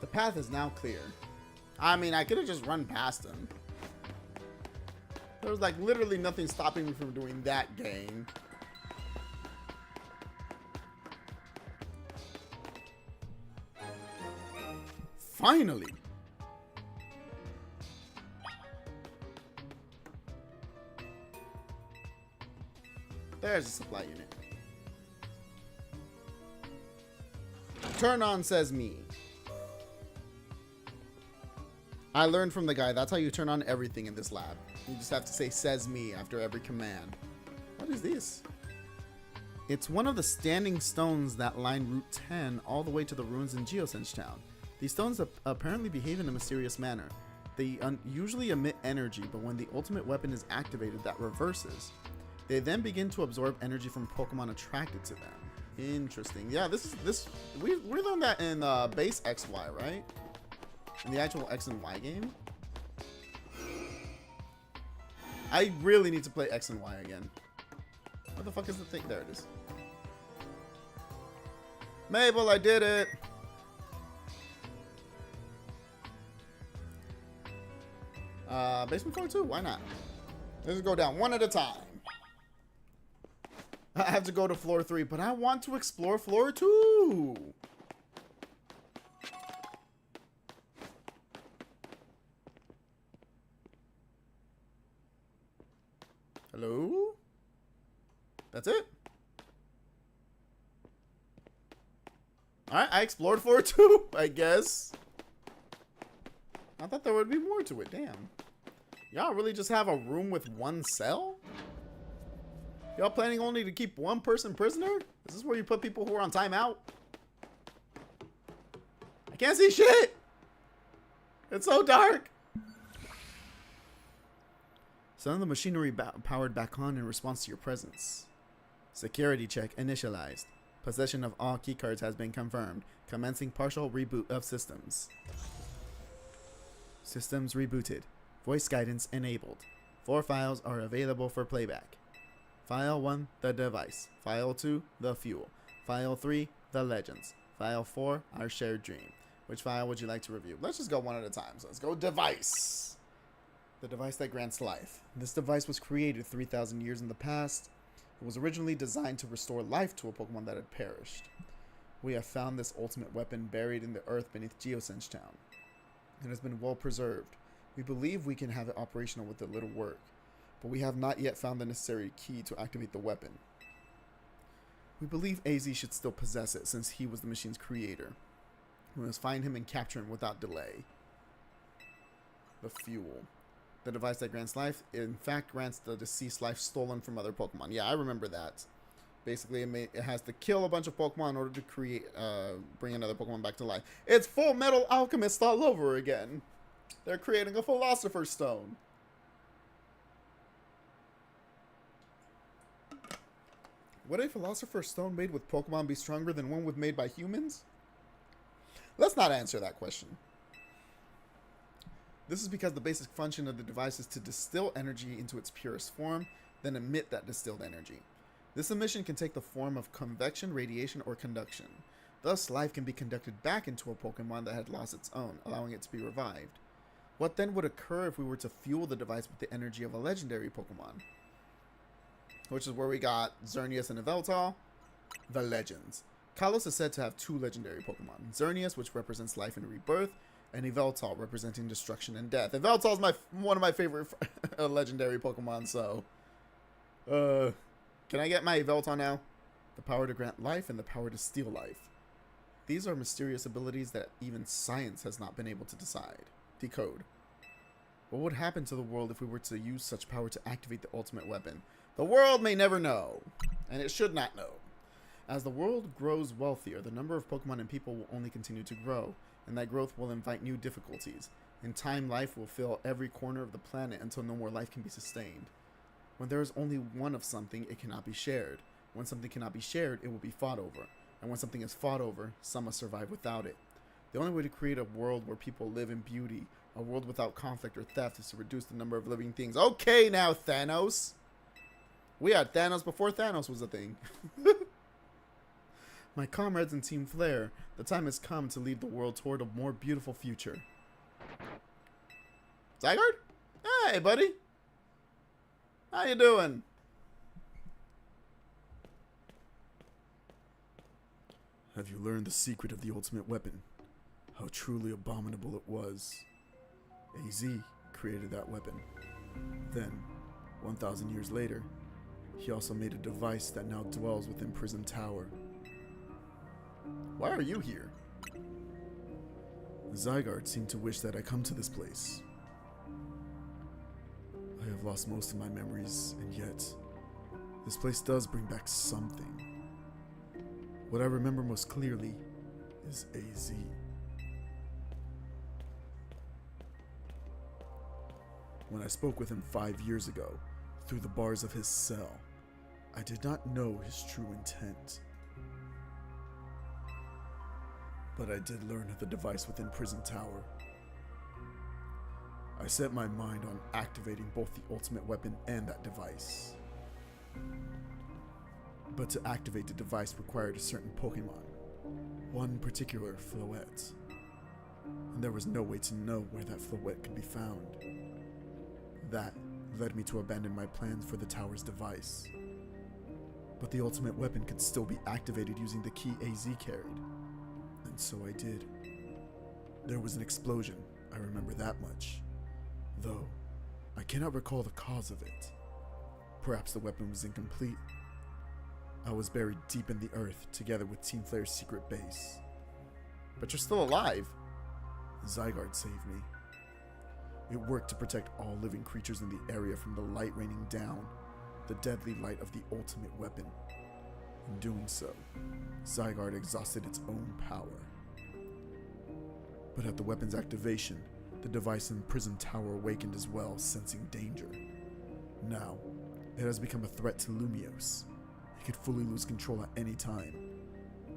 The path is now clear. I mean, I could have just run past him. There was like literally nothing stopping me from doing that game. Finally. There's a supply unit. Turn on, says me. I learned from the guy. That's how you turn on everything in this lab. You just have to say says me after every command. What is this? It's one of the standing stones that line Route 10 all the way to the ruins in Jacinthe Town. These stones apparently behave in a mysterious manner. They usually emit energy, but when the ultimate weapon is activated, that reverses. They then begin to absorb energy from Pokemon attracted to them. Interesting. Yeah, we learned that in base XY, right? In the actual X and Y game. I really need to play X and Y again. What the fuck is the thing? There it is. Mabel, I did it. Basement floor 2, why not? Let's just go down one at a time. I have to go to floor 3, but I want to explore floor 2. Hello? That's it? Alright, I explored floor 2, I guess. I thought there would be more to it, damn. Y'all really just have a room with one cell? Y'all planning only to keep one person prisoner? Is this where you put people who are on timeout? I can't see shit! It's so dark! Some of the machinery powered back on in response to your presence. Security check initialized. Possession of all keycards has been confirmed. Commencing partial reboot of systems. Systems rebooted. Voice guidance enabled. 4 files are available for playback. File 1, the device. File 2, the fuel. File 3, the legends. File 4, our shared dream. Which file would you like to review? Let's just go one at a time. So let's go device. The device that grants life. This device was created 3,000 years in the past. It was originally designed to restore life to a Pokemon that had perished. We have found this ultimate weapon buried in the earth beneath Jacinthe Town. It has been well preserved. We believe we can have it operational with a little work, but we have not yet found the necessary key to activate the weapon. We believe AZ should still possess it since he was the machine's creator. We must find him and capture him without delay. The fuel. The device that grants life, in fact, grants the deceased life stolen from other Pokemon. Yeah, I remember that. Basically, it has to kill a bunch of Pokemon in order to create, bring another Pokemon back to life. It's Full Metal Alchemist all over again. They're creating a Philosopher's Stone. Would a Philosopher's Stone made with Pokemon be stronger than one made by humans? Let's not answer that question. This is because the basic function of the device is to distill energy into its purest form, then emit that distilled energy. This emission can take the form of convection, radiation, or conduction. Thus, life can be conducted back into a Pokemon that had lost its own, allowing it to be revived. What then would occur if we were to fuel the device with the energy of a legendary Pokemon? Which is where we got Xerneas and Yveltal, the legends. Kalos is said to have 2 legendary Pokemon. Xerneas, which represents life and rebirth, and Yveltal, representing destruction and death. Yveltal is one of my favorite legendary Pokemon, so... Can I get my Yveltal now? The power to grant life and the power to steal life. These are mysterious abilities that even science has not been able to decode. What would happen to the world if we were to use such power to activate the ultimate weapon? The world may never know, and it should not know. As the world grows wealthier, the number of Pokemon and people will only continue to grow, and that growth will invite new difficulties. In time, life will fill every corner of the planet until no more life can be sustained. When there is only one of something, it cannot be shared. When something cannot be shared, it will be fought over. And when something is fought over, some must survive without it. The only way to create a world where people live in beauty, a world without conflict or theft, is to reduce the number of living things. Okay now, Thanos! We had Thanos before Thanos was a thing. My comrades in Team Flare, the time has come to lead the world toward a more beautiful future. Zygarde? Hey, buddy. How you doing? Have you learned the secret of the ultimate weapon? How truly abominable it was. AZ created that weapon. Then, 1,000 years later, he also made a device that now dwells within Prism Tower. Why are you here? Zygarde seemed to wish that I come to this place. I have lost most of my memories, and yet, this place does bring back something. What I remember most clearly is AZ. When I spoke with him 5 years ago, through the bars of his cell, I did not know his true intent. But I did learn of the device within Prison Tower. I set my mind on activating both the ultimate weapon and that device. But to activate the device required a certain Pokemon, one particular Floette. And there was no way to know where that Floette could be found. That led me to abandon my plans for the tower's device. But the ultimate weapon could still be activated using the key AZ carried. And so I did. There was an explosion, I remember that much. Though, I cannot recall the cause of it. Perhaps the weapon was incomplete. I was buried deep in the earth together with Team Flare's secret base. But you're still alive. Zygarde saved me. It worked to protect all living creatures in the area from the light raining down, the deadly light of the ultimate weapon. In doing so, Zygarde exhausted its own power. But at the weapon's activation, the device in Prison Tower awakened as well, sensing danger. Now, it has become a threat to Lumiose. It could fully lose control at any time.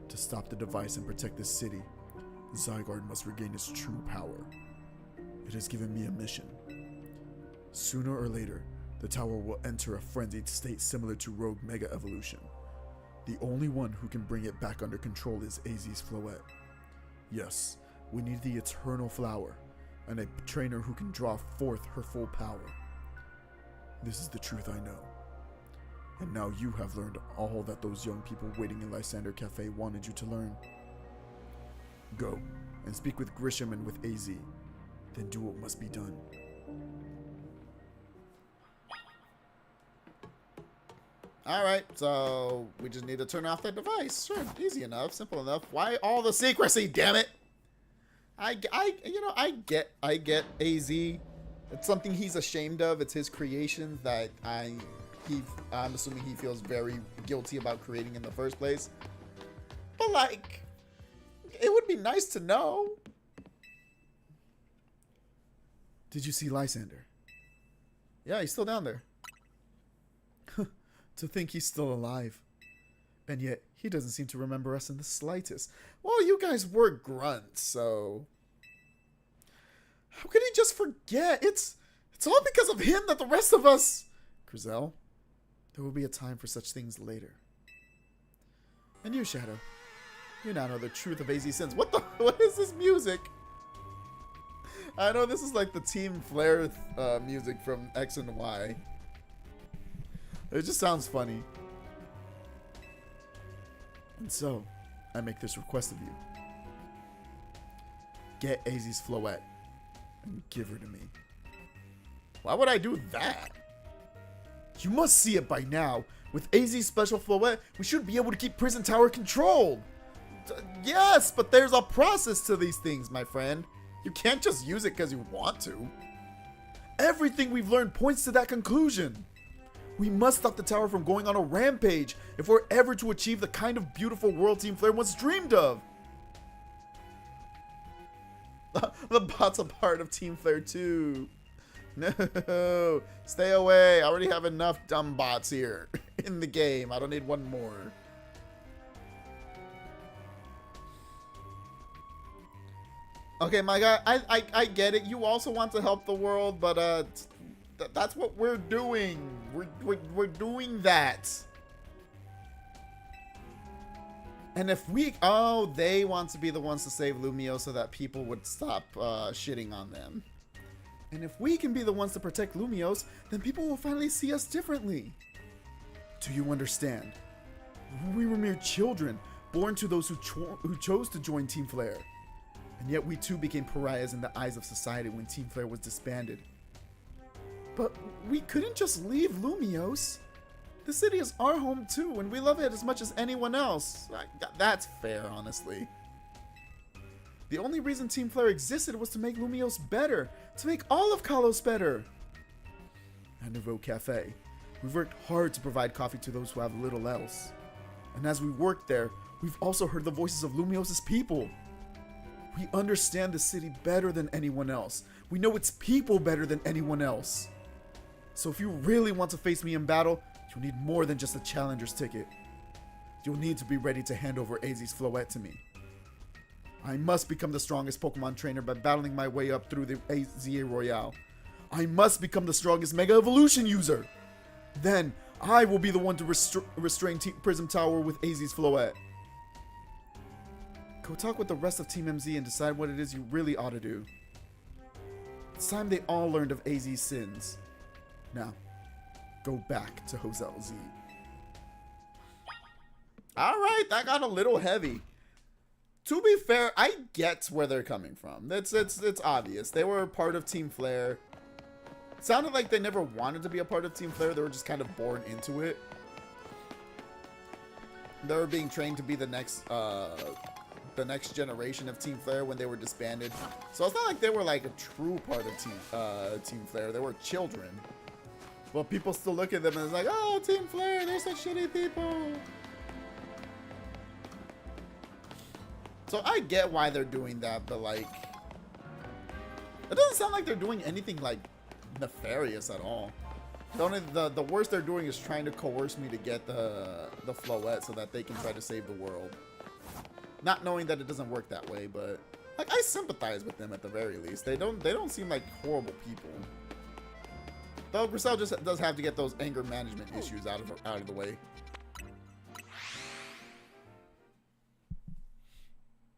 To stop the device and protect the city, Zygarde must regain its true power. It has given me a mission. Sooner or later, the tower will enter a frenzied state similar to Rogue Mega Evolution. The only one who can bring it back under control is AZ's Floette. Yes, we need the Eternal Flower, and a trainer who can draw forth her full power. This is the truth I know. And now you have learned all that those young people waiting in Lysander Cafe wanted you to learn. Go, and speak with Grisham and with AZ. Then do what must be done. Alright, so we just need to turn off that device. Sure, easy enough, simple enough. Why all the secrecy, damn it? I get AZ. It's something he's ashamed of. It's his creation that I'm assuming he feels very guilty about creating in the first place. But like, it would be nice to know. Did you see Lysander? Yeah, he's still down there. To think he's still alive. And yet, he doesn't seem to remember us in the slightest. Well, you guys were grunts, so how could he just forget? It's all because of him that the rest of us... Crizel, there will be a time for such things later. And you, Shadow, you now know the truth of AZ sins. What is this music? I know this is like the Team Flare music from X and Y. It just sounds funny. And so, I make this request of you. Get AZ's Floette and give her to me. Why would I do that? You must see it by now. With AZ's special Floette, we should be able to keep Prison Tower controlled. Yes, but there's a process to these things, my friend. You can't just use it because you want to. Everything we've learned points to that conclusion. We must stop the tower from going on a rampage if we're ever to achieve the kind of beautiful world Team Flare once dreamed of. The bot's a part of Team Flare too. No, stay away. I already have enough dumb bots here in the game. I don't need one more. Okay, my guy, I get it. You also want to help the world, but that's what we're doing. We're doing that. And if we... Oh, they want to be the ones to save Lumio so that people would stop shitting on them. And if we can be the ones to protect Lumios, then people will finally see us differently. Do you understand? We were mere children, born to those who chose to join Team Flare. And yet we too became pariahs in the eyes of society when Team Flare was disbanded. But we couldn't just leave Lumios. The city is our home too, and we love it as much as anyone else. That's fair, honestly. The only reason Team Flare existed was to make Lumiose better, to make all of Kalos better. At Nouveau Cafe, we've worked hard to provide coffee to those who have little else. And as we worked there, we've also heard the voices of Lumiose's people. We understand the city better than anyone else. We know its people better than anyone else. So if you really want to face me in battle, you'll need more than just a challenger's ticket. You'll need to be ready to hand over AZ's Floette to me. I must become the strongest Pokemon trainer by battling my way up through the AZA Royale. I must become the strongest Mega Evolution user. Then, I will be the one to restrain Prism Tower with AZ's Floette. Go talk with the rest of Team MZ and decide what it is you really ought to do. It's time they all learned of AZ's sins. Now, go back to Hosel Z. Alright, that got a little heavy. To be fair, I get where they're coming from. It's obvious. They were part of Team Flare. It sounded like they never wanted to be a part of Team Flare. They were just kind of born into it. They were being trained to be the next generation of Team Flare when they were disbanded. So it's not like they were like a true part of Team Flare. They were children. Well, people still look at them and it's like, oh, Team Flare, they're such shitty people. So I get why they're doing that, but like, it doesn't sound like they're doing anything like nefarious at all. The worst they're doing is trying to coerce me to get the Floette so that they can try to save the world. Not knowing that it doesn't work that way, but like I sympathize with them at the very least. They don't seem like horrible people. Though Grisel just does have to get those anger management issues out of the way.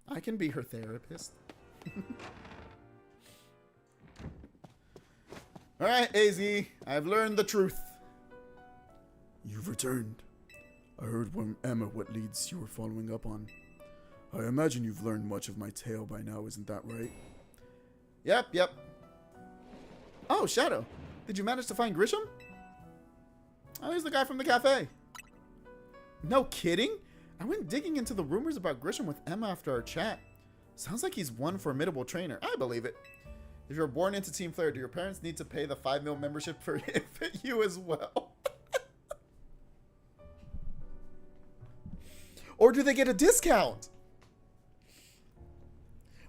I can be her therapist. Alright, AZ. I've learned the truth. You've returned. I heard from Emma what leads you were following up on. I imagine you've learned much of my tale by now, isn't that right? Yep. Oh, Shadow. Did you manage to find Grisham? Oh, he's the guy from the cafe. No kidding? I went digging into the rumors about Grisham with Emma after our chat. Sounds like he's one formidable trainer. I believe it. If you're born into Team Flare, do your parents need to pay the 5 mil membership for you as well? Or do they get a discount?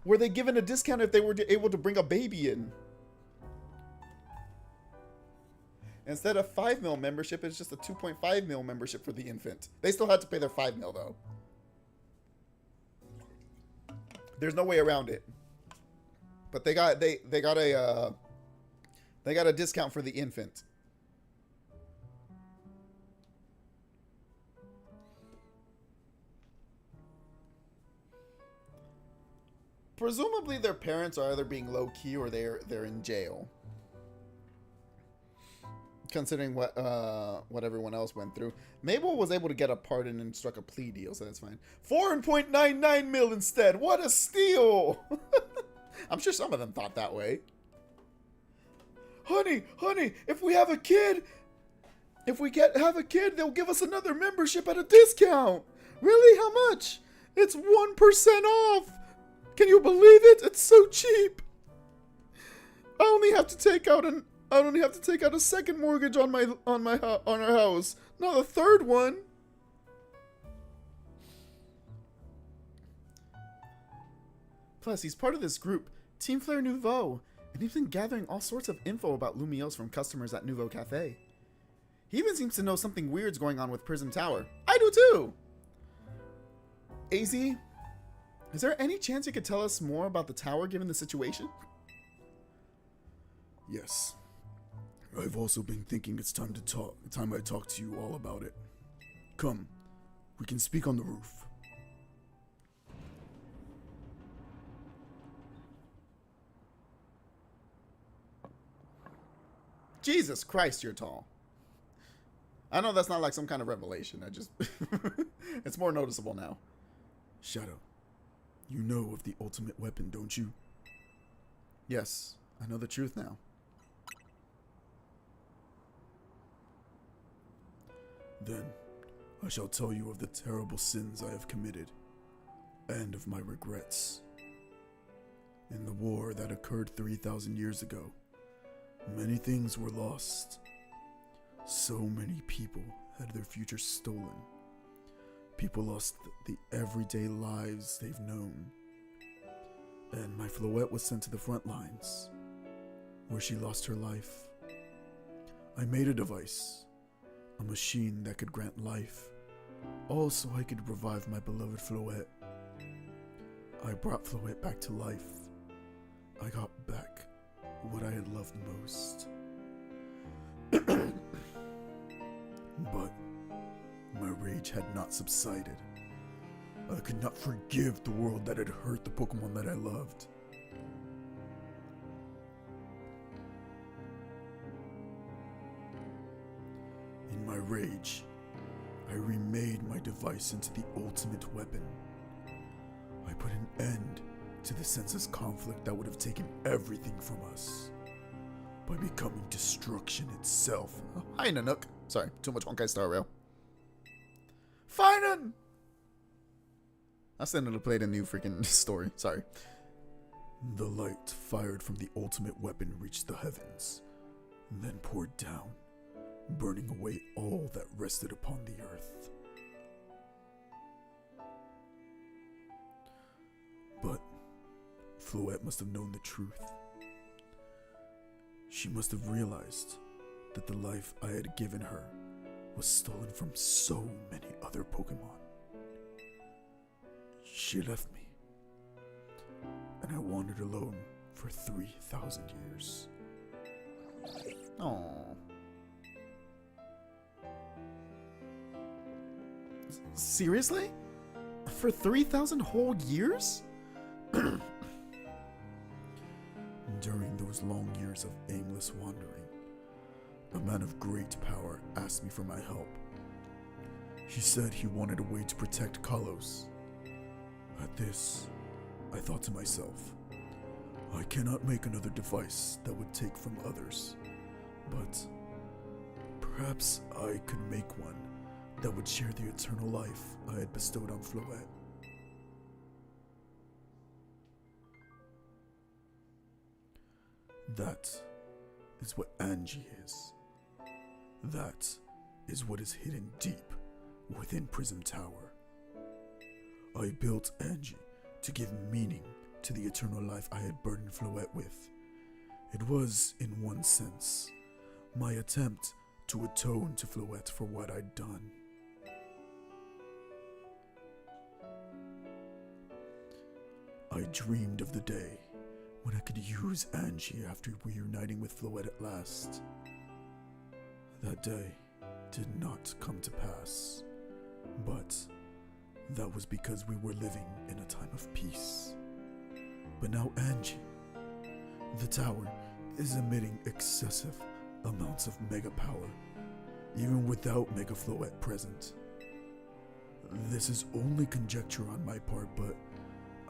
Were they given a discount if they were able to bring a baby in? Instead of 5 mil membership, it's just a 2.5 mil membership for the infant. They still had to pay their 5 mil though. There's no way around it. But they got a discount for the infant. Presumably their parents are either being low key or they're in jail. Considering what everyone else went through. Mabel was able to get a pardon and struck a plea deal, so that's fine. 4.99 mil instead. What a steal! I'm sure some of them thought that way. Honey, if we have a kid, they'll give us another membership at a discount. Really? How much? It's 1% off. Can you believe it? It's so cheap. I only have to take out a second mortgage on our house, not a third one. Plus, he's part of this group, Team Flare Nouveau, and he's been gathering all sorts of info about Lumiose from customers at Nouveau Cafe. He even seems to know something weird's going on with Prism Tower. I do too! AZ, is there any chance you could tell us more about the tower given the situation? Yes. I've also been thinking it's time I talk to you all about it. Come, we can speak on the roof. Jesus Christ, you're tall. I know that's not like some kind of revelation. It's more noticeable now. Shadow, you know of the ultimate weapon, don't you? Yes, I know the truth now. Then I shall tell you of the terrible sins I have committed, and of my regrets. In the war that occurred 3,000 years ago, many things were lost. So many people had their future stolen. People lost the everyday lives they've known. And my Floette was sent to the front lines, where she lost her life. I made a device, a machine that could grant life, all so I could revive my beloved Floette. I brought Floette back to life. I got back what I had loved most. But my rage had not subsided. I could not forgive the world that had hurt the Pokemon that I loved. In my rage, I remade my device into the ultimate weapon. I put an end to the senseless conflict that would have taken everything from us by becoming destruction itself. Hi, Nanook. Sorry, too much Honkai Star Rail. Finan! I still need to play the new freaking story. Sorry. The light fired from the ultimate weapon reached the heavens, then poured down, burning away all that rested upon the earth. But Floette must have known the truth. She must have realized that the life I had given her was stolen from so many other Pokemon. She left me, and I wandered alone for 3,000 years. Aww. Seriously? For 3,000 whole years? During those long years of aimless wandering, a man of great power asked me for my help. He said he wanted a way to protect Kalos. At this, I thought to myself, I cannot make another device that would take from others, but perhaps I could make one that would share the eternal life I had bestowed on Floette. That is what Angie is. That is what is hidden deep within Prism Tower. I built Angie to give meaning to the eternal life I had burdened Floette with. It was, in one sense, my attempt to atone to Floette for what I'd done. I dreamed of the day when I could use Angie after reuniting with Floette at last. That day did not come to pass, but that was because we were living in a time of peace. But now Angie, the tower, is emitting excessive amounts of mega power, even without Mega Floette present. This is only conjecture on my part, but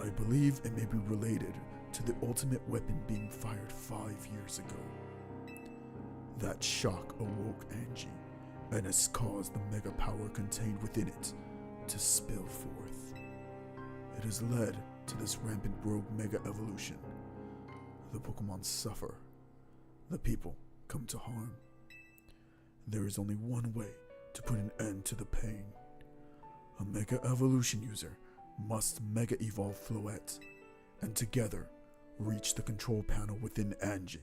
I believe it may be related to the ultimate weapon being fired 5 years ago. That shock awoke Angie and has caused the mega power contained within it to spill forth. It has led to this rampant rogue mega evolution. The Pokemon suffer. The people come to harm. There is only one way to put an end to the pain. A mega evolution user must mega evolve Floette, and together reach the control panel within Angie.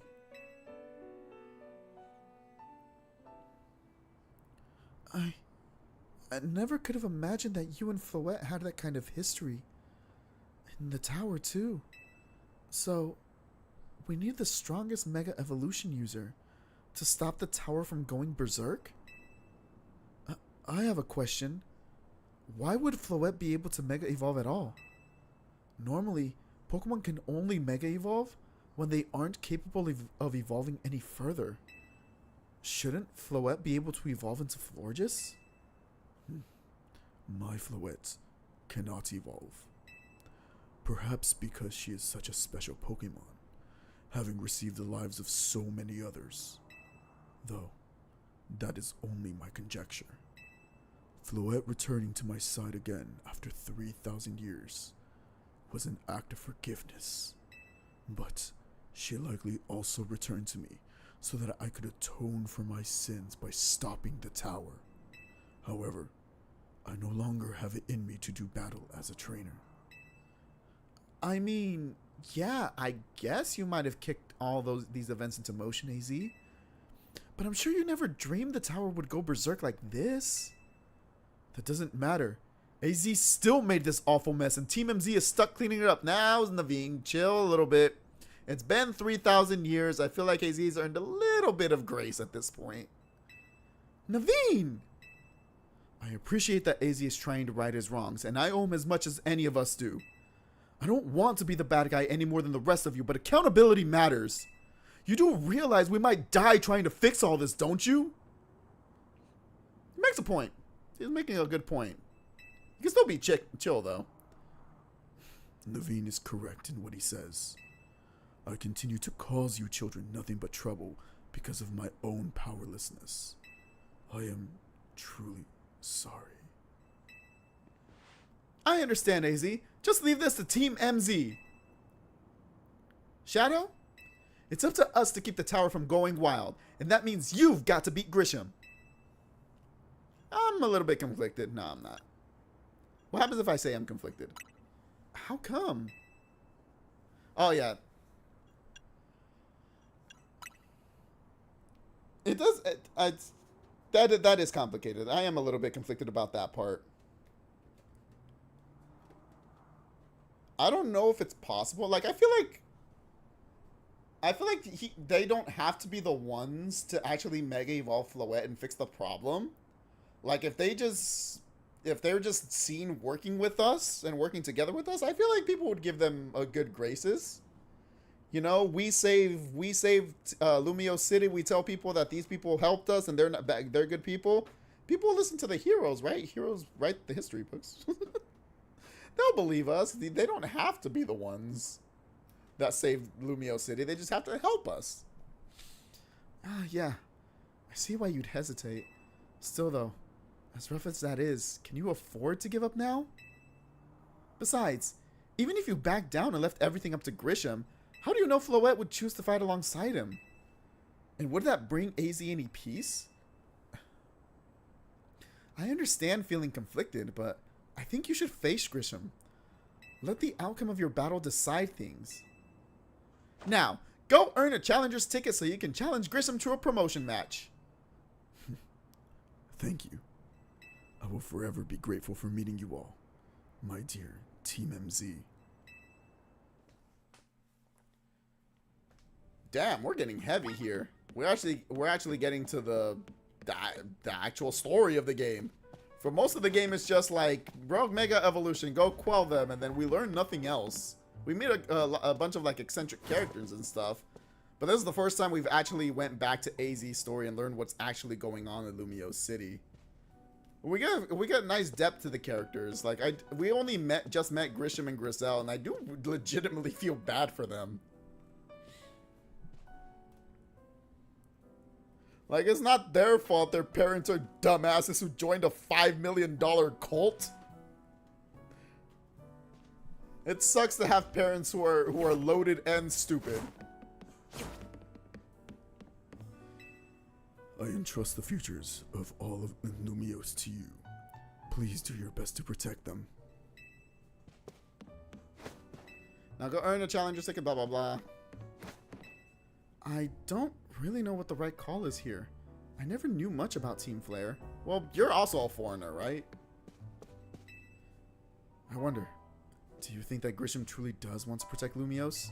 I never could have imagined that you and Floette had that kind of history. In the tower, too. So, we need the strongest Mega Evolution user to stop the tower from going berserk? I have a question. Why would Floette be able to Mega Evolve at all? Normally, Pokemon can only Mega Evolve when they aren't capable of evolving any further. Shouldn't Floette be able to evolve into Florges? My Floette cannot evolve. Perhaps because she is such a special Pokemon, having received the lives of so many others. Though, that is only my conjecture. Floette returning to my side again after 3,000 years was an act of forgiveness. But she likely also returned to me so that I could atone for my sins by stopping the tower. However, I no longer have it in me to do battle as a trainer. I mean, yeah, I guess you might have kicked all these events into motion, AZ. But I'm sure you never dreamed the tower would go berserk like this. That doesn't matter. AZ still made this awful mess, and Team MZ is stuck cleaning it up. Now, Naveen, chill a little bit. It's been 3,000 years. I feel like AZ's earned a little bit of grace at this point. Naveen! I appreciate that AZ is trying to right his wrongs, and I owe him as much as any of us do. I don't want to be the bad guy any more than the rest of you, but accountability matters. You do realize we might die trying to fix all this, don't you? He makes a point. He's making a good point. You can still be chill, though. Naveen is correct in what he says. I continue to cause you children nothing but trouble because of my own powerlessness. I am truly sorry. I understand, AZ. Just leave this to Team MZ. Shadow? It's up to us to keep the tower from going wild, and that means you've got to beat Grisham. I'm a little bit conflicted. No, I'm not. What happens if I say I'm conflicted? How come? Oh, yeah. It does. That is complicated. I am a little bit conflicted about that part. I don't know if it's possible. Like, I feel like they don't have to be the ones to actually Mega Evolve Floette and fix the problem. Like, if they're just seen working with us and working together with us, I feel like people would give them a good graces. You know, we saved Lumio City. We tell people that these people helped us and they're good people. People listen to the heroes, right? Heroes write the history books. They'll believe us. They don't have to be the ones that saved Lumio City. They just have to help us. Yeah. I see why you'd hesitate. Still, though, as rough as that is, can you afford to give up now? Besides, even if you backed down and left everything up to Grisham, how do you know Floette would choose to fight alongside him? And would that bring AZ any peace? I understand feeling conflicted, but I think you should face Grisham. Let the outcome of your battle decide things. Now, go earn a challenger's ticket so you can challenge Grisham to a promotion match. Thank you. I will forever be grateful for meeting you all, my dear Team MZ. Damn, we're getting heavy here. We're actually getting to the actual story of the game. For most of the game, it's just like Rogue Mega Evolution, go quell them, and then we learn nothing else. We meet a bunch of like eccentric characters and stuff, but this is the first time we've actually went back to AZ's story and learned what's actually going on in Lumio City. We got nice depth to the characters. Like we only just met Grisham and Griselle, and I do legitimately feel bad for them. Like, it's not their fault their parents are dumbasses who joined a $5 million cult. It sucks to have parents who are loaded and stupid. I entrust the futures of all of Lumios to you. Please do your best to protect them. Now go earn a challenger ticket, blah, blah, blah. I don't really know what the right call is here. I never knew much about Team Flare. Well, you're also a foreigner, right? I wonder, do you think that Grisham truly does want to protect Lumios?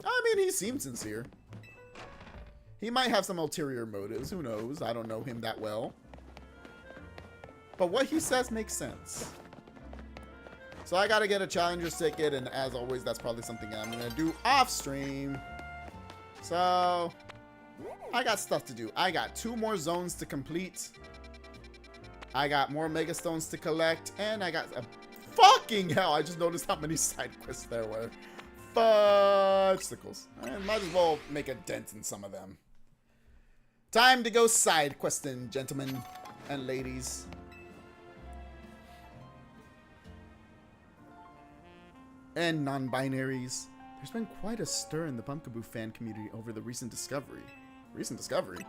I mean, he seems sincere. He might have some ulterior motives, who knows? I don't know him that well. But what he says makes sense. So I gotta get a challenger's ticket, and as always, that's probably something I'm gonna do off stream. So I got stuff to do. I got 2 more zones to complete. I got more Mega Stones to collect, and I got a fucking hell. I just noticed how many side quests there were. Fudgesicles. I might as well make a dent in some of them. Time to go side questing, gentlemen and ladies. And non-binaries. There's been quite a stir in the Pumpkaboo fan community over the recent discovery. Recent discovery?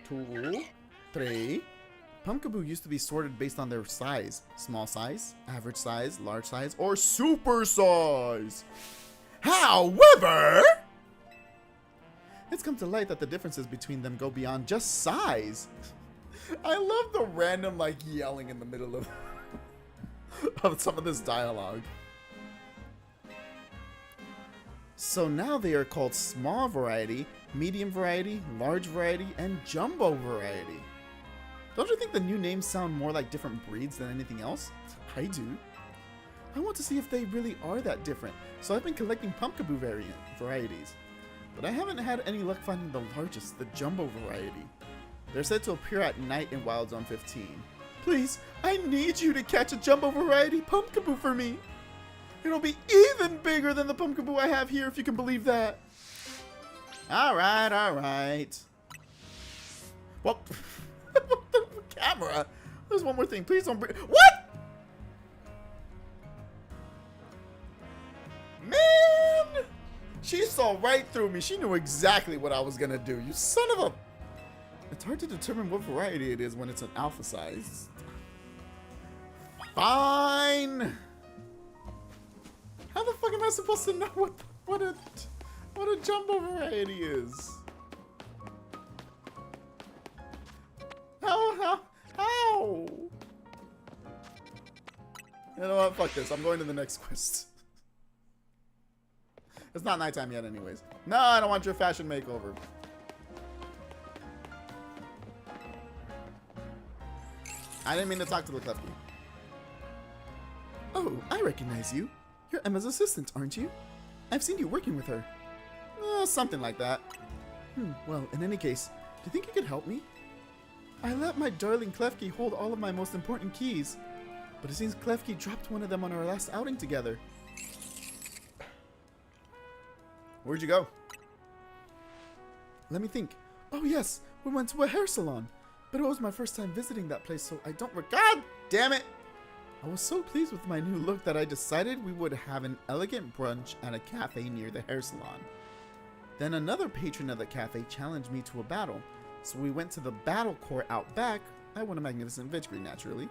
2, 3. Pumpkaboo used to be sorted based on their size. Small size, average size, large size, or super size. However, it's come to light that the differences between them go beyond just size. I love the random, like, yelling in the middle of, of some of this dialogue. So now they are called small variety, medium variety, large variety, and jumbo variety. Don't you think the new names sound more like different breeds than anything else? I do. I want to see if they really are that different, so I've been collecting Pumpkaboo varieties. But I haven't had any luck finding the largest, the jumbo variety. They're said to appear at night in Wild Zone 15. Please, I need you to catch a jumbo variety Pumpkaboo for me. It'll be even bigger than the Pumpkaboo I have here, if you can believe that. Alright, alright. Well, the camera. There's one more thing. Please don't bring. What? Man! She saw right through me. She knew exactly what I was gonna do. You son of a. It's hard to determine what variety it is when it's an alpha size. Fine. How the fuck am I supposed to know what a jumbo variety is? How? You know what? Fuck this. I'm going to the next quest. It's not nighttime yet anyways. No, I don't want your fashion makeover. I didn't mean to talk to the Klefki. Oh, I recognize you. You're Emma's assistant, aren't you? I've seen you working with her. Something like that. Well, in any case, do you think you could help me? I let my darling Klefki hold all of my most important keys, but it seems Klefki dropped one of them on our last outing together. Where'd you go? Let me think. Oh yes, we went to a hair salon. But it was my first time visiting that place, so I don't God damn it! I was so pleased with my new look that I decided we would have an elegant brunch at a cafe near the hair salon. Then another patron of the cafe challenged me to a battle, so we went to the battle court out back. I won a magnificent victory, naturally.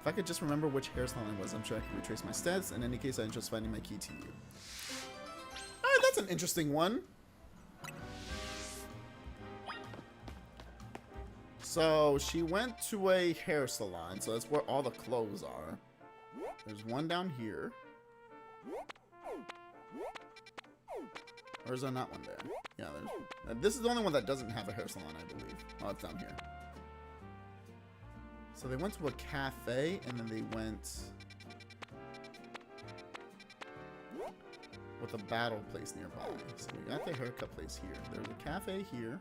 If I could just remember which hair salon it was, I'm sure I could retrace my stats. In any case, I'm just finding my key to you. Alright, that's an interesting one. So, she went to a hair salon, so that's where all the clothes are. There's one down here. Or is there not one there? Yeah, there's... this is the only one that doesn't have a hair salon, I believe. Oh, it's down here. So they went to a cafe, and then they went... with a battle place nearby. So we got the haircut place here. There's a cafe here.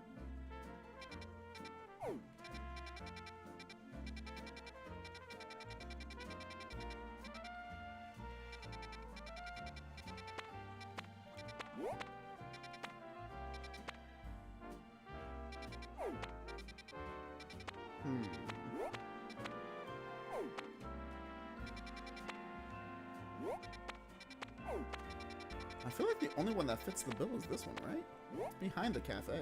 I feel like the only one that fits the bill is this one, right? It's behind the cafe.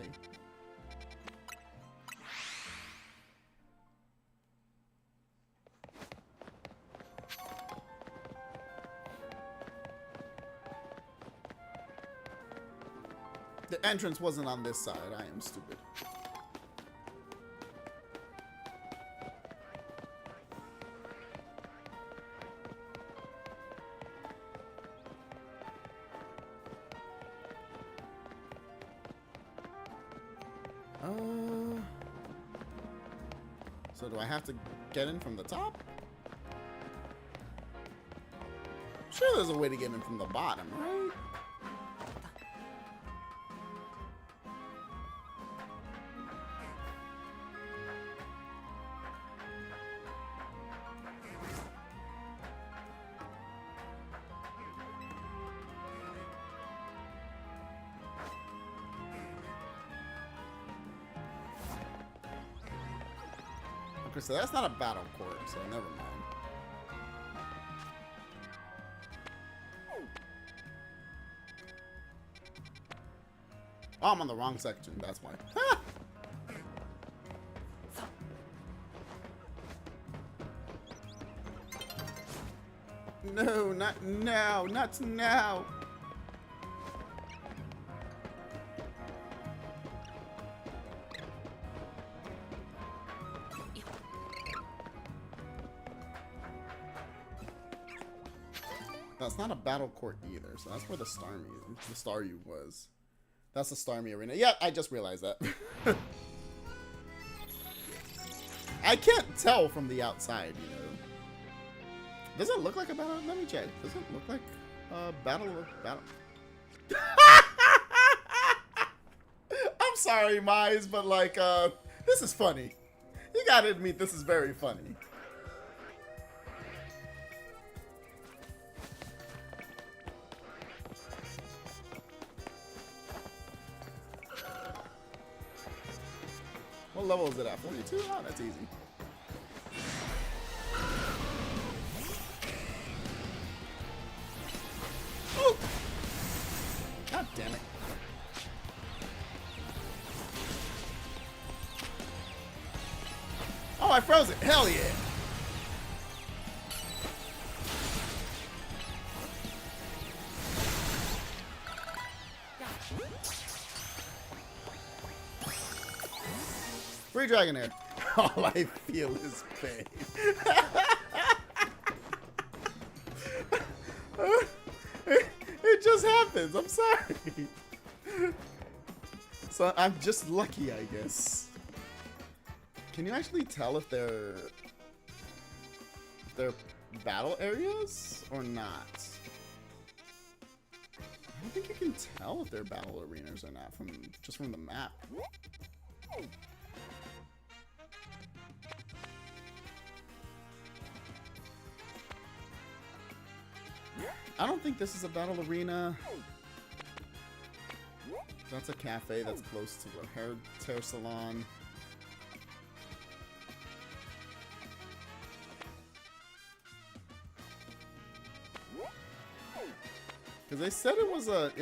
The entrance wasn't on this side. I am stupid. So do I have to get in from the top? Sure, there's a way to get in from the bottom, right? Okay, so that's not a battle court, so never mind. Oh, I'm on the wrong section. That's why. No, not now. Not now. That's not a battle court either, so that's where the Starmie was. That's the Starmie arena. Yeah, I just realized that. I can't tell from the outside, you know. Does it look like a battle? Let me check. Does it look like a battle? I'm sorry, Mize, but like, this is funny. You gotta admit, this is very funny. What level is it at? 42? Oh, that's easy. Ooh. God damn it. Oh, I froze it. Hell yeah. Free Dragonair. All I feel is pain. It just happens. I'm sorry. So I'm just lucky, I guess. Can you actually tell if they're battle areas or not? I don't think you can tell if they're battle arenas or not just from the map. I don't think this is a battle arena. That's a cafe that's close to a hair salon. Because they said it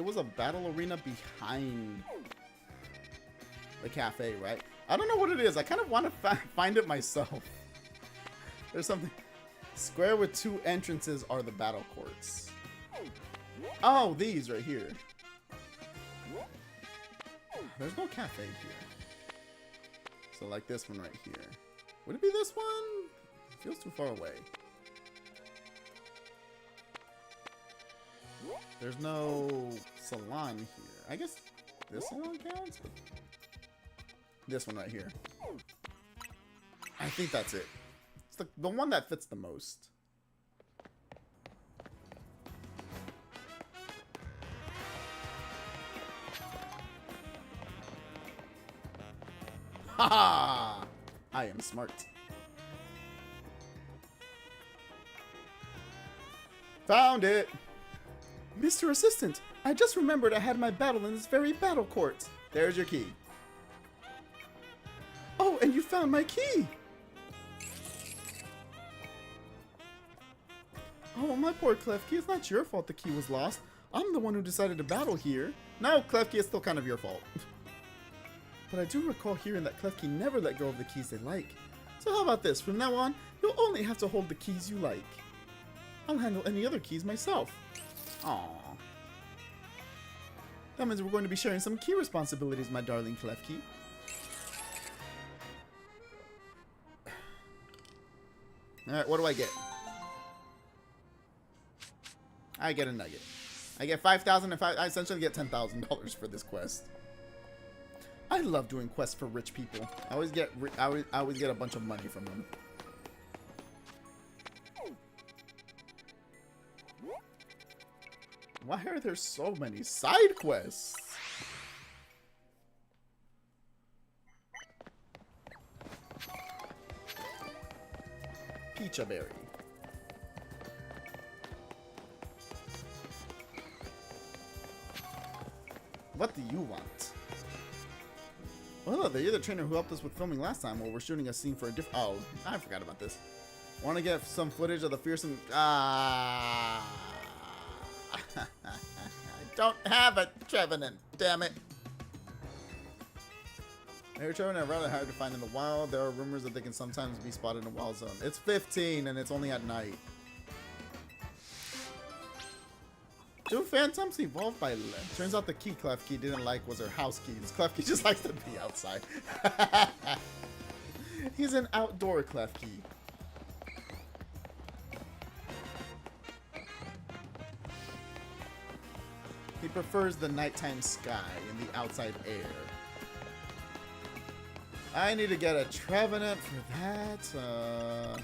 was a battle arena behind the cafe, right? I don't know what it is. I kind of want to find it myself. There's something. Square with 2 entrances are the battle courts. Oh, these right here. There's no cafe here. So like this one right here. Would it be this one? It feels too far away. There's no salon here. I guess this salon counts, but this one right here. I think that's it. It's the one that fits the most. Haha! I am smart. Found it! Mr. Assistant, I just remembered I had my battle in this very battle court. There's your key. Oh, and you found my key! Oh, my poor Klefki, it's not your fault the key was lost. I'm the one who decided to battle here. No, Klefki, it's still kind of your fault. But I do recall hearing that Klefki never let go of the keys they like. So how about this? From now on, you'll only have to hold the keys you like. I'll handle any other keys myself. Aww. That means we're going to be sharing some key responsibilities, my darling Klefki. Alright, what do I get? I get a nugget. I get 5,000 and I essentially get $10,000 for this quest. I love doing quests for rich people. I always get a bunch of money from them. Why are there so many side quests? Peach berry. What do you want? Well, you're the trainer who helped us with filming last time while we're shooting a scene for a different... Oh, I forgot about this. Want to get some footage of the fearsome... I don't have a Trevenant, damn it. They're trying are rather hard to find in the wild. There are rumors that they can sometimes be spotted in a wild zone. It's 15 and it's only at night. Do phantoms evolve by turns out the key Klefki didn't like was her house keys. Klefki just likes to be outside. He's an outdoor Klefki. He prefers the nighttime sky and the outside air. I need to get a Trevenant for that.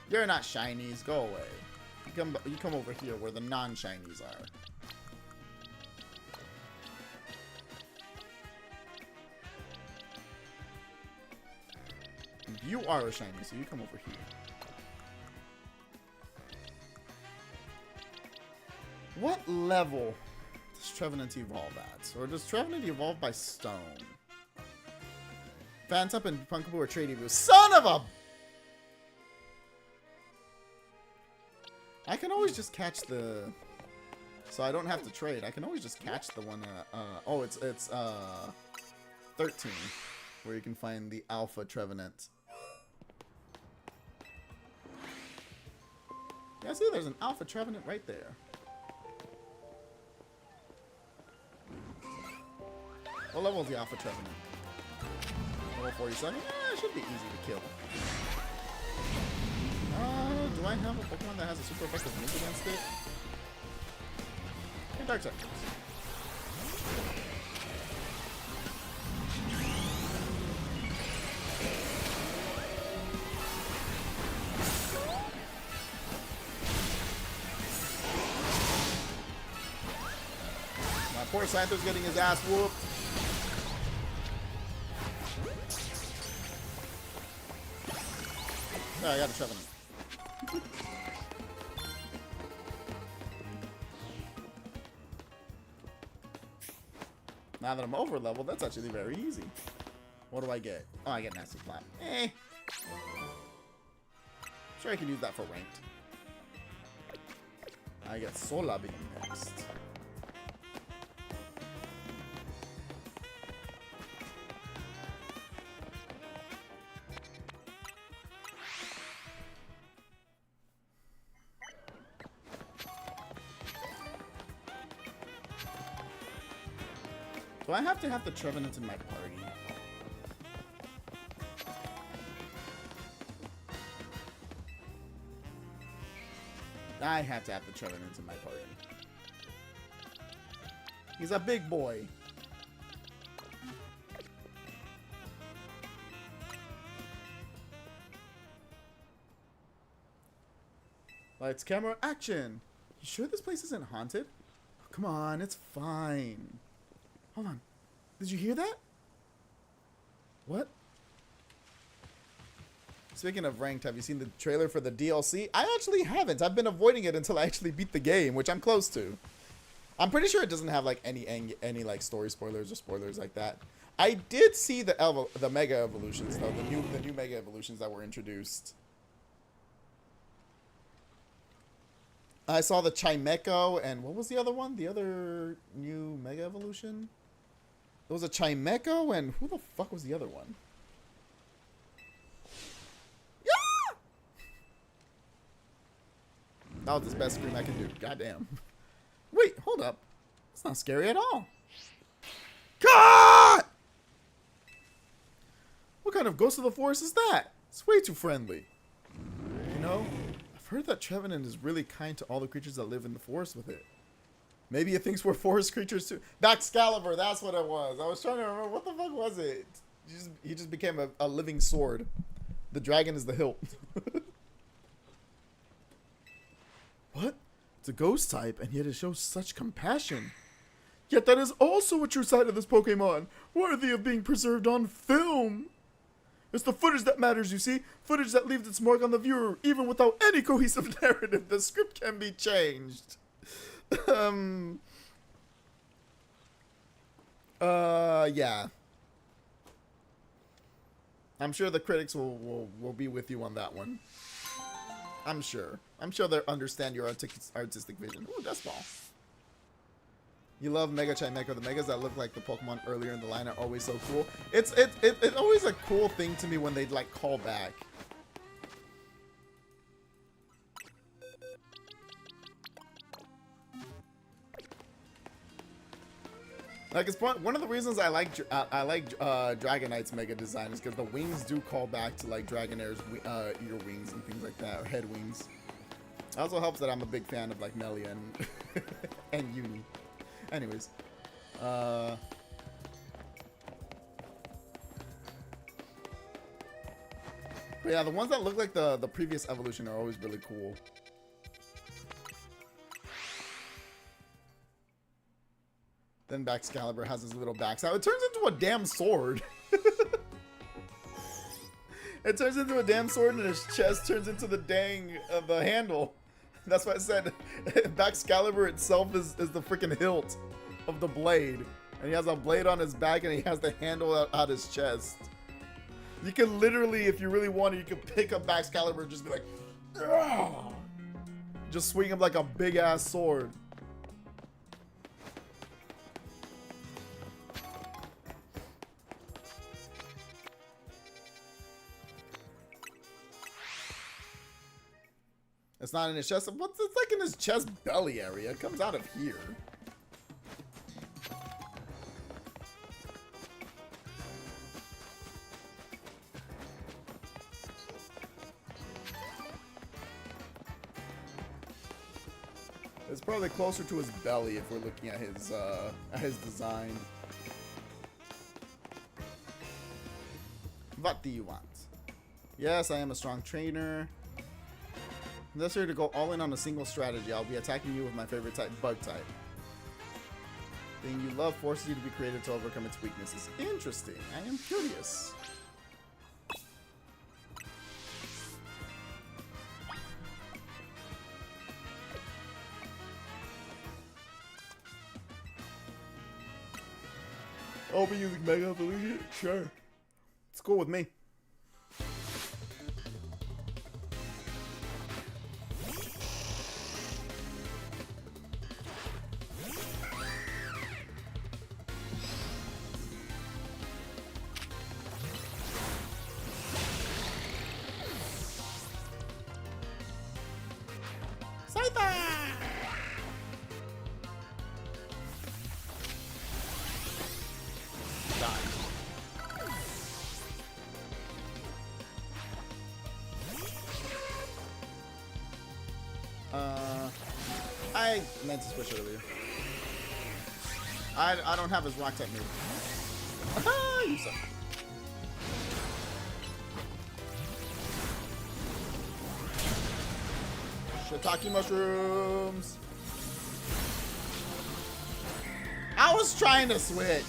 You're not shinies. Go away. You come over here where the non-shinies are. You are a shiny, so you come over here. What level does Trevenant evolve at? Or does Trevenant evolve by stone? Phantom and Punkaboo are trading with son of a... I can always just catch the... So I don't have to trade. I can always just catch the one... oh, it's 13. Where you can find the Alpha Trevenant. Yeah, see, there's an Alpha Trevenant right there. What level is the Alpha Trevenant? Level 47? It should be easy to kill. Do I have a Pokemon that has a super effective move against it? Hey, Dark Sectors. My poor Santo's getting his ass whooped. Oh, I got a Trevenant. Now that I'm over level, that's actually very easy. What do I get? Oh, I get Nasty Flap. Eh. Sure, I can use that for ranked. I get Solar Beam next. Do I have to have the Trevenant in my party? I have to have the Trevenant in my party. He's a big boy. Lights, camera, action! You sure this place isn't haunted? Oh, come on, it's fine. Hold on. Did you hear that? What? Speaking of ranked, have you seen the trailer for the DLC? I actually haven't. I've been avoiding it until I actually beat the game, which I'm close to. I'm pretty sure it doesn't have like any like story spoilers or spoilers like that. I did see the Mega Evolutions though, the new Mega Evolutions that were introduced. I saw the Chimecho and what was the other one? The other new Mega Evolution? There was a Chimecho and who the fuck was the other one? Yeah! That was the best scream I can do. Goddamn. Wait, hold up. It's not scary at all. God! What kind of ghost of the forest is that? It's way too friendly. You know, I've heard that Trevenant is really kind to all the creatures that live in the forest with it. Maybe it thinks we're forest creatures too. Excalibur, that's what it was. I was trying to remember. What the fuck was it? He just became a living sword. The dragon is the hilt. What? It's a ghost type, and yet it shows such compassion. Yet that is also a true side of this Pokemon, worthy of being preserved on film. It's the footage that matters, you see. Footage that leaves its mark on the viewer, even without any cohesive narrative. The script can be changed. Yeah. I'm sure the critics will be with you on that one. I'm sure. I'm sure they understand your artistic vision. Ooh, Dust Ball. You love Mega Chimecho. The Megas that look like the Pokemon earlier in the line are always so cool. It's always a cool thing to me when they like call back. Like it's one of the reasons I like Dragonite's Mega design is because the wings do call back to like Dragonair's ear wings and things like that, or head wings. It also helps that I'm a big fan of like Melia and and Uni. Anyways, but yeah, the ones that look like the previous evolution are always really cool. Then Baxcalibur has his little backstab. It turns into a damn sword. It turns into a damn sword, and his chest turns into the dang the handle. That's why I said Baxcalibur itself is the freaking hilt of the blade. And he has a blade on his back, and he has the handle out his chest. You can literally, if you really wanted, you could pick up Baxcalibur and just be like, "Ugh!" Just swing him like a big ass sword. It's not in his chest. It's like in his chest belly area. It comes out of here. It's probably closer to his belly if we're looking at his design. What do you want? Yes, I am a strong trainer. Necessary to go all in on a single strategy. I'll be attacking you with my favorite type, bug type. The thing you love forces you to be creative to overcome its weaknesses. Interesting. I am curious. I'll be using Mega Evolution? Sure. It's cool with me. I meant to switch earlier. I don't have his rock type move. You suck. Shiitake mushrooms. I was trying to switch.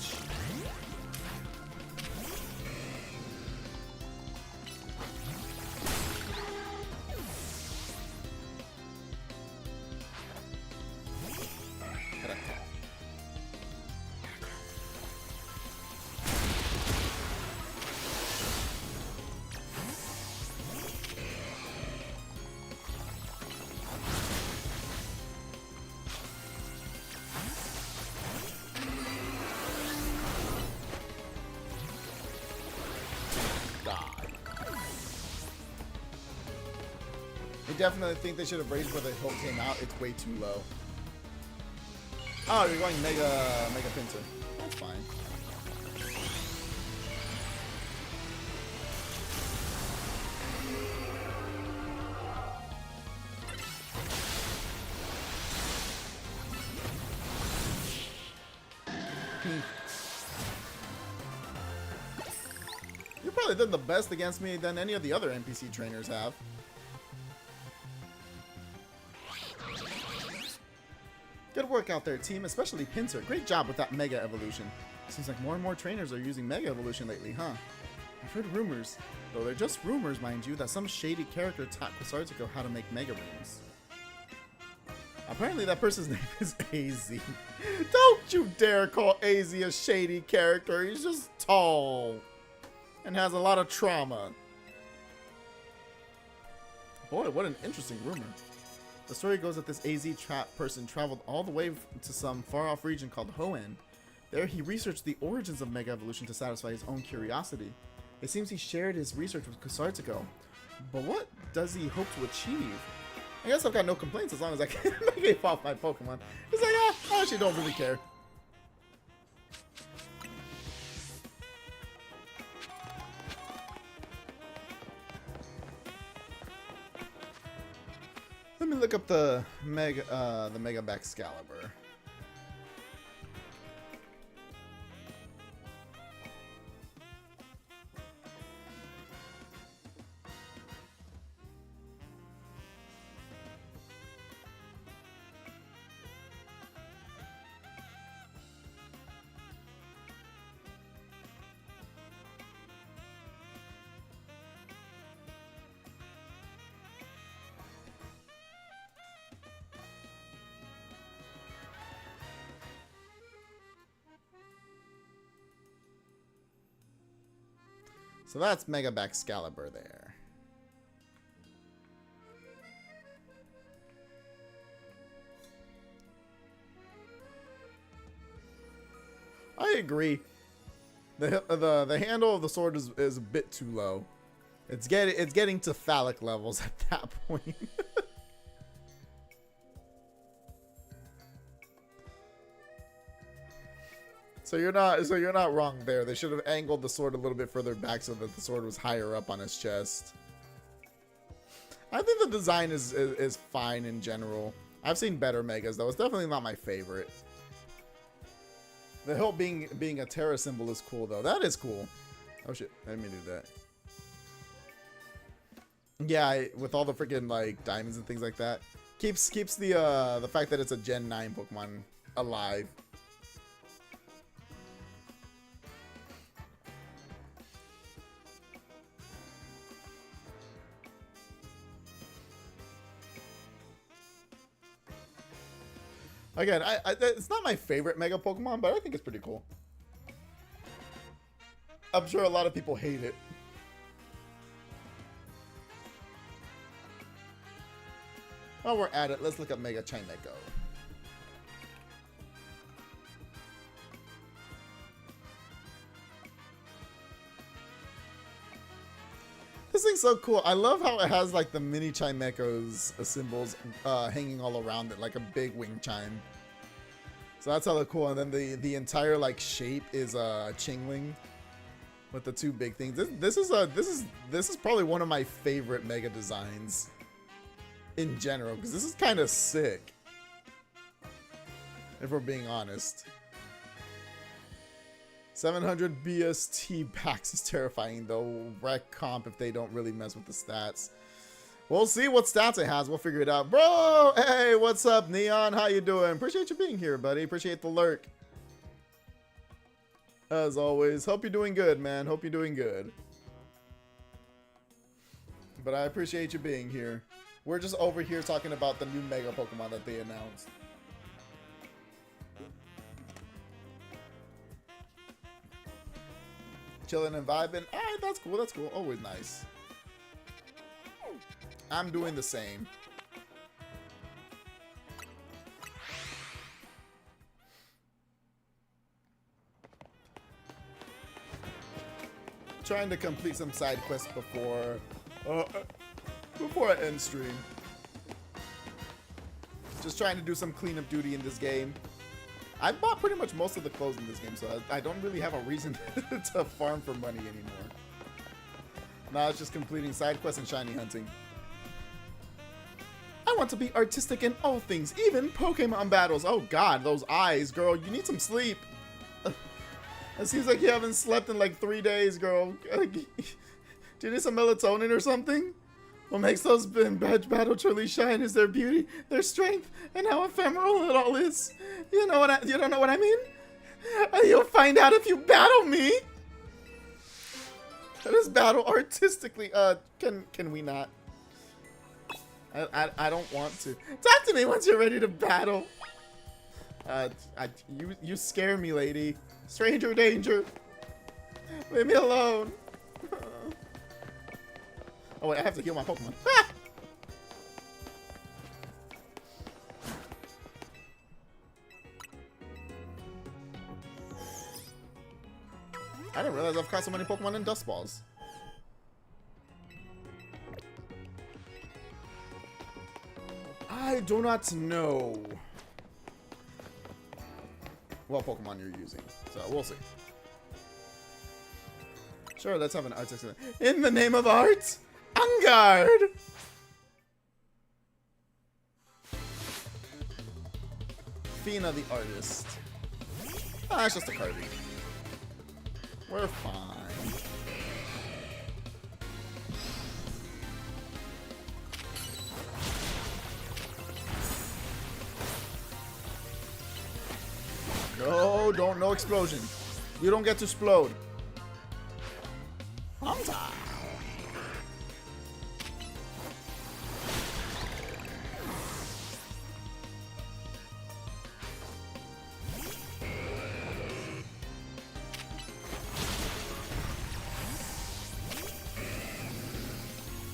I definitely think they should have raised where the hilt came out. It's way too low. Oh, you're going Mega Pincer. That's fine. You probably did the best against me than any of the other NPC trainers have. Good work out there, team, especially Pincer. Great job with that Mega Evolution. Seems like more and more trainers are using Mega Evolution lately, huh? I've heard rumors, though they're just rumors, mind you, that some shady character taught Quasartico how to make Mega Rings. Apparently that person's name is AZ. Don't you dare call AZ a shady character. He's just tall and has a lot of trauma. Boy, what an interesting rumor. The story goes that this AZ person traveled all the way to some far-off region called Hoenn. There he researched the origins of Mega Evolution to satisfy his own curiosity. It seems he shared his research with Kusartiko. But what does he hope to achieve? I guess I've got no complaints as long as I can make evolve my Pokemon. He's like, yeah, I actually don't really care. Let me look up the Mega Excalibur. So that's Mega Excalibur there. I agree. The handle of the sword is a bit too low. It's getting to phallic levels at that point. So you're not wrong there. They should have angled the sword a little bit further back so that the sword was higher up on his chest. I think the design is fine in general. I've seen better Megas though. It's definitely not my favorite. The hilt being a Terra symbol is cool though. That is cool. Oh shit, let me do that. Yeah, with all the freaking like diamonds and things like that, keeps the fact that it's a Gen 9 Pokemon alive. Again, it's not my favorite Mega Pokemon, but I think it's pretty cool. I'm sure a lot of people hate it. While we're at it, let's look up Mega Chimecho. This thing's so cool. I love how it has like the mini Chimecho's symbols hanging all around it, like a big wing chime. So that's hella cool. And then the entire like shape is Chingling with the two big things. This is probably one of my favorite Mega designs in general because this is kind of sick. If we're being honest. 700 BST packs is terrifying though. Wreck comp if they don't really mess with the stats. We'll see what stats it has. We'll figure it out. Bro, hey, what's up, Neon? How you doing? Appreciate you being here, buddy. Appreciate the lurk. As always. Hope you're doing good, man. Hope you're doing good. But I appreciate you being here. We're just over here talking about the new Mega Pokemon that they announced. Chilling and vibing. Alright, that's cool. That's cool. Always nice. I'm doing the same. Trying to complete some side quests before I end stream. Just trying to do some cleanup duty in this game. I bought pretty much most of the clothes in this game, so I don't really have a reason to farm for money anymore. Now it's just completing side quests and shiny hunting. I want to be artistic in all things, even Pokemon battles. Oh god, those eyes, girl. You need some sleep. It seems like you haven't slept in like 3 days, girl. Do you need some melatonin or something? What makes those battle truly shine is their beauty, their strength, and how ephemeral it all is. You don't know what I mean? You'll find out if you battle me. Let us battle artistically. Can we not? I don't want to. Talk to me once you're ready to battle. You scare me, lady. Stranger danger. Leave me alone. Oh wait, I have to heal my Pokemon. I didn't realize I've caught so many Pokemon in Dust Balls. I do not know what Pokemon you're using, so we'll see. Sure, let's have an art section. In the name of art, Angard! Fina the artist. Ah, it's just a Kirby. We're fine. No, no explosion. You don't get to explode. Hunter.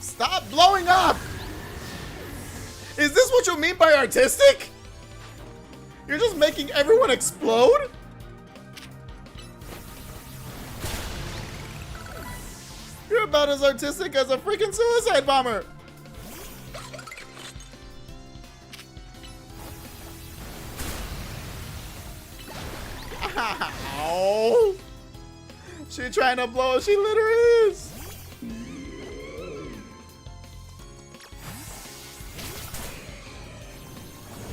Stop blowing up! Is this what you mean by artistic? You're just making everyone explode? You're about as artistic as a freaking suicide bomber! Ow! She trying to blow, she literally is!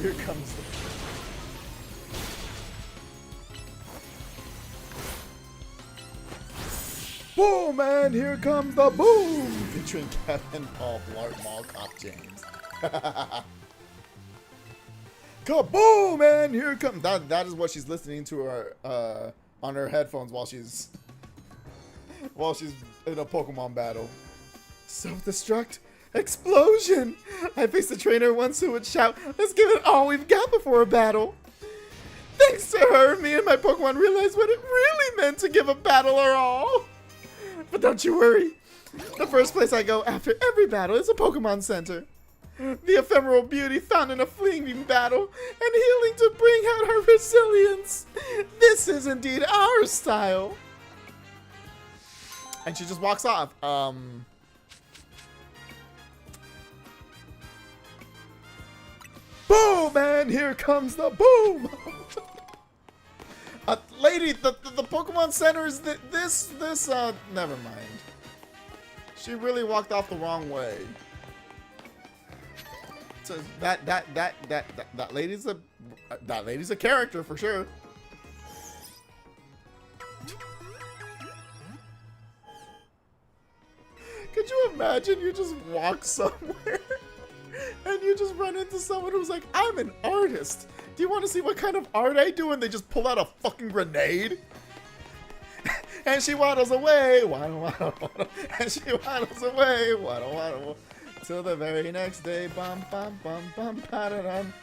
Here comes the... Boom! And here comes the boom! Featuring Kevin, Paul, Blart, Mall Cop, James. Kaboom! And here comes... That is what she's listening to her, on her headphones while she's in a Pokemon battle. Self-destruct? Explosion! I faced a trainer once who would shout, "Let's give it all we've got before a battle." Thanks to her, me and my Pokemon realized what it really meant to give a battle our all. But don't you worry. The first place I go after every battle is a Pokemon Center. The ephemeral beauty found in a fleeting battle and healing to bring out her resilience. This is indeed our style. And she just walks off. Boom! And here comes the boom! Lady, the Pokemon Center is this, never mind. She really walked off the wrong way. So that lady's a character for sure. Could you imagine you just walk somewhere and you just run into someone who's like, "I'm an artist. Do you want to see what kind of art I do?" And they just pull out a fucking grenade. And she waddles away, waddle, waddle, waddle. And she waddles away, waddle, waddle, till the very next day. Bum, bum, bum, bum, ba-da-dum.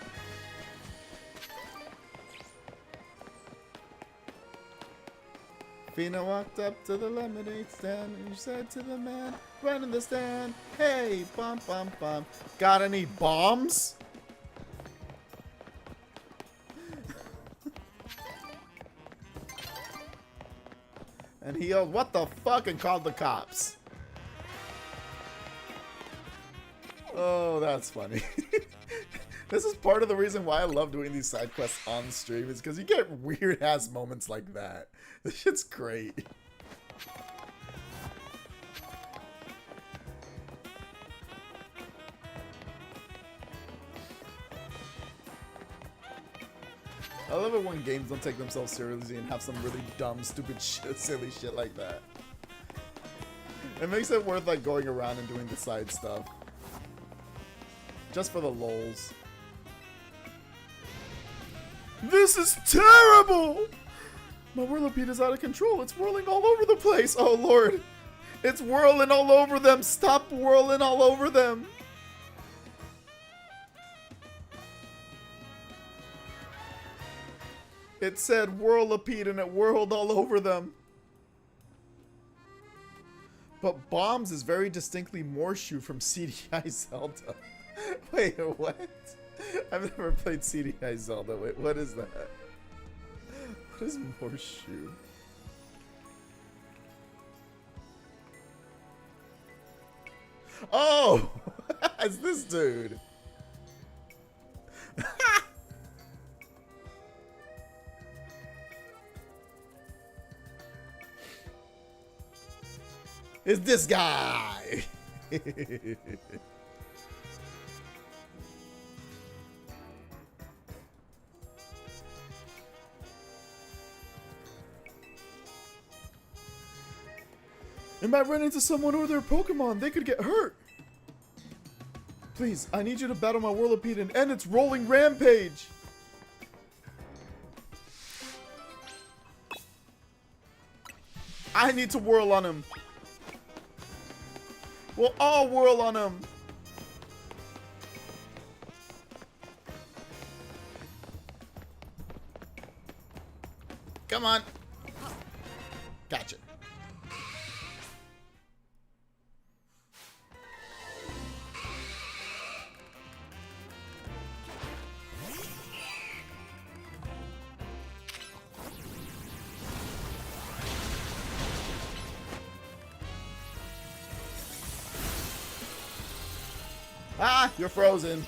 Fina walked up to the lemonade stand and said to the man running the stand, "Hey, bum, bum, bum. Got any bombs?" And he yelled, "What the fuck?" and called the cops. Oh, that's funny. This is part of the reason why I love doing these side quests on stream, is because you get weird ass moments like that. This shit's great. I love it when games don't take themselves seriously and have some really dumb, stupid shit, silly shit like that. It makes it worth like going around and doing the side stuff. Just for the lols. This is terrible! My Whirlipede is out of control. It's whirling all over the place. Oh lord. It's whirling all over them. Stop whirling all over them. It said Whirlipede and it whirled all over them. But Bombs is very distinctly Morshu from CDI Zelda. Wait, what? I've never played CDI Zelda. Wait, what is that? What is Morshu? Oh! It's this dude. It's this guy. It might run into someone or their Pokemon. They could get hurt. Please, I need you to battle my Whirlipede and end its rolling rampage. I need to whirl on him. We'll all whirl on him. Come on. Gotcha. Ah, you're frozen.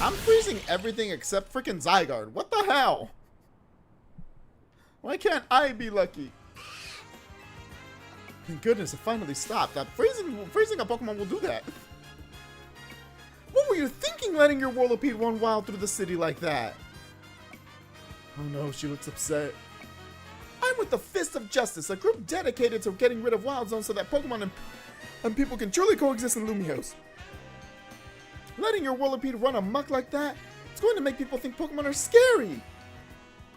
I'm freezing everything except freaking Zygarde. What the hell? Why can't I be lucky? Thank goodness it finally stopped. That freezing a Pokemon will do that. What were you thinking letting your Whirlipede run wild through the city like that? Oh no, she looks upset. I'm with the Fist of Justice, a group dedicated to getting rid of Wild Zones so that Pokemon and people can truly coexist in Lumiose. Letting your Whirlipede run amok like that, it's going to make people think Pokemon are scary.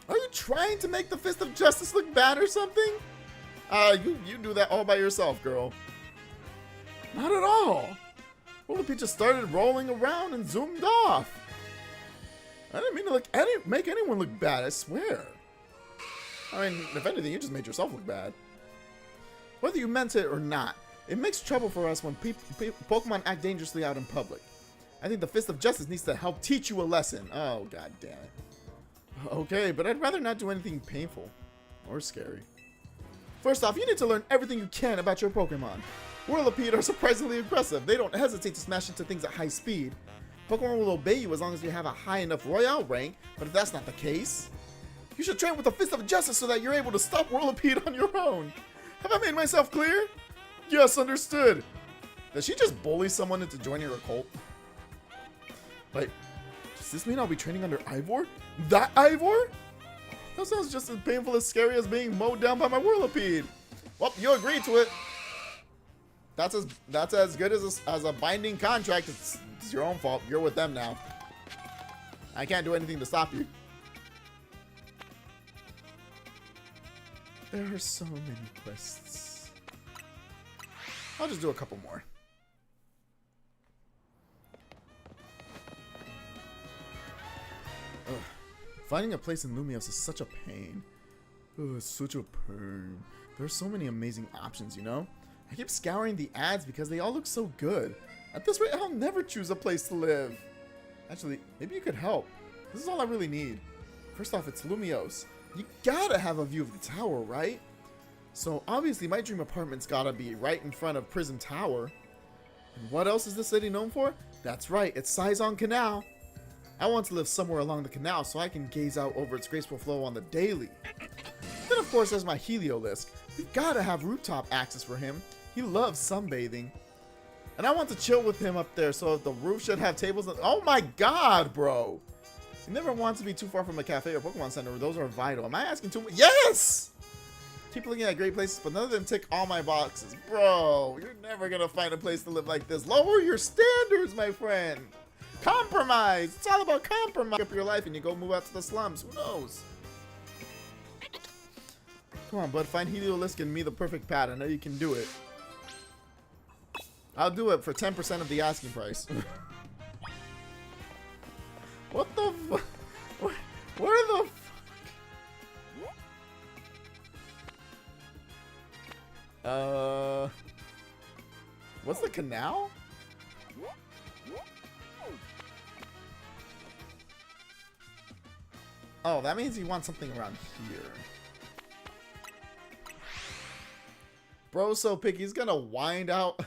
Are you trying to make the Fist of Justice look bad or something? You do that all by yourself, girl. Not at all. Whirlipede just started rolling around and zoomed off. I didn't mean to make anyone look bad, I swear. I mean, if anything, you just made yourself look bad. Whether you meant it or not, it makes trouble for us when Pokemon act dangerously out in public. I think the Fist of Justice needs to help teach you a lesson. Oh, god damn it. Okay, but I'd rather not do anything painful or scary. First off, you need to learn everything you can about your Pokemon. Whirlipede are surprisingly aggressive. They don't hesitate to smash into things at high speed. Pokemon will obey you as long as you have a high enough Royale rank, but if that's not the case, you should train with the Fist of Justice so that you're able to stop Whirlipede on your own. Have I made myself clear? Yes, understood. Does she just bully someone into joining her cult? Wait, does this mean I'll be training under Ivor? That Ivor? That sounds just as painful as scary as being mowed down by my Whirlipede. Well, you agreed to it. That's as good as a binding contract. It's your own fault. You're with them now. I can't do anything to stop you. There are so many quests. I'll just do a couple more. Ugh. Finding a place in Lumiose is such a pain. Ugh, it's such a pain. There are so many amazing options, you know? I keep scouring the ads because they all look so good. At this rate, I'll never choose a place to live. Actually, maybe you could help. This is all I really need. First off, it's Lumiose. You gotta have a view of the tower, right? So obviously my dream apartment's gotta be right in front of Prison Tower. And what else is this city known for? That's right, it's Saison Canal. I want to live somewhere along the canal so I can gaze out over its graceful flow on the daily. Then of course there's my Heliolisk. We gotta have rooftop access for him. He loves sunbathing. And I want to chill with him up there, so the roof should have tables. Oh my god, bro! You never want to be too far from a cafe or Pokemon Center. Those are vital. Am I asking too much? Yes! Keep looking at great places, but none of them tick all my boxes. Bro, you're never gonna find a place to live like this. Lower your standards, my friend. Compromise. It's all about compromise. Up your life and you go move out to the slums. Who knows? Come on, bud. Find Heliolisk and me the perfect pad. I know you can do it. I'll do it for 10% of the asking price. What the fuck? Where the fuck? What's the canal? Oh, that means you want something around here. Bro's so picky, he's gonna wind out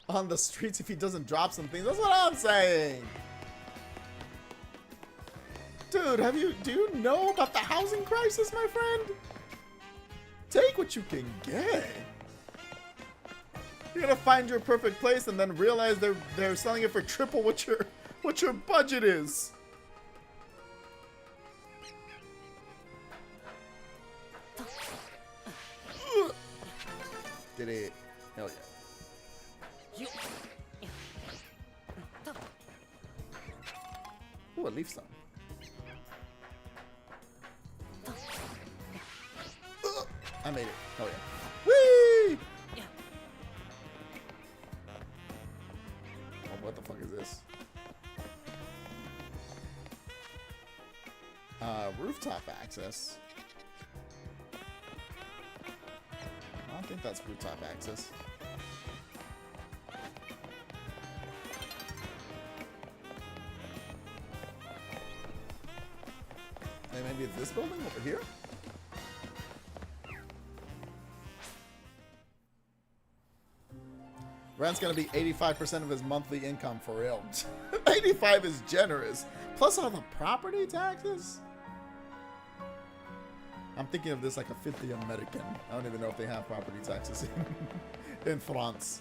on the streets if he doesn't drop some things. That's what I'm saying. Dude, do you know about the housing crisis, my friend? Take what you can get. You're gonna find your perfect place and then realize they're selling it for triple what your budget is. Did it? Hell yeah. Ooh, a leaf stone. I made it. Hell yeah. Whee! Oh, what the fuck is this? Rooftop access. I don't think that's rooftop access. Hey, maybe it's this building over here? Rent's gonna be 85% of his monthly income for real. 85 is generous. Plus all the property taxes? I'm thinking of this like a 50 American. I don't even know if they have property taxes in France.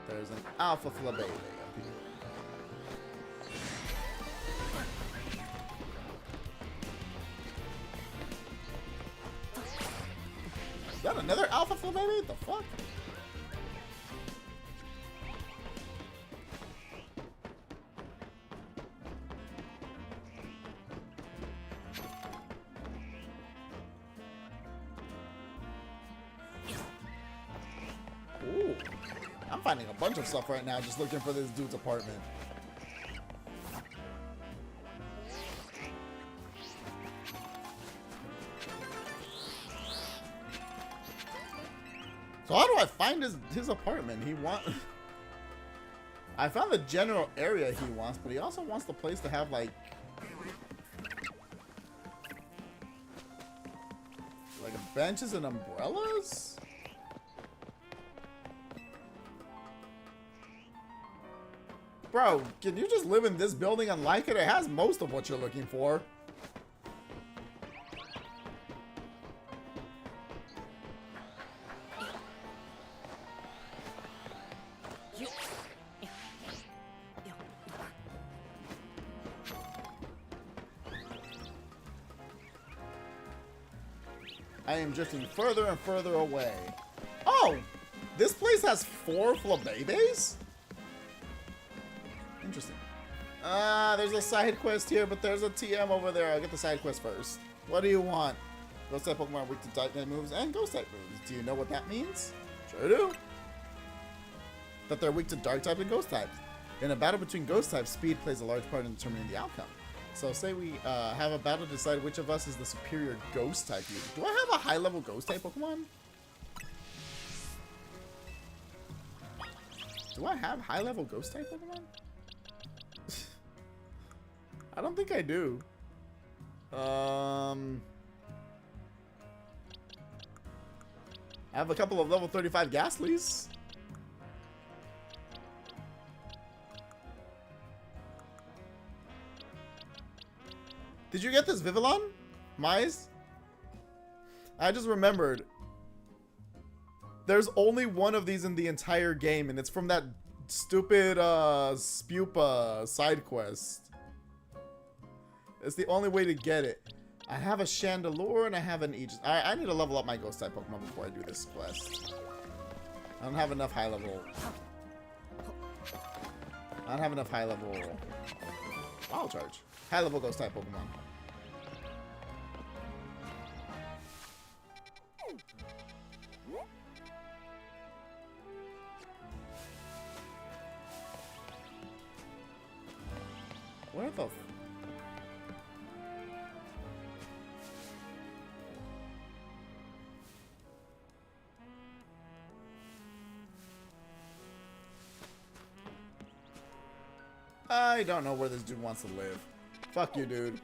There's an alpha flabebe up here. Is that another alpha flabebe? The fuck? Ooh. I'm finding a bunch of stuff right now just looking for this dude's apartment. So how do I find his apartment? I found the general area he wants, but he also wants the place to have like benches and umbrellas? Bro, can you just live in this building and like it? It has most of what you're looking for. I am drifting further and further away. Oh! This place has 4 flabebes? Interesting. There's a side quest here, but there's a TM over there. I'll get the side quest first. What do you want? Ghost type Pokemon are weak to Dark type moves and Ghost type moves. Do you know what that means? Sure do. That they're weak to Dark type and Ghost types. In a battle between Ghost types, speed plays a large part in determining the outcome. So say we have a battle to decide which of us is the superior Ghost type user. Do I have a high level Ghost type Pokemon? Do I have high level Ghost type Pokemon? I don't think I do. I have a couple of level 35 Ghastlies. Did you get this Vivillon? Mize? I just remembered. There's only one of these in the entire game, and it's from that stupid Spupa side quest. It's the only way to get it. I have a Chandelure and I have an Aegis. I need to level up my Ghost type Pokemon before I do this quest. I don't have enough high level. I don't have enough high level. Wild Charge. High level Ghost type Pokemon. Where the I don't know where this dude wants to live. Fuck you, dude.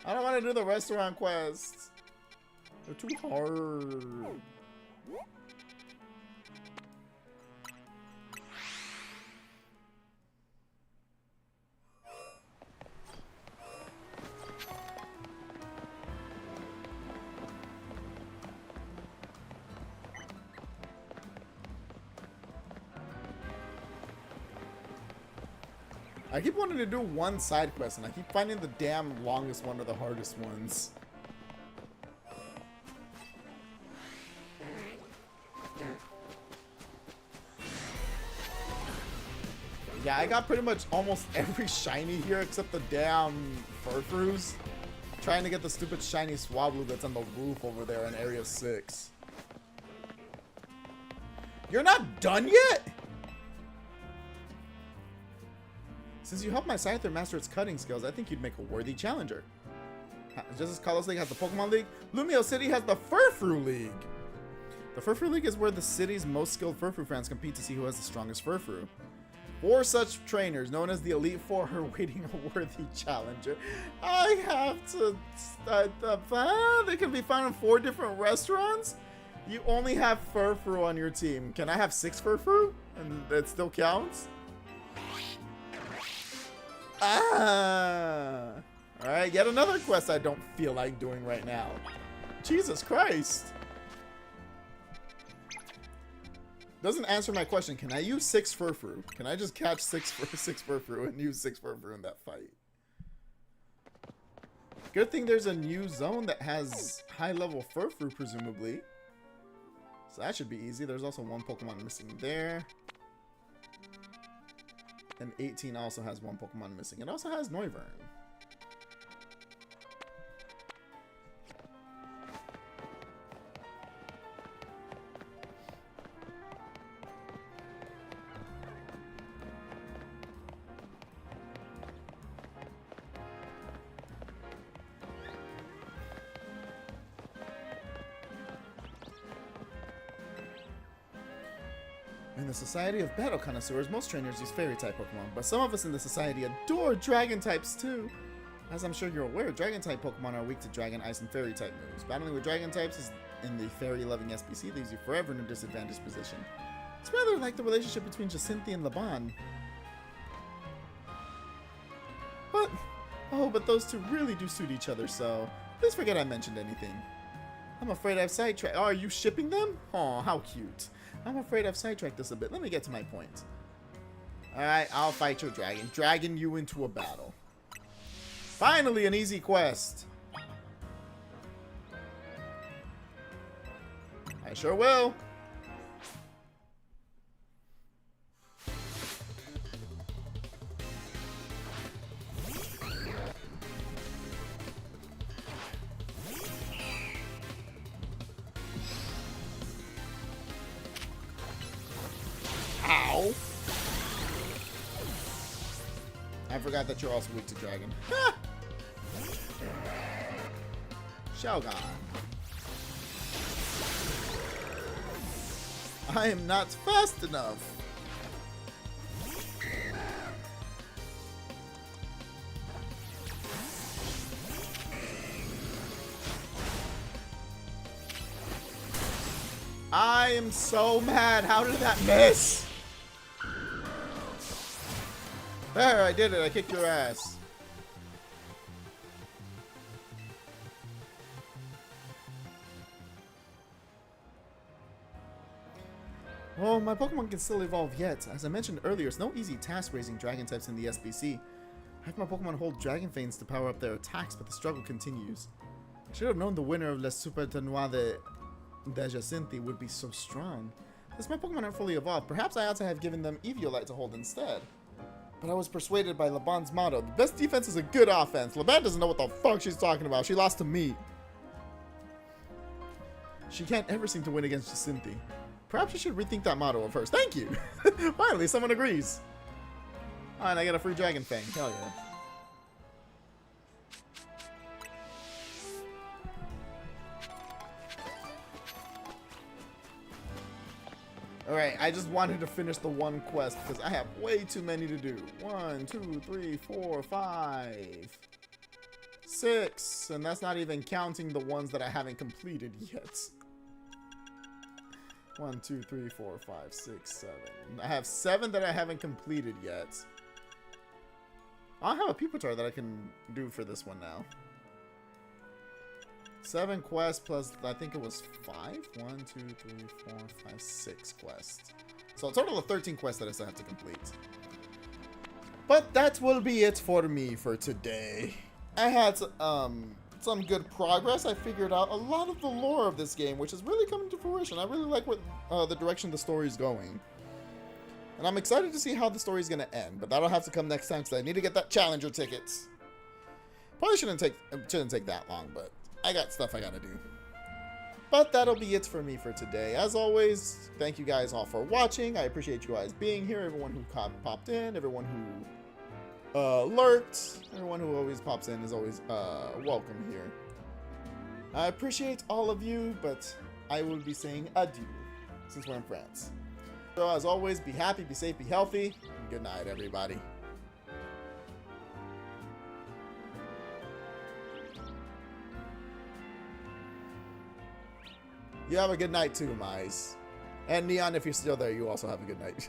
I don't want to do the restaurant quests. They're too hard. I keep wanting to do one side quest, and I keep finding the damn longest one or the hardest ones. Yeah, I got pretty much almost every shiny here except the damn Furfroos. Trying to get the stupid shiny Swablu that's on the roof over there in Area 6. You're not done yet? Since you helped my Scyther master its cutting skills, I think you'd make a worthy challenger. Just as Kalos League has the Pokemon League, Lumio City has the Furfrou League. The Furfrou League is where the city's most skilled Furfrou fans compete to see who has the strongest Furfrou. 4 such trainers, known as the Elite Four, are waiting a worthy challenger. I have to start the fun. They can be found in 4 different restaurants. You only have Furfrou on your team. Can I have 6 Furfrou? And it still counts? Ah! Alright, yet another quest I don't feel like doing right now. Jesus Christ! Doesn't answer my question. Can I use 6 Furfrou? Can I just catch 6 Furfrou and use 6 Furfrou in that fight? Good thing there's a new zone that has high-level Furfrou, presumably. So that should be easy. There's also 1 Pokemon missing there. And 18 also has 1 Pokemon missing. It also has Noivern. In the Society of Battle Connoisseurs, most trainers use Fairy-type Pokemon, but some of us in the Society adore Dragon-types too. As I'm sure you're aware, Dragon-type Pokemon are weak to Dragon, Ice, and Fairy-type moves. Battling with Dragon-types is in the Fairy-loving SPC leaves you forever in a disadvantaged position. It's rather like the relationship between Jacinthe and Laban. But those two really do suit each other, so please forget I mentioned anything. I'm afraid I've sidetracked. Oh, are you shipping them? Aw, how cute. I'm afraid I've sidetracked this a bit. Let me get to my point. Alright, I'll fight your dragon. Dragon you into a battle. Finally, an easy quest. I sure will. Ow. I forgot that you're also weak to dragon. Ha! Shogun. I am not fast enough. I am so mad. How did that miss? There, I did it. I kicked your ass. Well, my Pokemon can still evolve yet. As I mentioned earlier, it's no easy task raising Dragon types in the SBC. I have my Pokemon hold Dragon Feigns to power up their attacks, but the struggle continues. I should have known the winner of Le Super Tournoi de Jacinthe would be so strong. Since my Pokemon aren't fully evolved, perhaps I ought to have given them Eviolite to hold instead. But I was persuaded by Laban's motto, the best defense is a good offense. Laban doesn't know what the fuck she's talking about. She lost to me. She can't ever seem to win against Jacinthe. Perhaps you should rethink that motto of hers. Thank you! Finally, someone agrees. Alright, I get a free Dragon Fang. Hell yeah. Alright, I just wanted to finish the one quest because I have way too many to do. 1, 2, 3, 4, 5, 6. And that's not even counting the ones that I haven't completed yet. 1, 2, 3, 4, 5, 6, 7. I have 7 that I haven't completed yet. I have a Pupitar that I can do for this one now. 7 quests plus, I think it was 5? 1, 2, 3, 4, 5, 6 quests. So a total of 13 quests that I still have to complete. But that will be it for me for today. I had some good progress. I figured out a lot of the lore of this game, which is really coming to fruition. I really like what the direction the story is going. And I'm excited to see how the story is going to end. But that'll have to come next time because I need to get that Challenger ticket. Probably shouldn't take that long, but I got stuff I gotta do. But that'll be it for me for today. As always, thank you guys all for watching. I appreciate you guys being here. Everyone who popped in, everyone who lurked, everyone who always pops in is always welcome here. I appreciate all of you, but I will be saying adieu since we're in France. So as always, be happy, be safe, be healthy, and good night, everybody. You have a good night too, Mize. And Neon, if you're still there, you also have a good night.